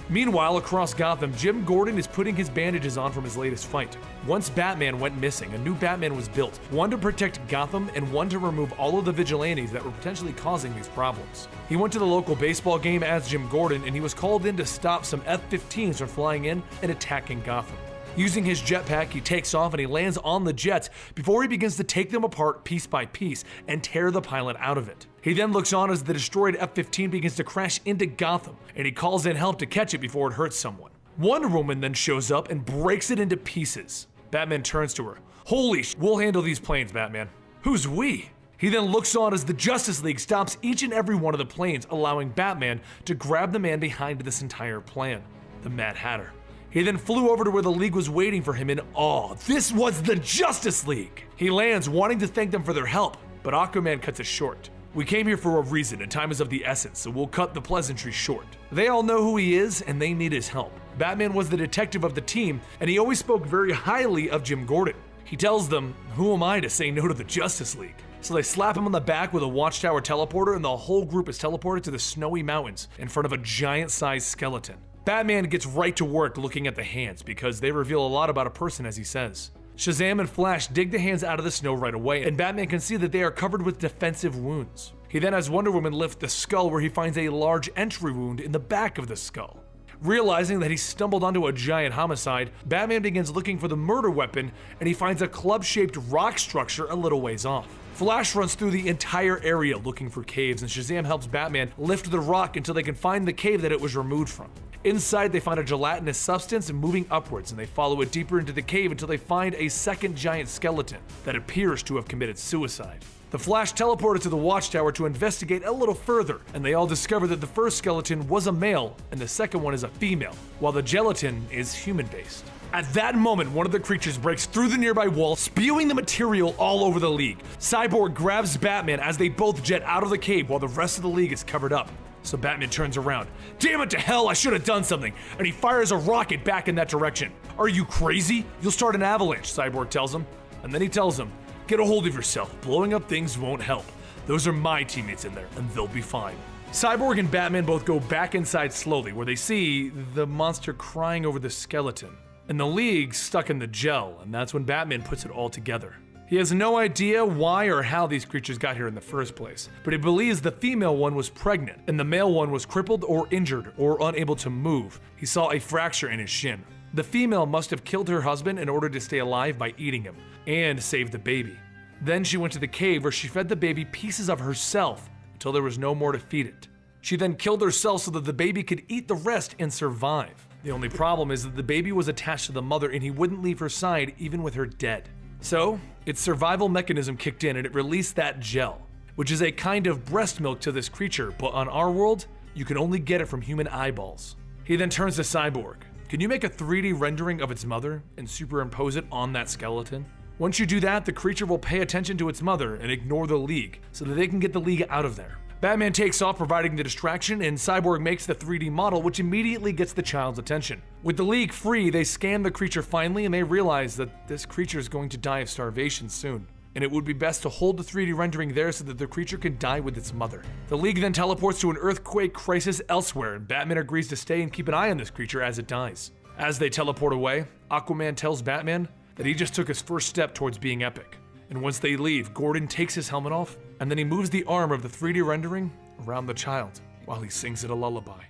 Meanwhile, across Gotham, Jim Gordon is putting his bandages on from his latest fight. Once Batman went missing, a new Batman was built, one to protect Gotham and one to remove all of the vigilantes that were potentially causing these problems. He went to the local baseball game as Jim Gordon, and he was called in to stop some F-15s from flying in and attacking Gotham. Using his jetpack, he takes off and he lands on the jets before he begins to take them apart piece by piece and tear the pilot out of it. He then looks on as the destroyed F-15 begins to crash into Gotham, and he calls in help to catch it before it hurts someone. Wonder Woman then shows up and breaks it into pieces. Batman turns to her. "Holy sh! We'll handle these planes, Batman." "Who's we?" He then looks on as the Justice League stops each and every one of the planes, allowing Batman to grab the man behind this entire plan, the Mad Hatter. He then flew over to where the League was waiting for him in awe. This was the Justice League! He lands, wanting to thank them for their help, but Aquaman cuts it short. "We came here for a reason, and time is of the essence, so we'll cut the pleasantry short." They all know who he is, and they need his help. Batman was the detective of the team, and he always spoke very highly of Jim Gordon. He tells them, "Who am I to say no to the Justice League?" So they slap him on the back with a Watchtower teleporter, and the whole group is teleported to the snowy mountains in front of a giant-sized skeleton. Batman gets right to work looking at the hands, because they reveal a lot about a person, as he says. Shazam and Flash dig the hands out of the snow right away, and Batman can see that they are covered with defensive wounds. He then has Wonder Woman lift the skull, where he finds a large entry wound in the back of the skull. Realizing that he stumbled onto a giant homicide, Batman begins looking for the murder weapon, and he finds a club-shaped rock structure a little ways off. Flash runs through the entire area looking for caves, and Shazam helps Batman lift the rock until they can find the cave that it was removed from. Inside, they find a gelatinous substance moving upwards, and they follow it deeper into the cave until they find a second giant skeleton that appears to have committed suicide. The Flash teleported to the Watchtower to investigate a little further, and they all discover that the first skeleton was a male and the second one is a female, while the gelatin is human-based. At that moment, one of the creatures breaks through the nearby wall, spewing the material all over the League. Cyborg grabs Batman as they both jet out of the cave while the rest of the League is covered up. So Batman turns around. "Damn it to hell, I should have done something," and he fires a rocket back in that direction. "Are you crazy? You'll start an avalanche," Cyborg tells him. And then he tells him, "Get a hold of yourself. Blowing up things won't help. Those are my teammates in there, and they'll be fine." Cyborg and Batman both go back inside slowly, where they see the monster crying over the skeleton. And the League stuck in the gel, and that's when Batman puts it all together. He has no idea why or how these creatures got here in the first place, but he believes the female one was pregnant, and the male one was crippled or injured or unable to move. He saw a fracture in his shin. The female must have killed her husband in order to stay alive by eating him, and save the baby. Then she went to the cave where she fed the baby pieces of herself until there was no more to feed it. She then killed herself so that the baby could eat the rest and survive. The only problem is that the baby was attached to the mother and he wouldn't leave her side even with her dead. So, its survival mechanism kicked in and it released that gel, which is a kind of breast milk to this creature, but on our world, you can only get it from human eyeballs. He then turns to Cyborg. Can you make a 3D rendering of its mother and superimpose it on that skeleton? Once you do that, the creature will pay attention to its mother and ignore the League, so that they can get the League out of there. Batman takes off providing the distraction, and Cyborg makes the 3D model, which immediately gets the child's attention. With the League free, they scan the creature finally, and they realize that this creature is going to die of starvation soon, and it would be best to hold the 3D rendering there so that the creature can die with its mother. The League then teleports to an earthquake crisis elsewhere, and Batman agrees to stay and keep an eye on this creature as it dies. As they teleport away, Aquaman tells Batman that he just took his first step towards being epic. And once they leave, Gordon takes his helmet off, and then he moves the arm of the 3D rendering around the child while he sings it a lullaby.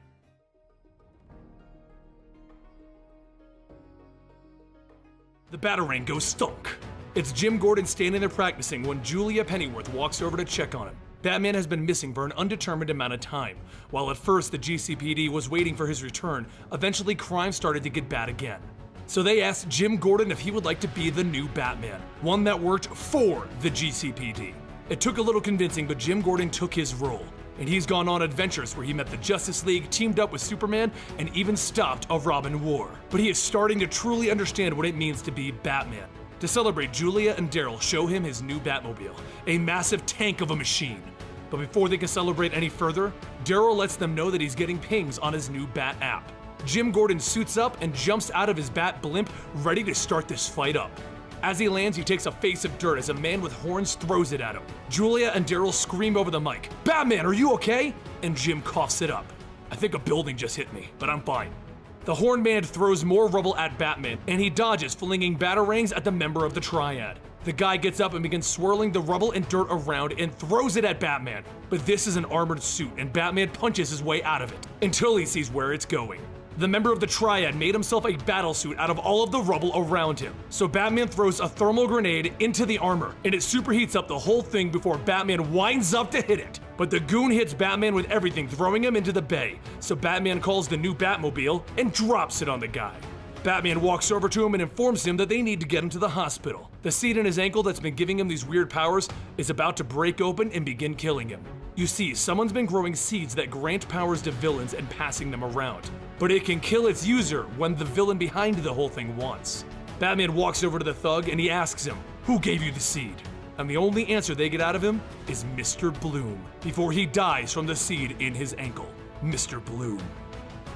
The Batarang goes stunk. It's Jim Gordon standing there practicing when Julia Pennyworth walks over to check on him. Batman has been missing for an undetermined amount of time. While at first the GCPD was waiting for his return, eventually crime started to get bad again. So they asked Jim Gordon if he would like to be the new Batman, one that worked for the GCPD. It took a little convincing, but Jim Gordon took his role, and he's gone on adventures where he met the Justice League, teamed up with Superman, and even stopped a Robin war. But he is starting to truly understand what it means to be Batman. To celebrate, Julia and Daryl show him his new Batmobile, a massive tank of a machine. But before they can celebrate any further, Daryl lets them know that he's getting pings on his new Bat app. Jim Gordon suits up and jumps out of his Bat blimp, ready to start this fight up. As he lands, he takes a face of dirt as a man with horns throws it at him. Julia and Daryl scream over the mic, "Batman, are you okay?" And Jim coughs it up. "I think a building just hit me, but I'm fine." The Horn Man throws more rubble at Batman, and he dodges, flinging batarangs at the member of the Triad. The guy gets up and begins swirling the rubble and dirt around and throws it at Batman. But this is an armored suit, and Batman punches his way out of it, until he sees where it's going. The member of the Triad made himself a battlesuit out of all of the rubble around him. So Batman throws a thermal grenade into the armor, and it superheats up the whole thing before Batman winds up to hit it. But the goon hits Batman with everything, throwing him into the bay. So Batman calls the new Batmobile and drops it on the guy. Batman walks over to him and informs him that they need to get him to the hospital. The seed in his ankle that's been giving him these weird powers is about to break open and begin killing him. You see, someone's been growing seeds that grant powers to villains and passing them around. But it can kill its user when the villain behind the whole thing wants. Batman walks over to the thug and he asks him, "Who gave you the seed?" And the only answer they get out of him is Mr. Bloom, before he dies from the seed in his ankle. Mr. Bloom.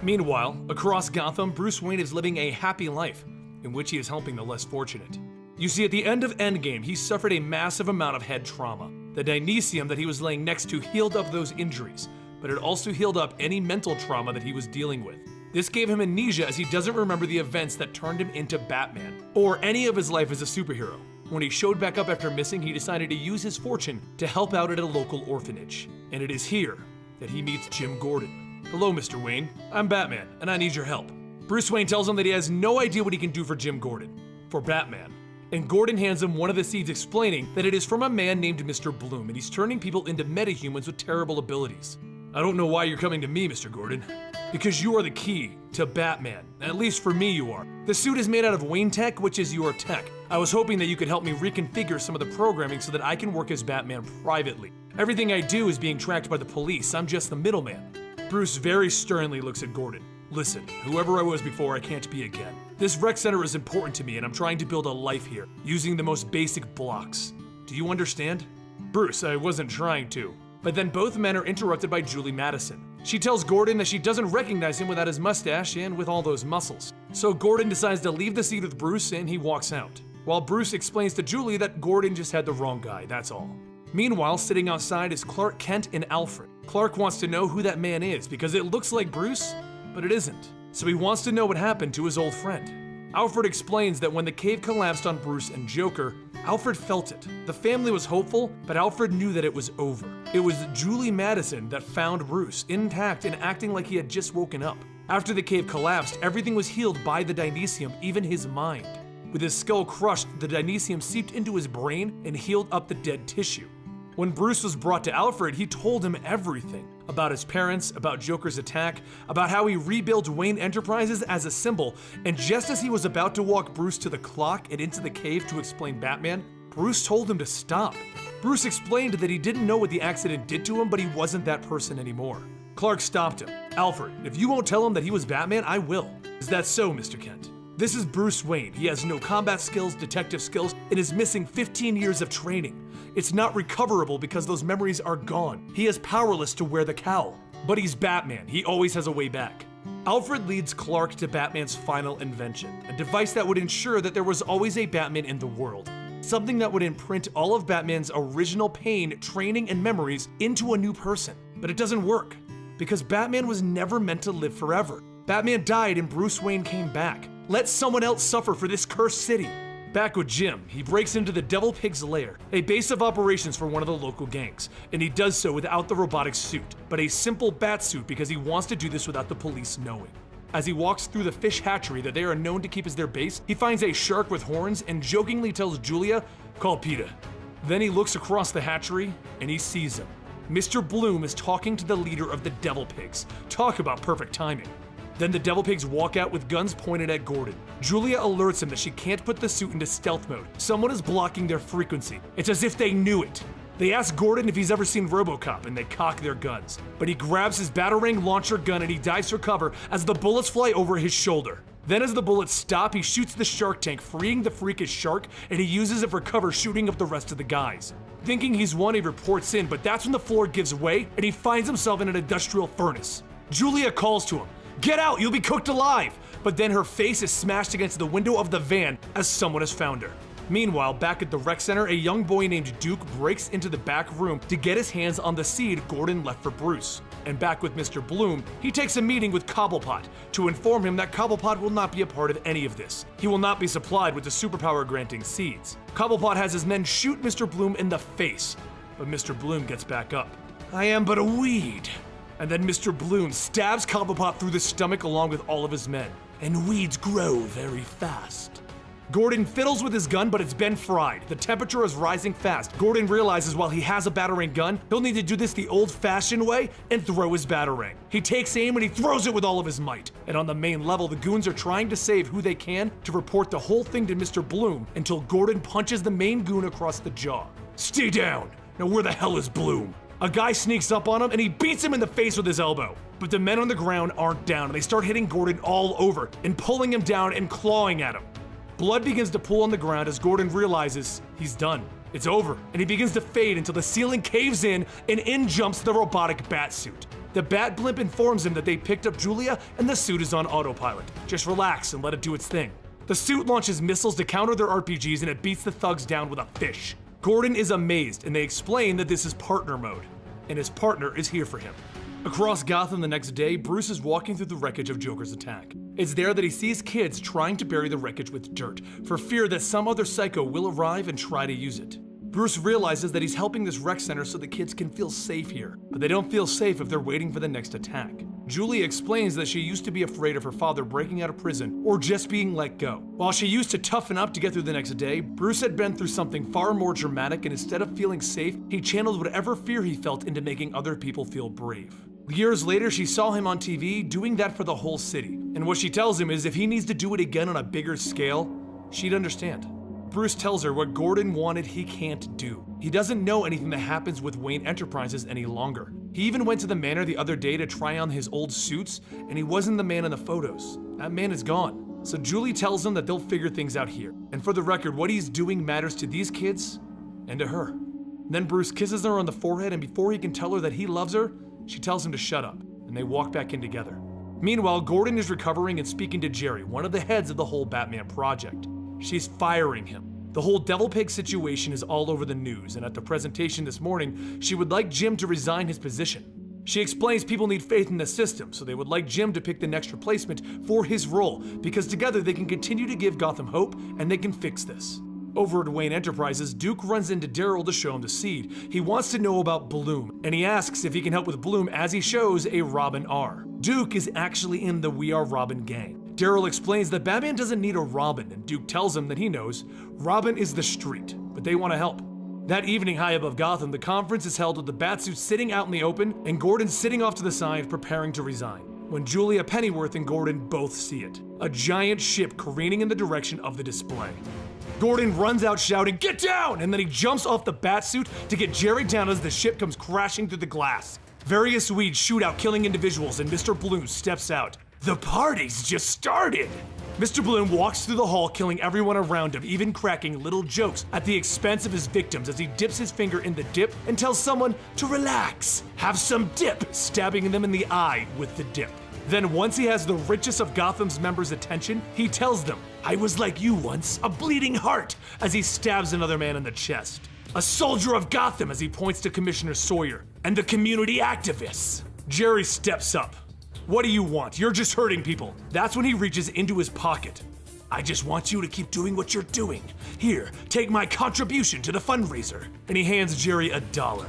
Meanwhile, across Gotham, Bruce Wayne is living a happy life, in which he is helping the less fortunate. You see, at the end of Endgame, he suffered a massive amount of head trauma. The Dynesium that he was laying next to healed up those injuries, but it also healed up any mental trauma that he was dealing with. This gave him amnesia as he doesn't remember the events that turned him into Batman, or any of his life as a superhero. When he showed back up after missing, he decided to use his fortune to help out at a local orphanage. And it is here that he meets Jim Gordon. "Hello, Mr. Wayne. I'm Batman, and I need your help." Bruce Wayne tells him that he has no idea what he can do for Jim Gordon, for Batman. And Gordon hands him one of the seeds explaining that it is from a man named Mr. Bloom, and he's turning people into metahumans with terrible abilities. "I don't know why you're coming to me, Mr. Gordon. Because you are the key to Batman. At least for me, you are. The suit is made out of Wayne Tech, which is your tech. I was hoping that you could help me reconfigure some of the programming so that I can work as Batman privately. Everything I do is being tracked by the police. I'm just the middleman." Bruce very sternly looks at Gordon. "Listen, whoever I was before, I can't be again. This rec center is important to me, and I'm trying to build a life here, using the most basic blocks. Do you understand?" "Bruce, I wasn't trying to." But then both men are interrupted by Julie Madison. She tells Gordon that she doesn't recognize him without his mustache and with all those muscles. So Gordon decides to leave the seat with Bruce and he walks out. While Bruce explains to Julie that Gordon just had the wrong guy, that's all. Meanwhile, sitting outside is Clark Kent and Alfred. Clark wants to know who that man is because it looks like Bruce, but it isn't. So he wants to know what happened to his old friend. Alfred explains that when the cave collapsed on Bruce and Joker, Alfred felt it. The family was hopeful, but Alfred knew that it was over. It was Julie Madison that found Bruce, intact and acting like he had just woken up. After the cave collapsed, everything was healed by the Dynesium, even his mind. With his skull crushed, the Dynesium seeped into his brain and healed up the dead tissue. When Bruce was brought to Alfred, he told him everything about his parents, about Joker's attack, about how he rebuilt Wayne Enterprises as a symbol, and just as he was about to walk Bruce to the clock and into the cave to explain Batman, Bruce told him to stop. Bruce explained that he didn't know what the accident did to him, but he wasn't that person anymore. Clark stopped him. "Alfred, if you won't tell him that he was Batman, I will." "Is that so, Mr. Kent?" "This is Bruce Wayne. He has no combat skills, detective skills, and is missing 15 years of training. It's not recoverable because those memories are gone. He is powerless to wear the cowl. But he's Batman. He always has a way back." Alfred leads Clark to Batman's final invention, a device that would ensure that there was always a Batman in the world. Something that would imprint all of Batman's original pain, training, and memories into a new person. But it doesn't work, because Batman was never meant to live forever. Batman died and Bruce Wayne came back. Let someone else suffer for this cursed city. Back with Jim, he breaks into the Devil Pig's lair, a base of operations for one of the local gangs, and he does so without the robotic suit, but a simple bat suit because he wants to do this without the police knowing. As he walks through the fish hatchery that they are known to keep as their base, he finds a shark with horns and jokingly tells Julia, "Call PETA." Then he looks across the hatchery and he sees him. Mr. Bloom is talking to the leader of the Devil Pigs. Talk about perfect timing. Then the Devil Pigs walk out with guns pointed at Gordon. Julia alerts him that she can't put the suit into stealth mode. Someone is blocking their frequency. It's as if they knew it. They ask Gordon if he's ever seen RoboCop and they cock their guns. But he grabs his Batarang launcher gun and he dives for cover as the bullets fly over his shoulder. Then as the bullets stop, he shoots the shark tank, freeing the freakish shark, and he uses it for cover, shooting up the rest of the guys. Thinking he's won, he reports in, but that's when the floor gives way and he finds himself in an industrial furnace. Julia calls to him, "Get out, you'll be cooked alive!" But then her face is smashed against the window of the van as someone has found her. Meanwhile, back at the rec center, a young boy named Duke breaks into the back room to get his hands on the seed Gordon left for Bruce. And back with Mr. Bloom, he takes a meeting with Cobblepot to inform him that Cobblepot will not be a part of any of this. He will not be supplied with the superpower-granting seeds. Cobblepot has his men shoot Mr. Bloom in the face, but Mr. Bloom gets back up. "I am but a weed." And then Mr. Bloom stabs Cobblepot through the stomach along with all of his men. And weeds grow very fast. Gordon fiddles with his gun, but it's been fried. The temperature is rising fast. Gordon realizes while he has a Batarang gun, he'll need to do this the old-fashioned way and throw his Batarang. He takes aim and he throws it with all of his might. And on the main level, the goons are trying to save who they can to report the whole thing to Mr. Bloom until Gordon punches the main goon across the jaw. "Stay down! Now where the hell is Bloom?" A guy sneaks up on him and he beats him in the face with his elbow. But the men on the ground aren't down and they start hitting Gordon all over and pulling him down and clawing at him. Blood begins to pool on the ground as Gordon realizes he's done. It's over, and he begins to fade until the ceiling caves in and in jumps the robotic bat suit. The bat blimp informs him that they picked up Julia and the suit is on autopilot. Just relax and let it do its thing. The suit launches missiles to counter their RPGs and it beats the thugs down with a fish. Gordon is amazed and they explain that this is partner mode, and his partner is here for him. Across Gotham the next day, Bruce is walking through the wreckage of Joker's attack. It's there that he sees kids trying to bury the wreckage with dirt, for fear that some other psycho will arrive and try to use it. Bruce realizes that he's helping this rec center so the kids can feel safe here, but they don't feel safe if they're waiting for the next attack. Julie explains that she used to be afraid of her father breaking out of prison or just being let go. While she used to toughen up to get through the next day, Bruce had been through something far more dramatic, and instead of feeling safe, he channeled whatever fear he felt into making other people feel brave. Years later, she saw him on TV doing that for the whole city, and what she tells him is if he needs to do it again on a bigger scale, she'd understand. Bruce tells her what Gordon wanted he can't do. He doesn't know anything that happens with Wayne Enterprises any longer. He even went to the manor the other day to try on his old suits, and he wasn't the man in the photos. That man is gone. So Julie tells him that they'll figure things out here. And for the record, what he's doing matters to these kids and to her. Then Bruce kisses her on the forehead, and before he can tell her that he loves her, she tells him to shut up, and they walk back in together. Meanwhile, Gordon is recovering and speaking to Jerry, one of the heads of the whole Batman project. She's firing him. The whole Devil Pig situation is all over the news, and at the presentation this morning, she would like Jim to resign his position. She explains people need faith in the system, so they would like Jim to pick the next replacement for his role, because together they can continue to give Gotham hope, and they can fix this. Over at Wayne Enterprises, Duke runs into Daryl to show him the seed. He wants to know about Bloom, and he asks if he can help with Bloom as he shows a Robin R. Duke is actually in the We Are Robin gang. Daryl explains that Batman doesn't need a Robin, and Duke tells him that he knows Robin is the street, but they want to help. That evening, high above Gotham, the conference is held with the Batsuit sitting out in the open and Gordon sitting off to the side preparing to resign, when Julia Pennyworth and Gordon both see it. A giant ship careening in the direction of the display. Gordon runs out shouting, "Get down!" and then he jumps off the Batsuit to get Jerry down as the ship comes crashing through the glass. Various weeds shoot out, killing individuals, and Mr. Bloom steps out. The party's just started! Mr. Bloom walks through the hall, killing everyone around him, even cracking little jokes at the expense of his victims as he dips his finger in the dip and tells someone to relax. Have some dip, stabbing them in the eye with the dip. Then once he has the richest of Gotham's members' attention, he tells them, "I was like you once, a bleeding heart," as he stabs another man in the chest. "A soldier of Gotham," as he points to Commissioner Sawyer, "and the community activists." Jerry steps up. "What do you want? You're just hurting people." That's when he reaches into his pocket. "I just want you to keep doing what you're doing. Here, take my contribution to the fundraiser." And he hands Jerry $1.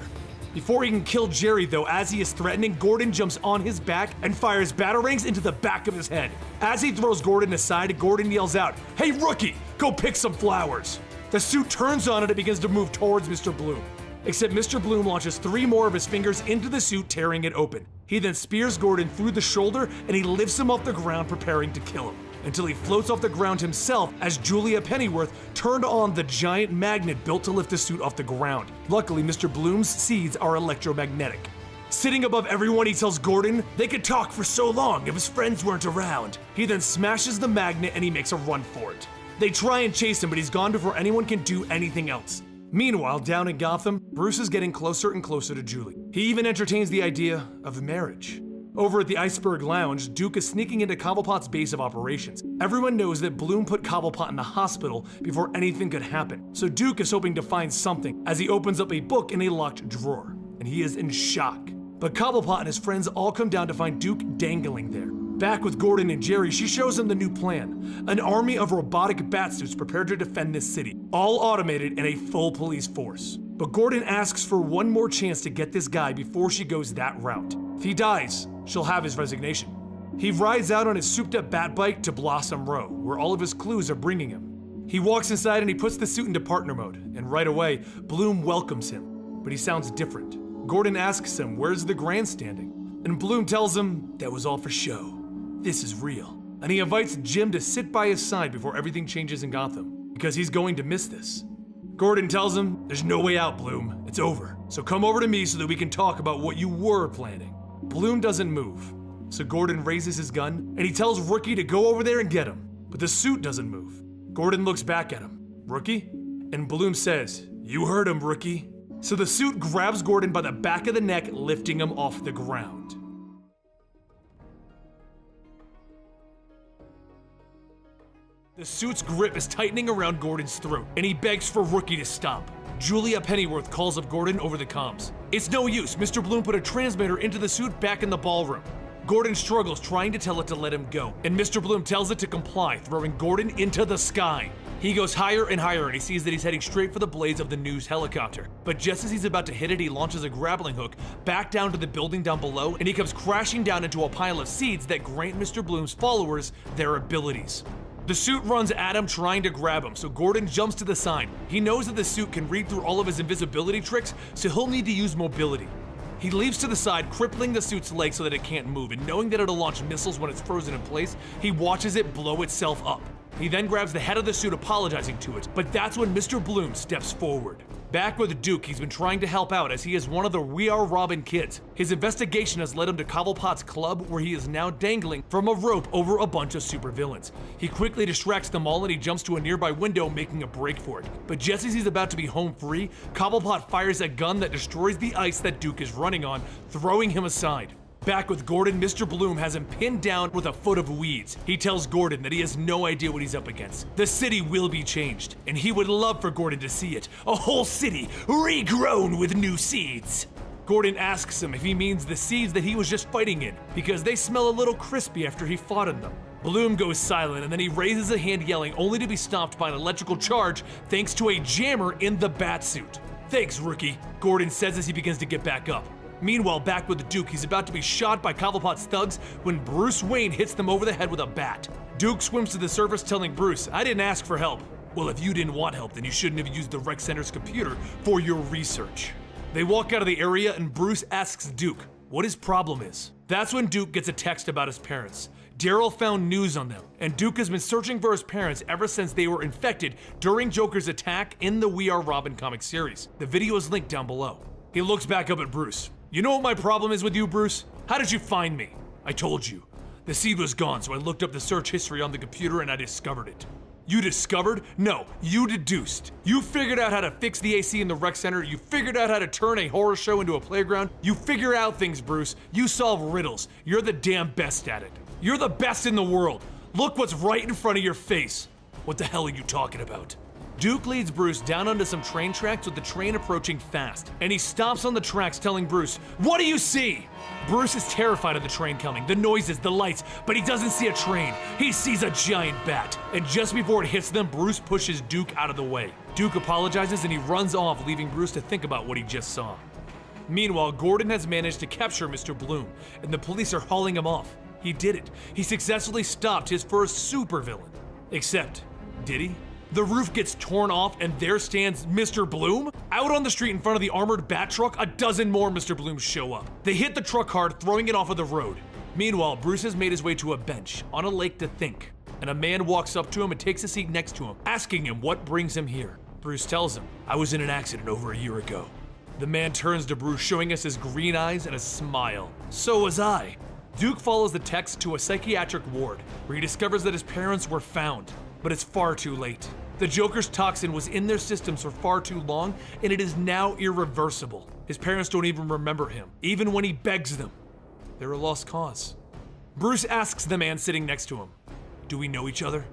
Before he can kill Jerry though, as he is threatening, Gordon jumps on his back and fires batarangs into the back of his head. As he throws Gordon aside, Gordon yells out, "Hey rookie, go pick some flowers." The suit turns on and it begins to move towards Mr. Bloom. Except Mr. Bloom launches 3 more of his fingers into the suit, tearing it open. He then spears Gordon through the shoulder and he lifts him off the ground, preparing to kill him, until he floats off the ground himself as Julia Pennyworth turned on the giant magnet built to lift the suit off the ground. Luckily, Mr. Bloom's seeds are electromagnetic. Sitting above everyone, he tells Gordon they could talk for so long if his friends weren't around. He then smashes the magnet and he makes a run for it. They try and chase him, but he's gone before anyone can do anything else. Meanwhile, down in Gotham, Bruce is getting closer and closer to Julie. He even entertains the idea of marriage. Over at the Iceberg Lounge, Duke is sneaking into Cobblepot's base of operations. Everyone knows that Bloom put Cobblepot in the hospital before anything could happen, so Duke is hoping to find something as he opens up a book in a locked drawer, and he is in shock. But Cobblepot and his friends all come down to find Duke dangling there. Back with Gordon and Jerry, she shows him the new plan. An army of robotic batsuits prepared to defend this city, all automated and a full police force. But Gordon asks for one more chance to get this guy before she goes that route. If he dies, she'll have his resignation. He rides out on his souped-up bat bike to Blossom Row, where all of his clues are bringing him. He walks inside and he puts the suit into partner mode, and right away, Bloom welcomes him. But he sounds different. Gordon asks him, where's the grandstanding? And Bloom tells him, that was all for show. This is real. And he invites Jim to sit by his side before everything changes in Gotham, because he's going to miss this. Gordon tells him, there's no way out, Bloom. It's over. So come over to me so that we can talk about what you were planning. Bloom doesn't move. So Gordon raises his gun, and he tells Rookie to go over there and get him. But the suit doesn't move. Gordon looks back at him. Rookie? And Bloom says, you heard him, Rookie. So the suit grabs Gordon by the back of the neck, lifting him off the ground. The suit's grip is tightening around Gordon's throat, and he begs for Rookie to stop. Julia Pennyworth calls up Gordon over the comms. It's no use, Mr. Bloom put a transmitter into the suit back in the ballroom. Gordon struggles, trying to tell it to let him go, and Mr. Bloom tells it to comply, throwing Gordon into the sky. He goes higher and higher, and he sees that he's heading straight for the blades of the news helicopter. But just as he's about to hit it, he launches a grappling hook back down to the building down below, and he comes crashing down into a pile of seeds that grant Mr. Bloom's followers their abilities. The suit runs at him, trying to grab him, so Gordon jumps to the side. He knows that the suit can read through all of his invisibility tricks, so he'll need to use mobility. He leaps to the side, crippling the suit's legs so that it can't move, and knowing that it'll launch missiles when it's frozen in place, he watches it blow itself up. He then grabs the head of the suit, apologizing to it, but that's when Mr. Bloom steps forward. Back with Duke, he's been trying to help out as he is one of the We Are Robin kids. His investigation has led him to Cobblepot's club, where he is now dangling from a rope over a bunch of supervillains. He quickly distracts them all and he jumps to a nearby window, making a break for it. But just as he's about to be home free, Cobblepot fires a gun that destroys the ice that Duke is running on, throwing him aside. Back with Gordon, Mr. Bloom has him pinned down with a foot of weeds. He tells Gordon that he has no idea what he's up against. The city will be changed, and he would love for Gordon to see it. A whole city regrown with new seeds. Gordon asks him if he means the seeds that he was just fighting in, because they smell a little crispy after he fought in them. Bloom goes silent, and then he raises a hand yelling, only to be stopped by an electrical charge thanks to a jammer in the batsuit. Thanks, Rookie, Gordon says as he begins to get back up. Meanwhile, back with the Duke, he's about to be shot by Cobblepot's thugs when Bruce Wayne hits them over the head with a bat. Duke swims to the surface, telling Bruce, I didn't ask for help. Well, if you didn't want help, then you shouldn't have used the rec center's computer for your research. They walk out of the area and Bruce asks Duke what his problem is. That's when Duke gets a text about his parents. Daryl found news on them, and Duke has been searching for his parents ever since they were infected during Joker's attack in the We Are Robin comic series. The video is linked down below. He looks back up at Bruce. You know what my problem is with you, Bruce? How did you find me? I told you. The seed was gone, so I looked up the search history on the computer and I discovered it. You discovered? No, you deduced. You figured out how to fix the AC in the rec center. You figured out how to turn a horror show into a playground. You figure out things, Bruce. You solve riddles. You're the damn best at it. You're the best in the world. Look what's right in front of your face. What the hell are you talking about? Duke leads Bruce down onto some train tracks with the train approaching fast, and he stops on the tracks telling Bruce, "What do you see?" Bruce is terrified of the train coming, the noises, the lights, but he doesn't see a train. He sees a giant bat, and just before it hits them, Bruce pushes Duke out of the way. Duke apologizes and he runs off, leaving Bruce to think about what he just saw. Meanwhile, Gordon has managed to capture Mr. Bloom, and the police are hauling him off. He did it. He successfully stopped his first supervillain. Except, did he? The roof gets torn off and there stands Mr. Bloom? Out on the street in front of the armored bat truck, a dozen more Mr. Blooms show up. They hit the truck hard, throwing it off of the road. Meanwhile, Bruce has made his way to a bench on a lake to think, and a man walks up to him and takes a seat next to him, asking him what brings him here. Bruce tells him, "I was in an accident over a year ago." The man turns to Bruce, showing us his green eyes and a smile. "So was I." Duke follows the text to a psychiatric ward, where he discovers that his parents were found, but it's far too late. The Joker's toxin was in their systems for far too long, and it is now irreversible. His parents don't even remember him, even when he begs them. They're a lost cause. Bruce asks the man sitting next to him, "Do we know each other?"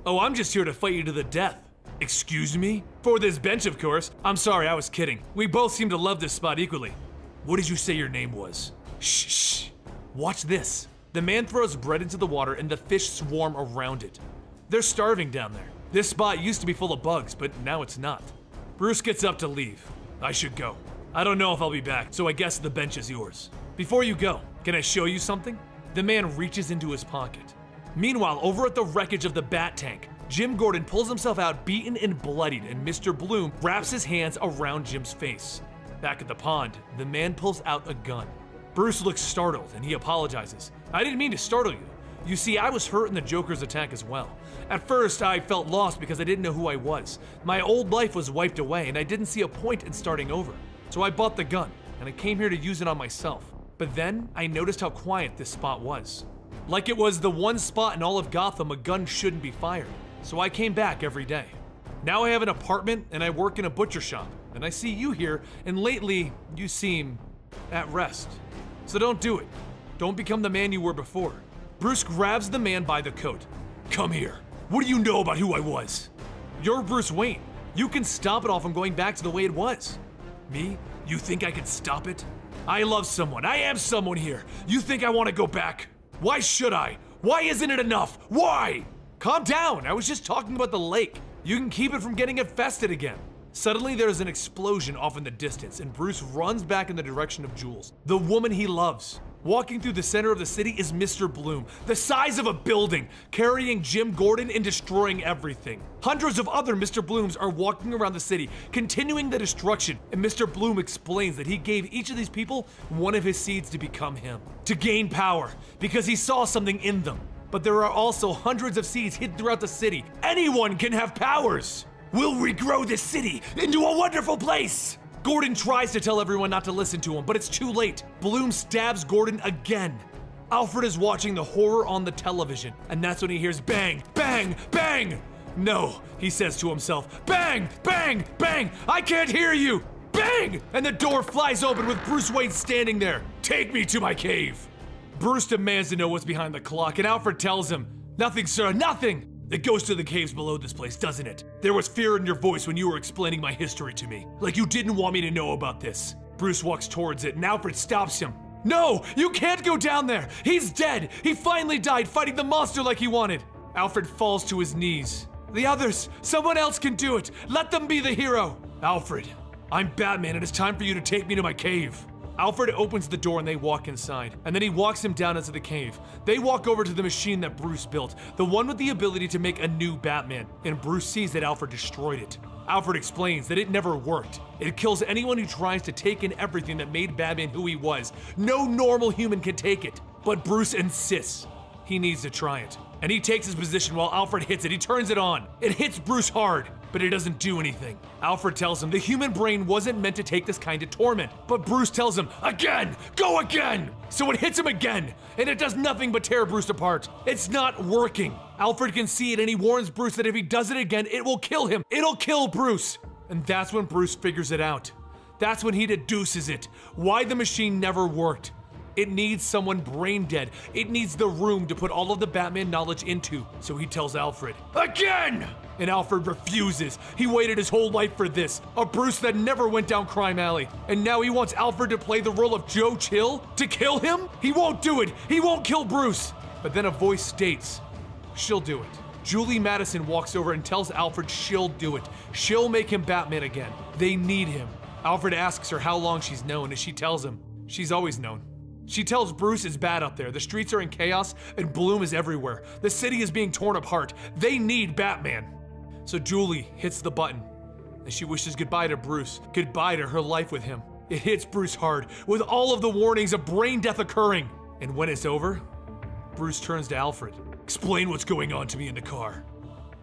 "Oh, I'm just here to fight you to the death." "Excuse me?" "For this bench, of course. I'm sorry, I was kidding. We both seem to love this spot equally." "What did you say your name was?" "Shh, shh. Watch this." The man throws bread into the water and the fish swarm around it. They're starving down there. This spot used to be full of bugs, but now it's not. Bruce gets up to leave. "I should go. I don't know if I'll be back, so I guess the bench is yours. Before you go, can I show you something?" The man reaches into his pocket. Meanwhile, over at the wreckage of the Bat Tank, Jim Gordon pulls himself out beaten and bloodied, and Mr. Bloom wraps his hands around Jim's face. Back at the pond, the man pulls out a gun. Bruce looks startled and he apologizes. "I didn't mean to startle you. You see, I was hurt in the Joker's attack as well. At first, I felt lost because I didn't know who I was. My old life was wiped away and I didn't see a point in starting over. So I bought the gun and I came here to use it on myself. But then I noticed how quiet this spot was. Like it was the one spot in all of Gotham a gun shouldn't be fired. So I came back every day. Now I have an apartment and I work in a butcher shop. And I see you here, and lately you seem at rest. So don't do it. Don't become the man you were before." Bruce grabs the man by the coat. "Come here. What do you know about who I was?" "You're Bruce Wayne. You can stop it all from going back to the way it was." "Me? You think I can stop it? I love someone. I am someone here. You think I want to go back? Why should I? Why isn't it enough? Why?" "Calm down. I was just talking about the lake. You can keep it from getting infested again." Suddenly, there is an explosion off in the distance, and Bruce runs back in the direction of Jules, the woman he loves. Walking through the center of the city is Mr. Bloom, the size of a building, carrying Jim Gordon and destroying everything. Hundreds of other Mr. Blooms are walking around the city, continuing the destruction, and Mr. Bloom explains that he gave each of these people one of his seeds to become him, to gain power, because he saw something in them. But there are also hundreds of seeds hidden throughout the city. Anyone can have powers! "We'll regrow this city into a wonderful place!" Gordon tries to tell everyone not to listen to him, but it's too late. Bloom stabs Gordon again. Alfred is watching the horror on the television, and that's when he hears bang, bang, bang! "No," he says to himself, "bang, bang, bang! I can't hear you! Bang!" And the door flies open with Bruce Wayne standing there. "Take me to my cave." Bruce demands to know what's behind the clock, and Alfred tells him, "Nothing, sir, nothing." "It goes to the caves below this place, doesn't it? There was fear in your voice when you were explaining my history to me, like you didn't want me to know about this." Bruce walks towards it, and Alfred stops him. "No, you can't go down there! He's dead! He finally died fighting the monster like he wanted!" Alfred falls to his knees. "The others, someone else can do it! Let them be the hero!" "Alfred, I'm Batman and it's time for you to take me to my cave." Alfred opens the door and they walk inside, and then he walks him down into the cave. They walk over to the machine that Bruce built, the one with the ability to make a new Batman, and Bruce sees that Alfred destroyed it. Alfred explains that it never worked. It kills anyone who tries to take in everything that made Batman who he was. No normal human can take it. But Bruce insists he needs to try it. And he takes his position while Alfred hits it. He turns it on. It hits Bruce hard, but it doesn't do anything. Alfred tells him the human brain wasn't meant to take this kind of torment. But Bruce tells him, again, go again! So it hits him again, and it does nothing but tear Bruce apart. It's not working. Alfred can see it, and he warns Bruce that if he does it again, it will kill him. It'll kill Bruce. And that's when Bruce figures it out. That's when he deduces it. Why the machine never worked. It needs someone brain dead. It needs the room to put all of the Batman knowledge into. So he tells Alfred, again! And Alfred refuses. He waited his whole life for this. A Bruce that never went down crime alley. And now he wants Alfred to play the role of Joe Chill? To kill him? He won't do it. He won't kill Bruce. But then a voice states, she'll do it. Julie Madison walks over and tells Alfred she'll do it. She'll make him Batman again. They need him. Alfred asks her how long she's known, and she tells him she's always known. She tells Bruce it's bad out there. The streets are in chaos and Bloom is everywhere. The city is being torn apart. They need Batman. So Julie hits the button and she wishes goodbye to Bruce, goodbye to her life with him. It hits Bruce hard with all of the warnings of brain death occurring. And when it's over, Bruce turns to Alfred. Explain what's going on to me in the car.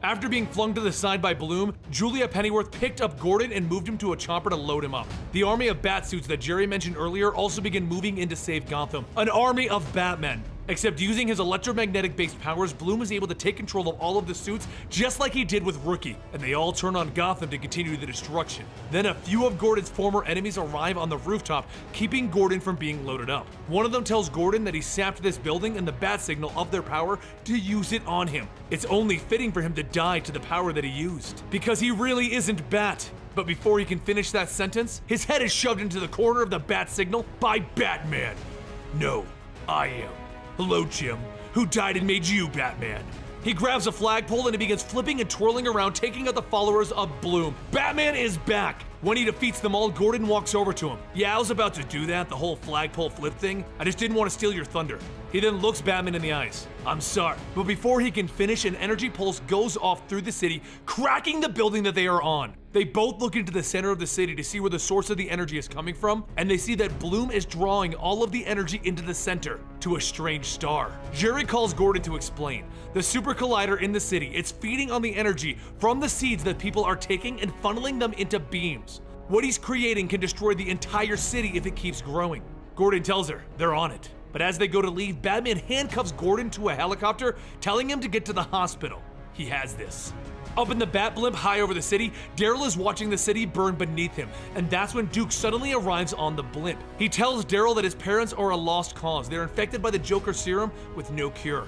After being flung to the side by Bloom, Julia Pennyworth picked up Gordon and moved him to a chopper to load him up. The army of Batsuits that Jerry mentioned earlier also began moving in to save Gotham. An army of Batmen. Except using his electromagnetic-based powers, Bloom is able to take control of all of the suits just like he did with Rookie, and they all turn on Gotham to continue the destruction. Then a few of Gordon's former enemies arrive on the rooftop, keeping Gordon from being loaded up. One of them tells Gordon that he sapped this building and the bat signal of their power to use it on him. It's only fitting for him to die to the power that he used, because he really isn't Bat. But before he can finish that sentence, his head is shoved into the corner of the bat signal by Batman. No, I am. Hello, Jim. Who died and made you Batman? He grabs a flagpole and he begins flipping and twirling around, taking out the followers of Bloom. Batman is back! When he defeats them all, Gordon walks over to him. Yeah, I was about to do that, the whole flagpole flip thing. I just didn't want to steal your thunder. He then looks Batman in the eyes. I'm sorry. But before he can finish, an energy pulse goes off through the city, cracking the building that they are on. They both look into the center of the city to see where the source of the energy is coming from, and they see that Bloom is drawing all of the energy into the center, to a strange star. Jerry calls Gordon to explain. The super collider in the city, it's feeding on the energy from the seeds that people are taking and funneling them into beams. What he's creating can destroy the entire city if it keeps growing. Gordon tells her they're on it. But as they go to leave, Batman handcuffs Gordon to a helicopter, telling him to get to the hospital. He has this. Up in the Bat Blimp high over the city, Daryl is watching the city burn beneath him, and that's when Duke suddenly arrives on the blimp. He tells Daryl that his parents are a lost cause. They're infected by the Joker serum with no cure.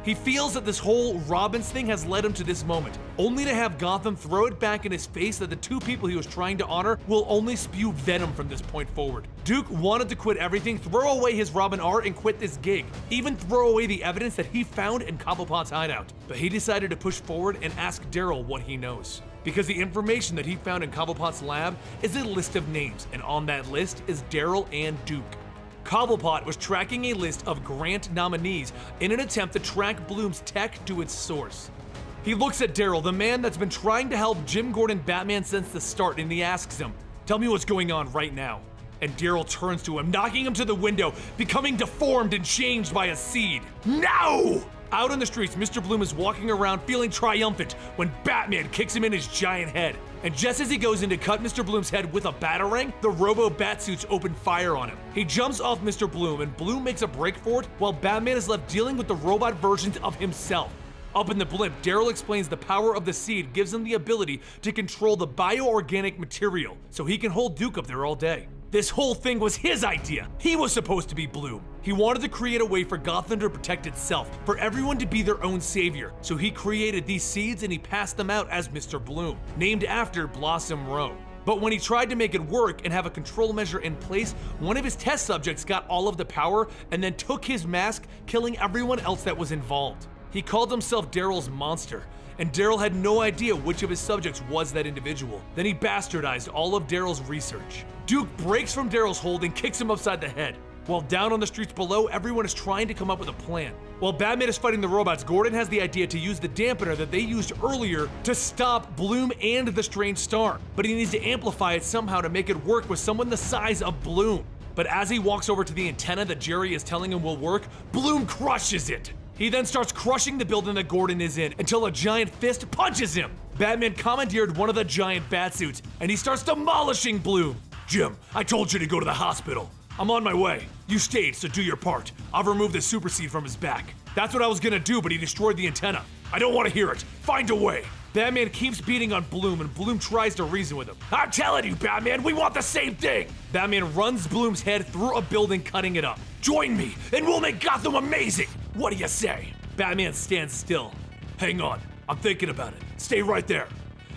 He feels that this whole Robbins thing has led him to this moment, only to have Gotham throw it back in his face that the two people he was trying to honor will only spew venom from this point forward. Duke wanted to quit everything, throw away his Robin art, and quit this gig, even throw away the evidence that he found in Cobblepot's hideout. But he decided to push forward and ask Daryl what he knows. Because the information that he found in Cobblepot's lab is a list of names, and on that list is Daryl and Duke. Cobblepot was tracking a list of grant nominees in an attempt to track Bloom's tech to its source. He looks at Daryl, the man that's been trying to help Jim Gordon Batman since the start, and he asks him, "Tell me what's going on right now." And Daryl turns to him, knocking him to the window, becoming deformed and changed by a seed. No! Out on the streets, Mr. Bloom is walking around feeling triumphant when Batman kicks him in his giant head. And just as he goes in to cut Mr. Bloom's head with a batarang, the Robo-Batsuits open fire on him. He jumps off Mr. Bloom, and Bloom makes a break for it, while Batman is left dealing with the robot versions of himself. Up in the blimp, Daryl explains the power of the seed gives him the ability to control the bioorganic material, so he can hold Duke up there all day. This whole thing was his idea. He was supposed to be Bloom. He wanted to create a way for Gotham to protect itself, for everyone to be their own savior. So he created these seeds and he passed them out as Mr. Bloom, named after Blossom Row. But when he tried to make it work and have a control measure in place, one of his test subjects got all of the power and then took his mask, killing everyone else that was involved. He called himself Daryl's monster, and Daryl had no idea which of his subjects was that individual. Then he bastardized all of Daryl's research. Duke breaks from Daryl's hold and kicks him upside the head. While down on the streets below, everyone is trying to come up with a plan. While Batman is fighting the robots, Gordon has the idea to use the dampener that they used earlier to stop Bloom and the Strange Star. But he needs to amplify it somehow to make it work with someone the size of Bloom. But as he walks over to the antenna that Jerry is telling him will work, Bloom crushes it. He then starts crushing the building that Gordon is in until a giant fist punches him. Batman commandeered one of the giant batsuits and he starts demolishing Bloom. Jim, I told you to go to the hospital. I'm on my way. You stayed, so do your part. I've removed the super seed from his back. That's what I was gonna do, but he destroyed the antenna. I don't want to hear it. Find a way. Batman keeps beating on Bloom, and Bloom tries to reason with him. I'm telling you, Batman, we want the same thing. Batman runs Bloom's head through a building, cutting it up. Join me, and we'll make Gotham amazing. What do you say? Batman stands still. Hang on, I'm thinking about it. Stay right there.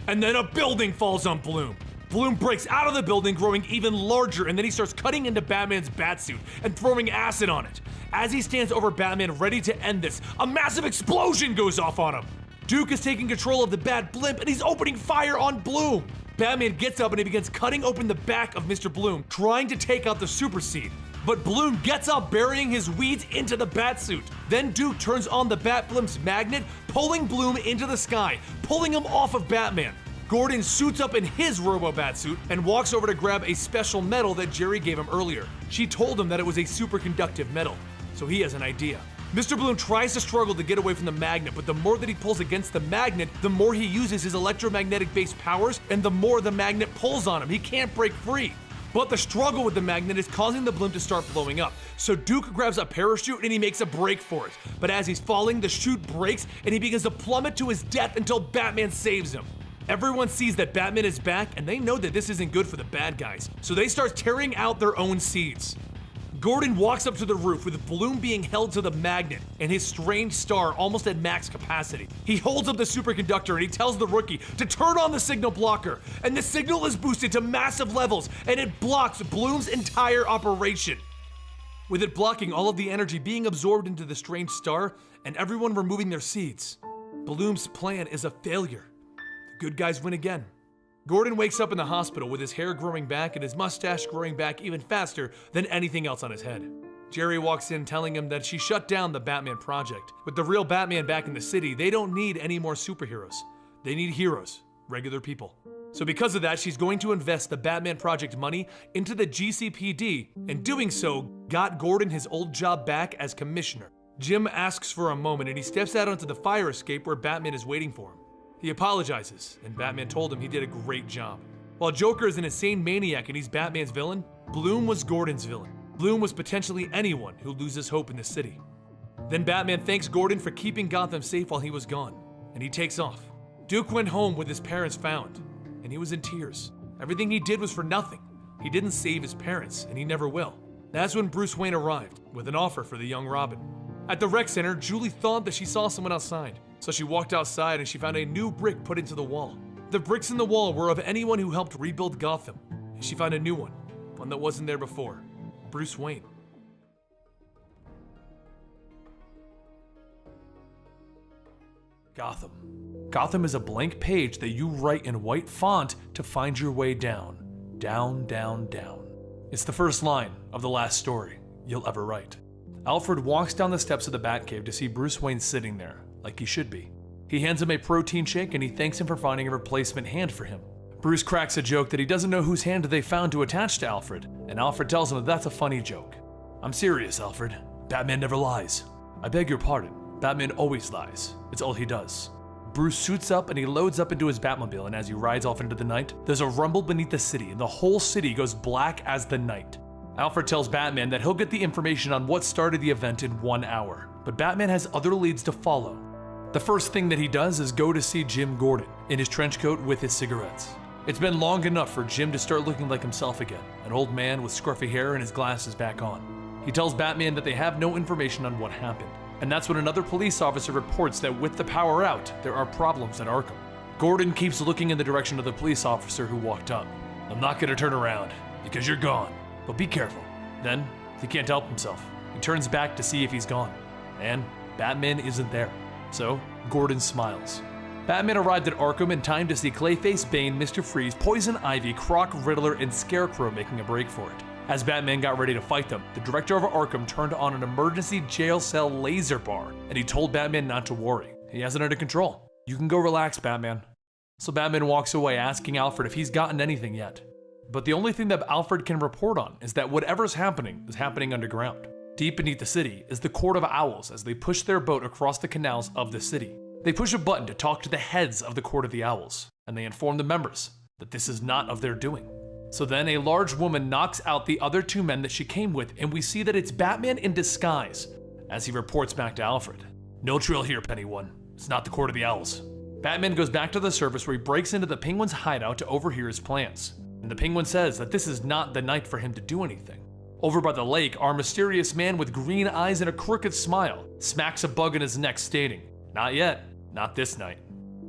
And then a building falls on Bloom. Bloom breaks out of the building, growing even larger, and then he starts cutting into Batman's batsuit and throwing acid on it. As he stands over Batman ready to end this, a massive explosion goes off on him. Duke is taking control of the Bat Blimp and he's opening fire on Bloom. Batman gets up and he begins cutting open the back of Mr. Bloom, trying to take out the super seed. But Bloom gets up, burying his weeds into the batsuit. Then Duke turns on the Bat Blimp's magnet, pulling Bloom into the sky, pulling him off of Batman. Gordon suits up in his robo-batsuit and walks over to grab a special metal that Jerry gave him earlier. She told him that it was a superconductive metal, so he has an idea. Mr. Bloom tries to struggle to get away from the magnet, but the more that he pulls against the magnet, the more he uses his electromagnetic-based powers, and the more the magnet pulls on him. He can't break free. But the struggle with the magnet is causing the blimp to start blowing up. So Duke grabs a parachute and he makes a break for it. But as he's falling, the chute breaks and he begins to plummet to his death until Batman saves him. Everyone sees that Batman is back and they know that this isn't good for the bad guys, so they start tearing out their own seeds. Gordon walks up to the roof with Bloom being held to the magnet and his strange star almost at max capacity. He holds up the superconductor and he tells the rookie to turn on the signal blocker, and the signal is boosted to massive levels and it blocks Bloom's entire operation. With it blocking all of the energy being absorbed into the strange star and everyone removing their seeds, Bloom's plan is a failure. Good guys win again. Gordon wakes up in the hospital with his hair growing back and his mustache growing back even faster than anything else on his head. Jerry walks in telling him that she shut down the Batman project. With the real Batman back in the city, they don't need any more superheroes. They need heroes, regular people. So because of that, she's going to invest the Batman project money into the GCPD, and doing so got Gordon his old job back as commissioner. Jim asks for a moment and he steps out onto the fire escape where Batman is waiting for him. He apologizes, and Batman told him he did a great job. While Joker is an insane maniac and he's Batman's villain, Bloom was Gordon's villain. Bloom was potentially anyone who loses hope in the city. Then Batman thanks Gordon for keeping Gotham safe while he was gone, and he takes off. Duke went home with his parents found, and he was in tears. Everything he did was for nothing. He didn't save his parents, and he never will. That's when Bruce Wayne arrived with an offer for the young Robin. At the rec center, Julie thought that she saw someone outside. So she walked outside and she found a new brick put into the wall. The bricks in the wall were of anyone who helped rebuild Gotham. And she found a new one that wasn't there before. Bruce Wayne. Gotham. Gotham is a blank page that you write in white font to find your way down. Down, down, down. It's the first line of the last story you'll ever write. Alfred walks down the steps of the Batcave to see Bruce Wayne sitting there, like he should be. He hands him a protein shake and he thanks him for finding a replacement hand for him. Bruce cracks a joke that he doesn't know whose hand they found to attach to Alfred, and Alfred tells him that that's a funny joke. I'm serious, Alfred. Batman never lies. I beg your pardon. Batman always lies. It's all he does. Bruce suits up and he loads up into his Batmobile, and as he rides off into the night, there's a rumble beneath the city and the whole city goes black as the night. Alfred tells Batman that he'll get the information on what started the event in 1 hour, but Batman has other leads to follow. The first thing that he does is go to see Jim Gordon in his trench coat with his cigarettes. It's been long enough for Jim to start looking like himself again, an old man with scruffy hair and his glasses back on. He tells Batman that they have no information on what happened, and that's when another police officer reports that with the power out, there are problems at Arkham. Gordon keeps looking in the direction of the police officer who walked up. I'm not gonna turn around, because you're gone, but be careful. Then, he can't help himself. He turns back to see if he's gone, and Batman isn't there. So, Gordon smiles. Batman arrived at Arkham in time to see Clayface, Bane, Mr. Freeze, Poison Ivy, Croc, Riddler, and Scarecrow making a break for it. As Batman got ready to fight them, the director of Arkham turned on an emergency jail cell laser bar, and he told Batman not to worry. He has it under control. You can go relax, Batman. So Batman walks away asking Alfred if he's gotten anything yet. But the only thing that Alfred can report on is that whatever's happening is happening underground. Deep beneath the city is the Court of Owls as they push their boat across the canals of the city. They push a button to talk to the heads of the Court of the Owls, and they inform the members that this is not of their doing. So then a large woman knocks out the other two men that she came with, and we see that it's Batman in disguise as he reports back to Alfred. No trail here, Penny One. It's not the Court of the Owls. Batman goes back to the surface where he breaks into the Penguin's hideout to overhear his plans. And the Penguin says that this is not the night for him to do anything. Over by the lake, our mysterious man with green eyes and a crooked smile smacks a bug in his neck stating, "Not yet, not this night."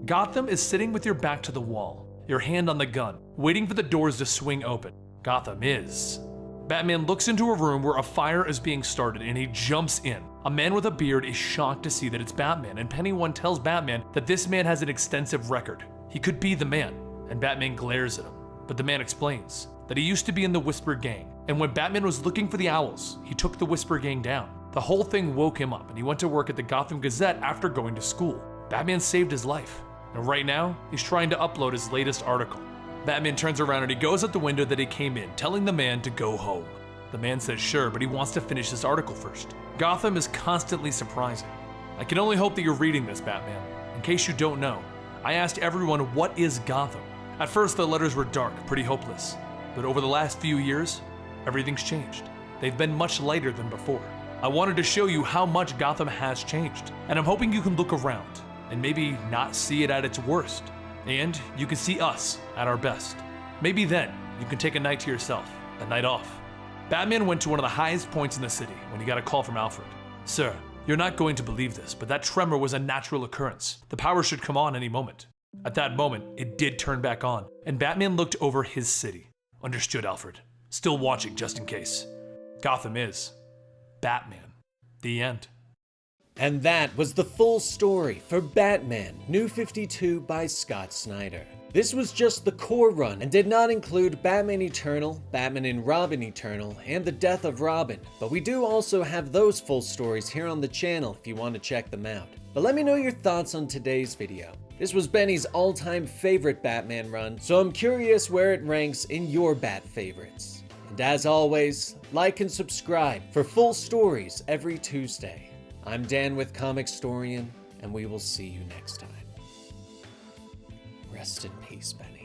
Gotham is sitting with your back to the wall, your hand on the gun, waiting for the doors to swing open. Gotham is. Batman looks into a room where a fire is being started and he jumps in. A man with a beard is shocked to see that it's Batman, and Penny One tells Batman that this man has an extensive record. He could be the man, and Batman glares at him. But the man explains that he used to be in the Whisper Gang, and when Batman was looking for the Owls, he took the Whisper Gang down. The whole thing woke him up, and he went to work at the Gotham Gazette after going to school. Batman saved his life, and right now, he's trying to upload his latest article. Batman turns around and he goes out the window that he came in, telling the man to go home. The man says sure, but he wants to finish this article first. Gotham is constantly surprising. I can only hope that you're reading this, Batman. In case you don't know, I asked everyone what is Gotham. At first the letters were dark, pretty hopeless. But over the last few years, everything's changed. They've been much lighter than before. I wanted to show you how much Gotham has changed, and I'm hoping you can look around and maybe not see it at its worst. And you can see us at our best. Maybe then you can take a night to yourself, a night off. Batman went to one of the highest points in the city when he got a call from Alfred. "Sir, you're not going to believe this, but that tremor was a natural occurrence. The power should come on any moment." At that moment, it did turn back on, and Batman looked over his city. "Understood, Alfred. Still watching just in case. Gotham is Batman." The end.
And that was the full story for Batman New 52 by Scott Snyder. This was just the core run and did not include Batman Eternal, Batman and Robin Eternal, and the death of Robin, but we do also have those full stories here on the channel if you want to check them out. But let me know your thoughts on today's video. This was Benny's all-time favorite Batman run, so I'm curious where it ranks in your Bat favorites. And as always, like and subscribe for full stories every Tuesday. I'm Dan with Comicstorian, and we will see you next time. Rest in peace, Benny.